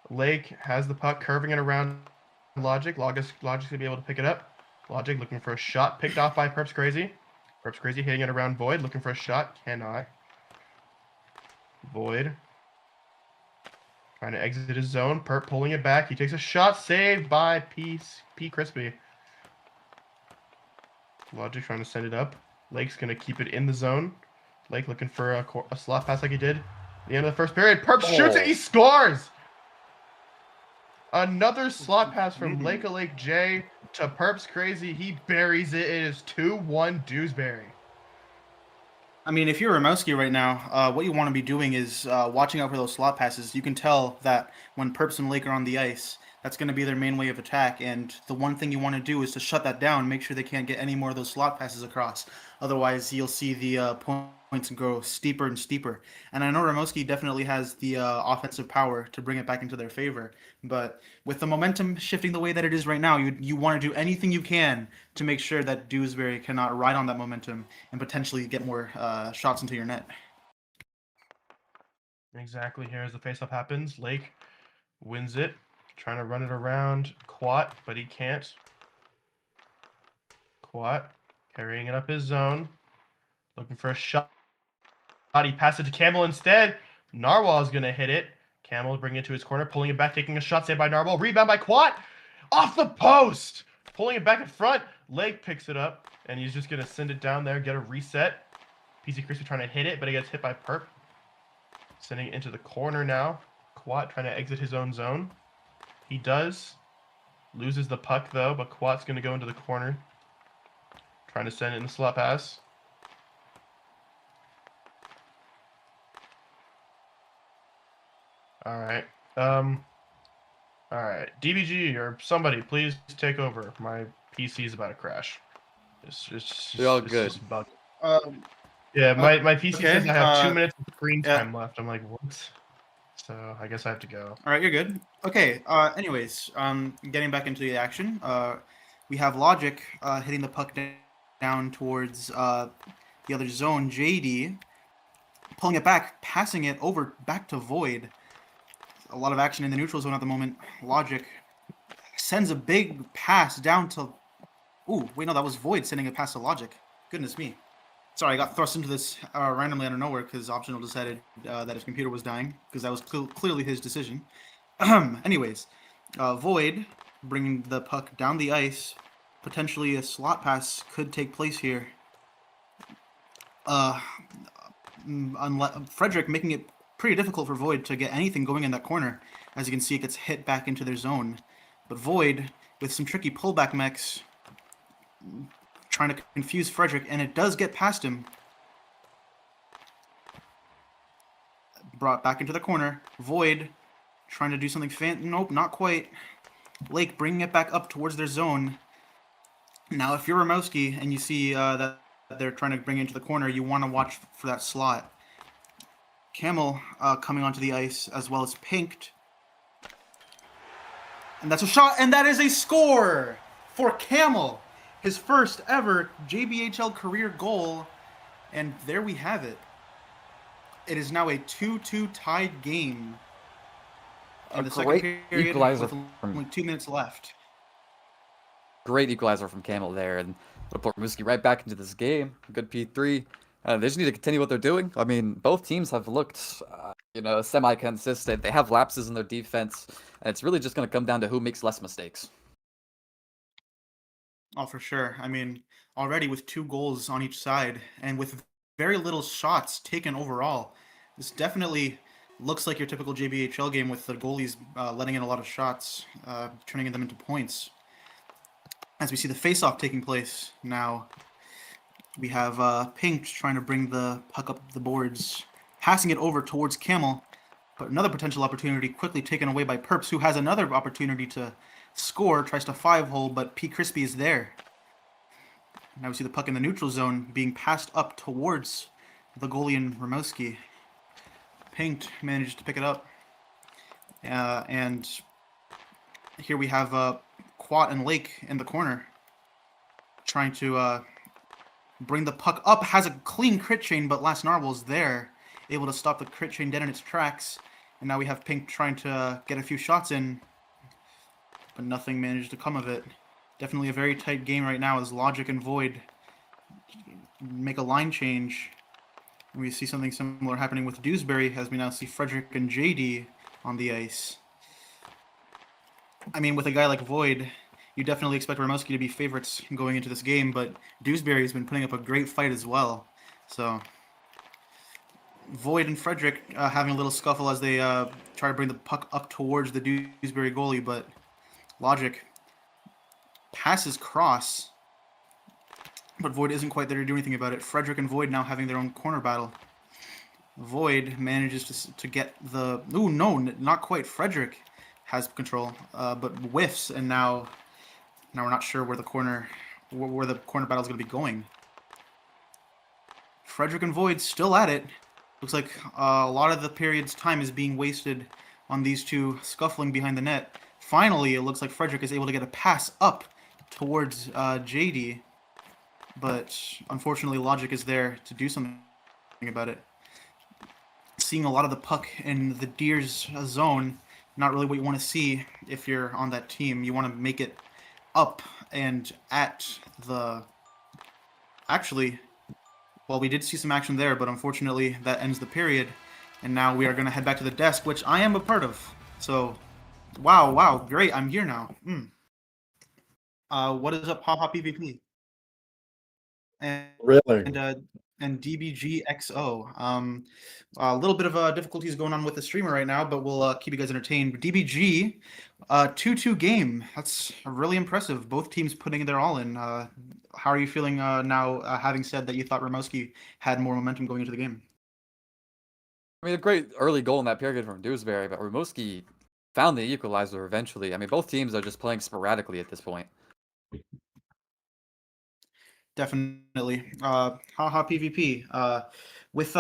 Lake has the puck, curving it around Logic. Logic's going to be able to pick it up. Logic looking for a shot, picked off by Perps Crazy. Perps Crazy hitting it around Void, looking for a shot, cannot. Void trying to exit his zone. Perp pulling it back. He takes a shot, saved by P. Crispy. Logic trying to send it up. Lake's going to keep it in the zone. Lake looking for a slot pass like he did at the end of the first period. Perp shoots it. He scores. Another slot pass from Lake J to Perps Crazy. He buries it. It is 2-1 Dewsbury. I mean, if you're Rimouski right now, what you want to be doing is watching out for those slot passes. You can tell that when Perps and Lake are on the ice, that's going to be their main way of attack. And the one thing you want to do is to shut that down, make sure they can't get any more of those slot passes across. Otherwise, you'll see the points grow steeper and steeper. And I know Rimouski definitely has the offensive power to bring it back into their favor. But with the momentum shifting the way that it is right now, you want to do anything you can to make sure that Dewsbury cannot ride on that momentum and potentially get more shots into your net. Exactly. Here as the faceoff happens, Lake wins it, trying to run it around Quat, but he can't. Quat carrying it up his zone, looking for a shot. He passed it to Campbell instead. Narwhal is going to hit it. Camel bringing it to his corner, pulling it back, taking a shot saved by Narwhal. Rebound by Quat. Off the post. Pulling it back in front. Lake picks it up, and he's just going to send it down there, get a reset. PC Crispy trying to hit it, but he gets hit by Perp. Sending it into the corner now. Quat trying to exit his own zone. He does. Loses the puck, though, but Quat's going to go into the corner. Trying to send it in the slot pass. All right. All right. DBG or somebody, please take over. My PC is about to crash. You're all good. Just bugged. Yeah, my PC okay, says I have 2 minutes of screen time left. I'm like, what? So I guess I have to go. All right, you're good. Okay. Anyways, getting back into the action, we have Logic hitting the puck down towards the other zone. JD pulling it back, passing it over back to Void. A lot of action in the neutral zone at the moment. Logic sends a big pass down to. Ooh, wait, no, that was Void sending a pass to Logic. Goodness me. Sorry, I got thrust into this randomly out of nowhere because Optional decided that his computer was dying, because that was clearly his decision. Anyways, Void bringing the puck down the ice. Potentially a slot pass could take place here. Frederick making it pretty difficult for Void to get anything going in that corner. As you can see, it gets hit back into their zone. But Void, with some tricky pullback mechs, trying to confuse Frederick, and it does get past him. Brought back into the corner. Void trying to do something nope, not quite. Lake bringing it back up towards their zone. Now, if you're Ramowski and you see that they're trying to bring it into the corner, you want to watch for that slot. Camel coming onto the ice, as well as Pinked. And that's a shot, and that is a score for Camel. His first ever JBHL career goal. And there we have it. It is now a 2-2 tied game. In the second period, equalizer with only 2 minutes left. Great equalizer from Camel there, and it'll put Ramowski right back into this game. Good P3. They just need to continue what they're doing. I mean, both teams have looked, semi-consistent. They have lapses in their defense, and it's really just going to come down to who makes less mistakes. Oh, for sure. I mean, already with 2 goals on each side, and with very little shots taken overall, this definitely looks like your typical JBHL game with the goalies letting in a lot of shots, turning them into points. As we see the face-off taking place now, we have Pink trying to bring the puck up the boards, passing it over towards Camel, but another potential opportunity quickly taken away by Perps, who has another opportunity to score, tries to 5-hole, but P. Crispy is there. Now we see the puck in the neutral zone being passed up towards the goalie and Ramowski. Pink managed to pick it up. And here we have Quat and Lake in the corner, trying to bring the puck up. Has a clean crit chain, but Last Narwhal's there, able to stop the crit chain dead in its tracks. And now we have Pink trying to get a few shots in, but nothing managed to come of it. Definitely a very tight game right now as Logic and Void make a line change. And we see something similar happening with Dewsbury as we now see Frederick and JD on the ice. I mean, with a guy like Void, you definitely expect Ramowski to be favorites going into this game, but Dewsbury's been putting up a great fight as well. So Void and Frederick having a little scuffle as they try to bring the puck up towards the Dewsbury goalie, but Logic passes cross, but Void isn't quite there to do anything about it. Frederick and Void now having their own corner battle. Void manages to get the... Ooh, no, not quite. Frederick has control, but whiffs, and now we're not sure where the corner battle is going to be going. Frederick and Void still at it. Looks like a lot of the period's time is being wasted on these two scuffling behind the net. Finally, it looks like Frederick is able to get a pass up towards JD, but unfortunately Logic is there to do something about it. Seeing a lot of the puck in the Deer's zone, not really what you want to see if you're on that team. You want to make it up and at the... Actually, well, we did see some action there, but unfortunately that ends the period. And now we are going to head back to the desk, which I am a part of. So, wow, great. I'm here now. What is up, haha PvP? Really? And DBGXO. A little bit of difficulties going on with the streamer right now, but we'll keep you guys entertained. DBG, 2-2 game. That's really impressive. Both teams putting their all in. How are you feeling now, having said that you thought Rimouski had more momentum going into the game? I mean, a great early goal in that period from Dewsbury, but Rimouski found the equalizer eventually. I mean, both teams are just playing sporadically at this point. Definitely. Haha PvP. With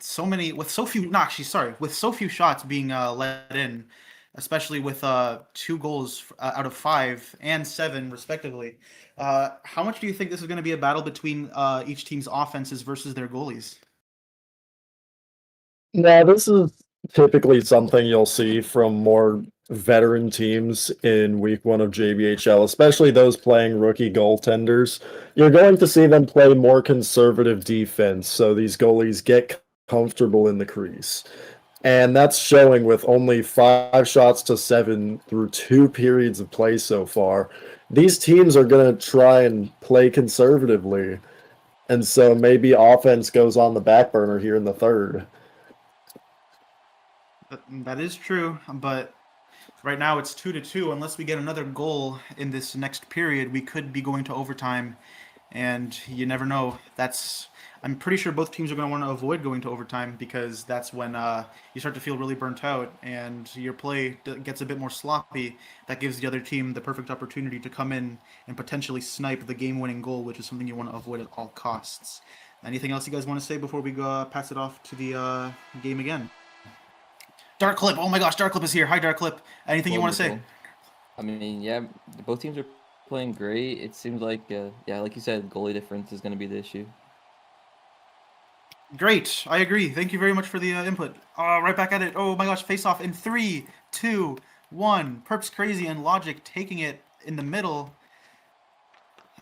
so few shots being let in, especially with 2 goals out of 5 and 7 respectively. How much do you think this is going to be a battle between each team's offenses versus their goalies? Now, this is typically something you'll see from more veteran teams in week 1 of JBHL, especially those playing rookie goaltenders. You're going to see them play more conservative defense, so these goalies get comfortable in the crease. And that's showing with only 5 shots to 7 through 2 periods of play so far. These teams are going to try and play conservatively, and so maybe offense goes on the back burner here in the third. That is true, but right now it's 2-2. Unless we get another goal in this next period, we could be going to overtime, and you never know. I'm pretty sure both teams are going to want to avoid going to overtime because that's when you start to feel really burnt out and your play gets a bit more sloppy. That gives the other team the perfect opportunity to come in and potentially snipe the game-winning goal, which is something you want to avoid at all costs. Anything else you guys want to say before we go pass it off to the game again? Dark Clip, oh my gosh, Dark Clip is here. Hi, Dark Clip. Anything you want to say? I mean, yeah, both teams are playing great. It seems like, yeah, like you said, goalie difference is going to be the issue. Great, I agree. Thank you very much for the input. Right back at it. Oh my gosh, face off in 3, 2, 1. Perps Crazy and Logic taking it in the middle.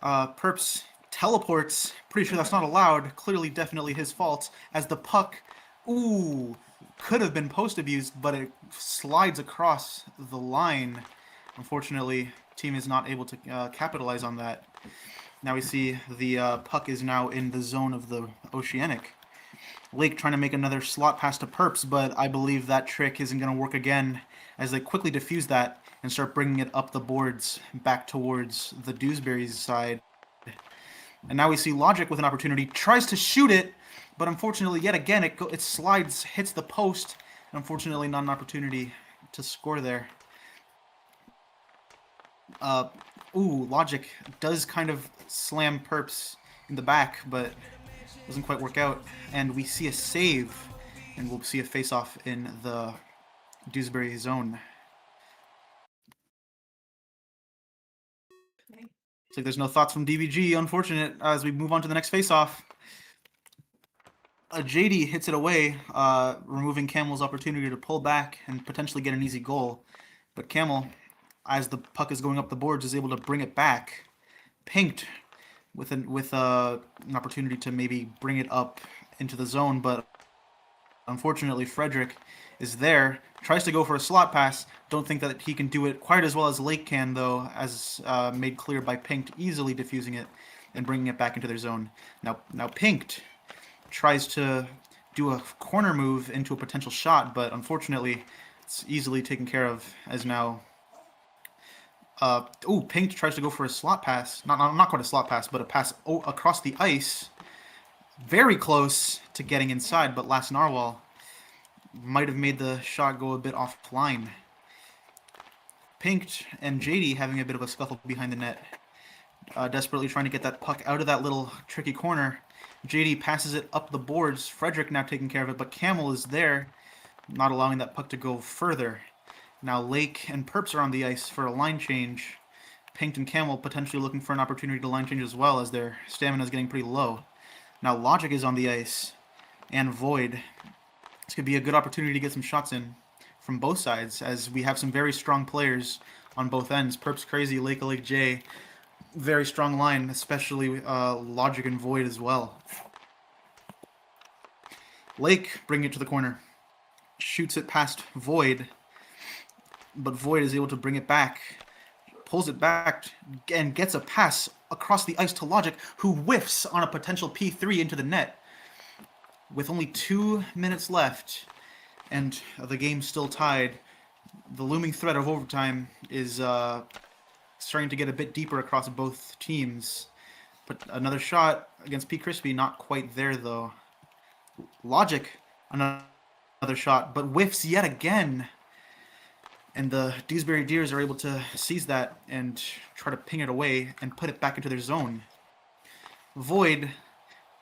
Perps teleports. Pretty sure that's not allowed. Clearly, definitely his fault. As the puck, could have been post abused, but it slides across the line. Unfortunately, team is not able to capitalize on that. Now we see the puck is now in the zone of the Oceanic. Lake trying to make another slot pass to Perps, but I believe that trick isn't going to work again as they quickly defuse that and start bringing it up the boards back towards the Dewsbury's side. And now we see Logic with an opportunity, tries to shoot it, but unfortunately, yet again, it slides, hits the post, and unfortunately not an opportunity to score there. Logic does kind of slam Perps in the back, but doesn't quite work out. And we see a save, and we'll see a face-off in the Dewsbury zone. Looks like there's no thoughts from DBG, unfortunate, as we move on to the next face-off. JD hits it away, removing Camel's opportunity to pull back and potentially get an easy goal. But Camel, as the puck is going up the boards, is able to bring it back. Pinked with an opportunity to maybe bring it up into the zone, but unfortunately Frederick is there, tries to go for a slot pass. Don't think that he can do it quite as well as Lake can, though, as made clear by Pinked, easily diffusing it and bringing it back into their zone. Now Pinked tries to do a corner move into a potential shot, but unfortunately it's easily taken care of as now Pink tries to go for a slot pass. Not quite a slot pass, but a pass across the ice. Very close to getting inside, but last Narwhal might have made the shot go a bit offline. Pink and JD having a bit of a scuffle behind the net. Desperately trying to get that puck out of that little tricky corner. JD passes it up the boards. Frederick now taking care of it, but Camel is there, not allowing that puck to go further. Now Lake and Perps are on the ice for a line change. Pink and Camel potentially looking for an opportunity to line change as well, as their stamina is getting pretty low. Now Logic is on the ice, and Void. This could be a good opportunity to get some shots in from both sides, as we have some very strong players on both ends. Perps Crazy, Lake J. Very strong line, especially Logic and Void as well. Lake bringing it to the corner. shoots it past Void, but Void is able to bring it back, pulls it back, and gets a pass across the ice to Logic, who whiffs on a potential P3 into the net. With only 2 minutes left, and the game still tied, the looming threat of overtime is starting to get a bit deeper across both teams. But another shot against P. Crispy, not quite there though. Logic, another shot, but whiffs yet again. And the Dewsbury Deers are able to seize that and try to ping it away and put it back into their zone. Void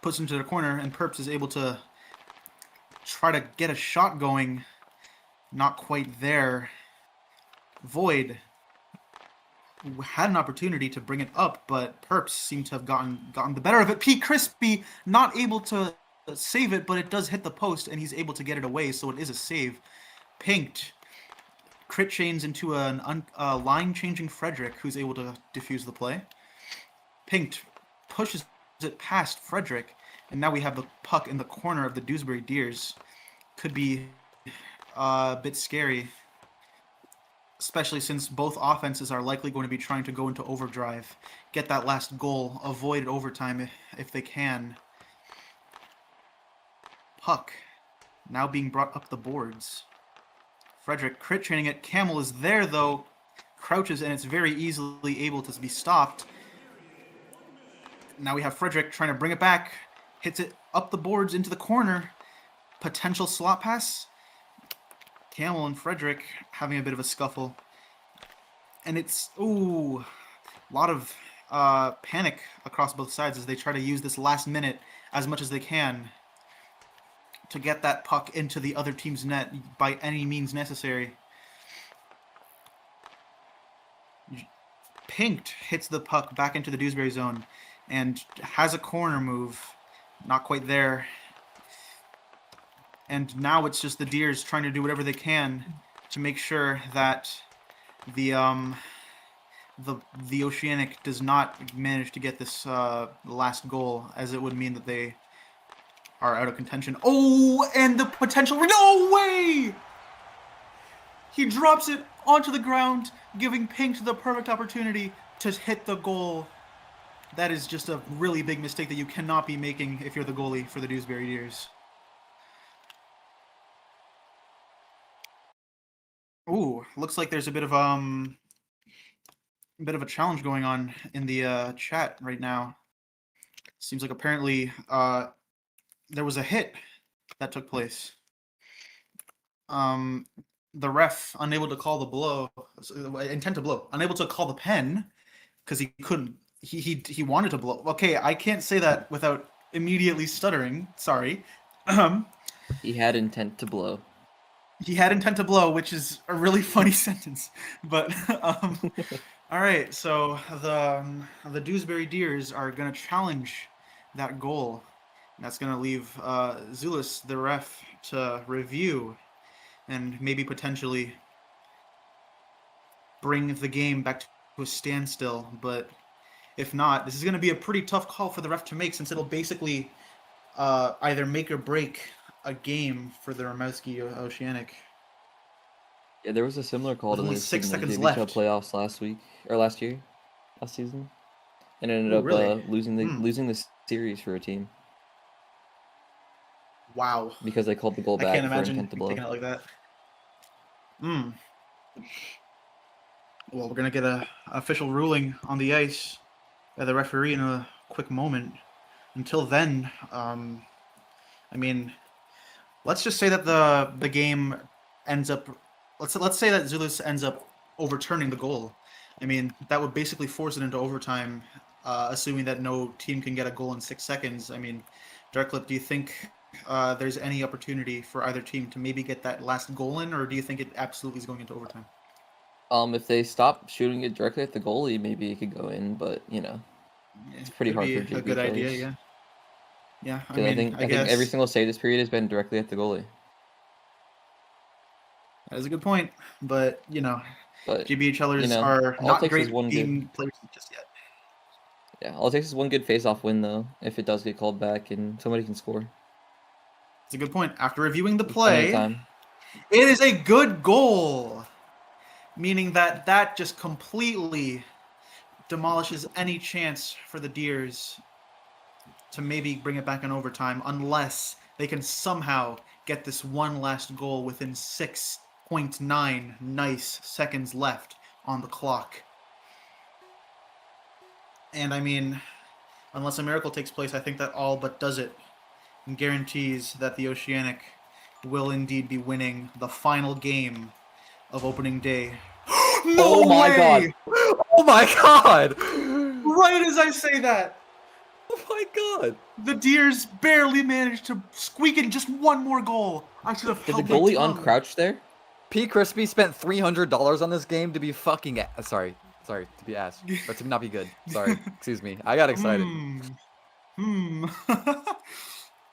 puts into the corner, and Perps is able to try to get a shot going. Not quite there. Void had an opportunity to bring it up, but Perps seemed to have gotten the better of it. P. Crispy not able to save it, but it does hit the post, and he's able to get it away, so it is a save. Pinked crit chains into a line-changing Frederick, who's able to defuse the play. Pinked pushes it past Frederick, and now we have the puck in the corner of the Dewsbury Deers. Could be a bit scary, especially since both offenses are likely going to be trying to go into overdrive, get that last goal, avoid overtime if they can. Puck now being brought up the boards. Frederick crit training it. Camel is there though, crouches, and it's very easily able to be stopped. Now we have Frederick trying to bring it back, hits it up the boards into the corner. Potential slot pass. Camel and Frederick having a bit of a scuffle. And it's, a lot of panic across both sides as they try to use this last minute as much as they can to get that puck into the other team's net by any means necessary. Pinked hits the puck back into the Dewsbury zone and has a corner move. Not quite there. And now it's just the Deers trying to do whatever they can to make sure that the Oceanic does not manage to get this last goal, as it would mean that they are out of contention. Oh, and the potential... No way! He drops it onto the ground, giving Pink the perfect opportunity to hit the goal. That is just a really big mistake that you cannot be making if you're the goalie for the Dewsbury Deers. Ooh, looks like there's a bit of a challenge going on in the chat right now. Seems like apparently there was a hit that took place. The ref unable to call the blow, intent to blow, unable to call the pen because he couldn't. He wanted to blow. Okay, I can't say that without immediately stuttering. Sorry. He had intent to blow. He had intent to blow, which is a really funny sentence. But all right, so the Dewsbury Deers are going to challenge that goal. That's going to leave Zulus, the ref, to review and maybe potentially bring the game back to a standstill. But if not, this is going to be a pretty tough call for the ref to make, since it'll basically either make or break a game for the Rimouski Oceanic. Yeah, there was a similar call With to only this 6 in the seconds JBHL left. playoffs last season, and it ended Oh, up really? losing the series for a team Wow. because they called the goal I back can't for imagine intent to blow. taking it like that. Well, we're going to get a official ruling on the ice by the referee in a quick moment. Until then, I mean, let's just say that the game ends up... Let's say that Zulus ends up overturning the goal. I mean, that would basically force it into overtime, assuming that no team can get a goal in 6 seconds. I mean, Darklip, do you think there's any opportunity for either team to maybe get that last goal in, or do you think it absolutely is going into overtime? If they stop shooting it directly at the goalie, maybe it could go in, but it's pretty hard for JBHLers. A good idea, yeah. Yeah, I 'Cause mean, I think every single save this period has been directly at the goalie. That is a good point, but But JBHLers all are it not takes is great one team players just yet. Yeah, all it takes is one good face-off win though. If it does get called back and somebody can score. It's a good point. After reviewing the There's plenty of play, time. It is a good goal, meaning that just completely demolishes any chance for the Deers to maybe bring it back in overtime, unless they can somehow get this one last goal within 6.9 nice seconds left on the clock. And I mean, unless a miracle takes place, I think that all but does it and guarantees that the Oceanic will indeed be winning the final game of opening day. No Oh my God. way! Oh my god! Right as I say that, Oh my god! the Deers barely managed to squeak in just one more goal. I should have Did the held my goalie tongue. uncrouch there? P. Crispy spent $300 on this game to be fucking sorry, to be ass, or to not be good. Sorry, excuse me. I got excited.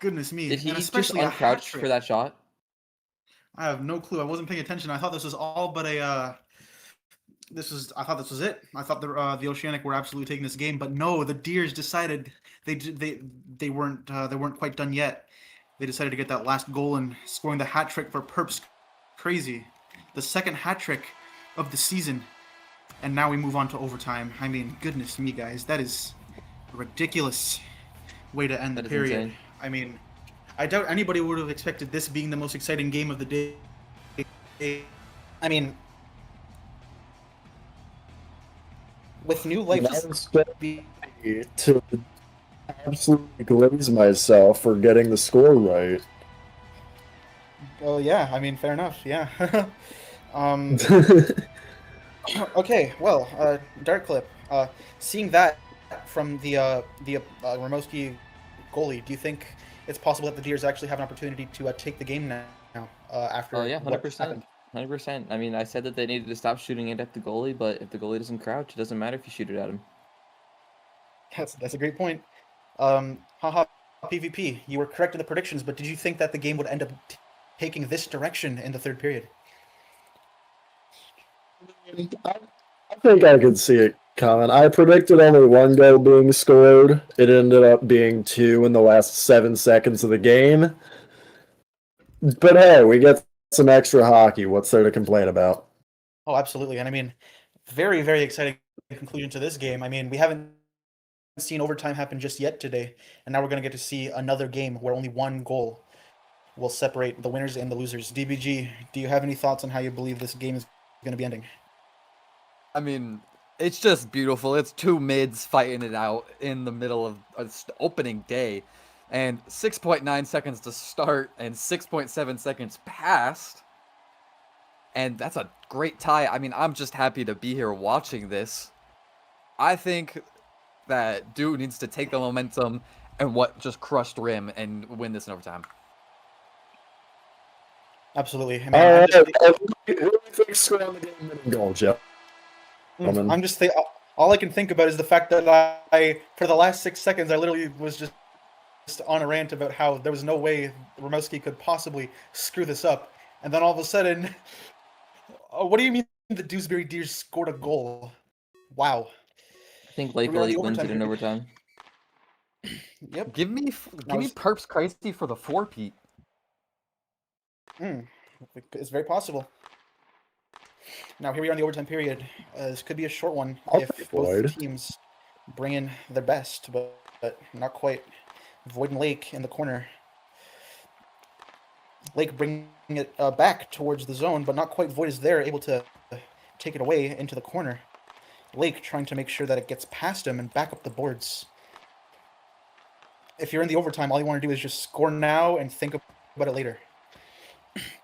Goodness me. Did he and just especially a hat uncrouch trick. for that shot? I have no clue. I wasn't paying attention. I thought this was all but a. I thought this was it. I thought the Oceanic were absolutely taking this game, but no. The Deers decided they weren't quite done yet. They decided to get that last goal and scoring the hat trick for Perps Crazy, the second hat trick of the season, and now we move on to overtime. I mean, goodness me, guys, that is a ridiculous way to end That the is period. insane. I mean, I doubt anybody would have expected this being the most exciting game of the day. I mean, with new life, To absolutely glaze myself for getting the score right. oh yeah, I mean, fair enough, yeah. Okay, well, Dart Clip, seeing that from the Ramoski goalie, do you think it's possible that the Deers actually have an opportunity to take the game now after Oh yeah, what 100%. happened? 100%. I mean, I said that they needed to stop shooting it at the goalie, but if the goalie doesn't crouch, it doesn't matter if you shoot it at him. That's a great point. Haha, PvP, you were correct in the predictions, but did you think that the game would end up taking this direction in the third period? I think I could see it coming. I predicted only one goal being scored. It ended up being 2 in the last 7 seconds of the game. But hey, we get some extra hockey. What's there to complain about? Oh, absolutely. And I mean, very, very exciting conclusion to this game. I mean, we haven't seen overtime happen just yet today, and now we're going to get to see another game where only one goal will separate the winners and the losers. DBG, do you have any thoughts on how you believe this game is going to be ending? I mean, it's just beautiful. It's two mids fighting it out in the middle of opening day. And 6.9 seconds to start and 6.7 seconds passed. And that's a great tie. I mean, I'm just happy to be here watching this. I think that Dude needs to take the momentum and what just crushed Rim and win this in overtime. Absolutely. I mean, Who do you think's scoring the game winning goal, Jeff? I'm just all I can think about is the fact that I for the last 6 seconds, I literally was just on a rant about how there was no way Ramoski could possibly screw this up. And then all of a sudden, what do you mean the Dewsbury Deers scored a goal? Wow. I think Lake We're on the wins it overtime in period. overtime. Yep. Give me Perps Crazy for the 4-peat. It's very possible. Now here we are in the overtime period. This could be a short one I'll if take both Void. teams bring in their best, but not quite. Void and Lake in the corner. Lake bringing it back towards the zone, but not quite. Void is there, able to take it away into the corner. Lake trying to make sure that it gets past him and back up the boards. If you're in the overtime, all you want to do is just score now and think about it later.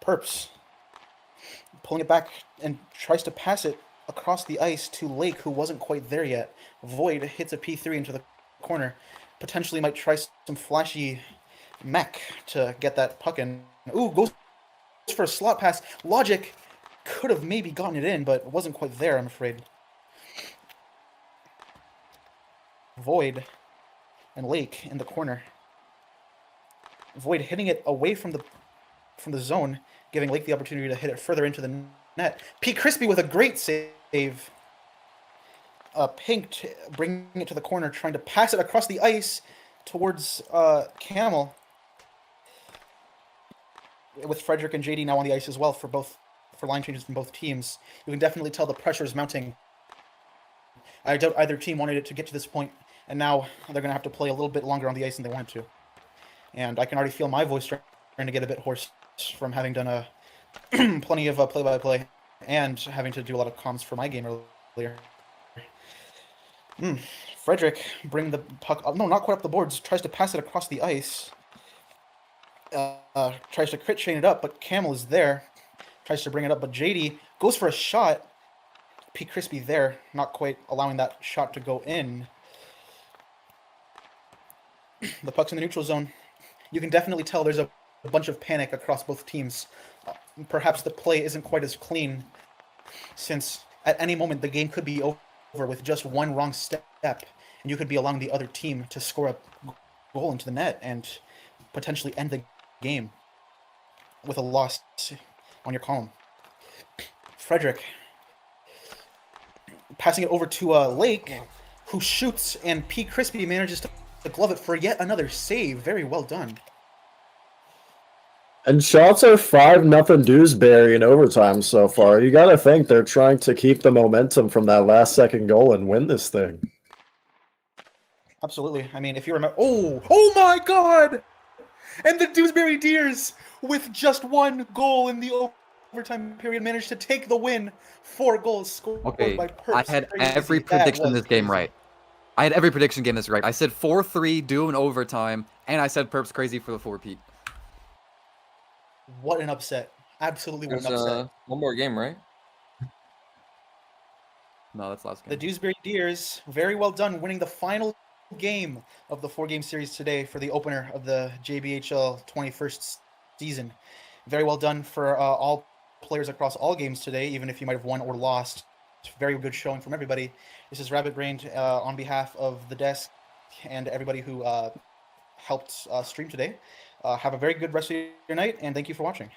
Perps pulling it back and tries to pass it across the ice to Lake, who wasn't quite there yet. Void hits a P3 into the corner. Potentially might try some flashy mech to get that puck in. Ooh, goes for a slot pass. Logic could have maybe gotten it in, but wasn't quite there, I'm afraid. Void and Lake in the corner. Void hitting it away from the zone, giving Lake the opportunity to hit it further into the net. P. Crispy with a great save. Pink bringing it to the corner, trying to pass it across the ice towards Camel. with Frederick and JD now on the ice as well for line changes from both teams, you can definitely tell the pressure is mounting. I doubt either team wanted it to get to this point, and now they're going to have to play a little bit longer on the ice than they wanted to. And I can already feel my voice starting to get a bit hoarse from having done plenty of play-by-play and having to do a lot of comms for my game earlier. Frederick bring the puck up, no, not quite up the boards, tries to pass it across the ice. Tries to crit chain it up, but Camel is there. Tries to bring it up, but JD goes for a shot. P. Crispy there, not quite allowing that shot to go in. The puck's in the neutral zone. You can definitely tell there's a bunch of panic across both teams. Perhaps the play isn't quite as clean, since at any moment the game could be over with just one wrong step, and you could be allowing the other team to score a goal into the net and potentially end the game with a loss on your column. Frederick passing it over to Lake, who shoots, and P. Crispy manages to glove it for yet another save. Very well done. And shots are 5-0 Dewsbury in overtime so far. You got to think they're trying to keep the momentum from that last second goal and win this thing. Absolutely. I mean, if you remember... Oh my God! And the Dewsbury Deers, with just one goal in the overtime period, managed to take the win. 4 goals scored by Perps. I had every prediction in this game right. I had every prediction game this right. I said 4-3 Dew in overtime, and I said Perps crazy for the 4-peat. What an upset. Absolutely what There's an upset. one more game, right? No, that's last game. The Dewsbury Deers, very well done, winning the final game of the 4-game series today for the opener of the JBHL 21st season. Very well done for all players across all games today, even if you might have won or lost. Very good showing from everybody. This is Rabbit Brained on behalf of the desk and everybody who helped stream today. Have a very good rest of your night, and thank you for watching.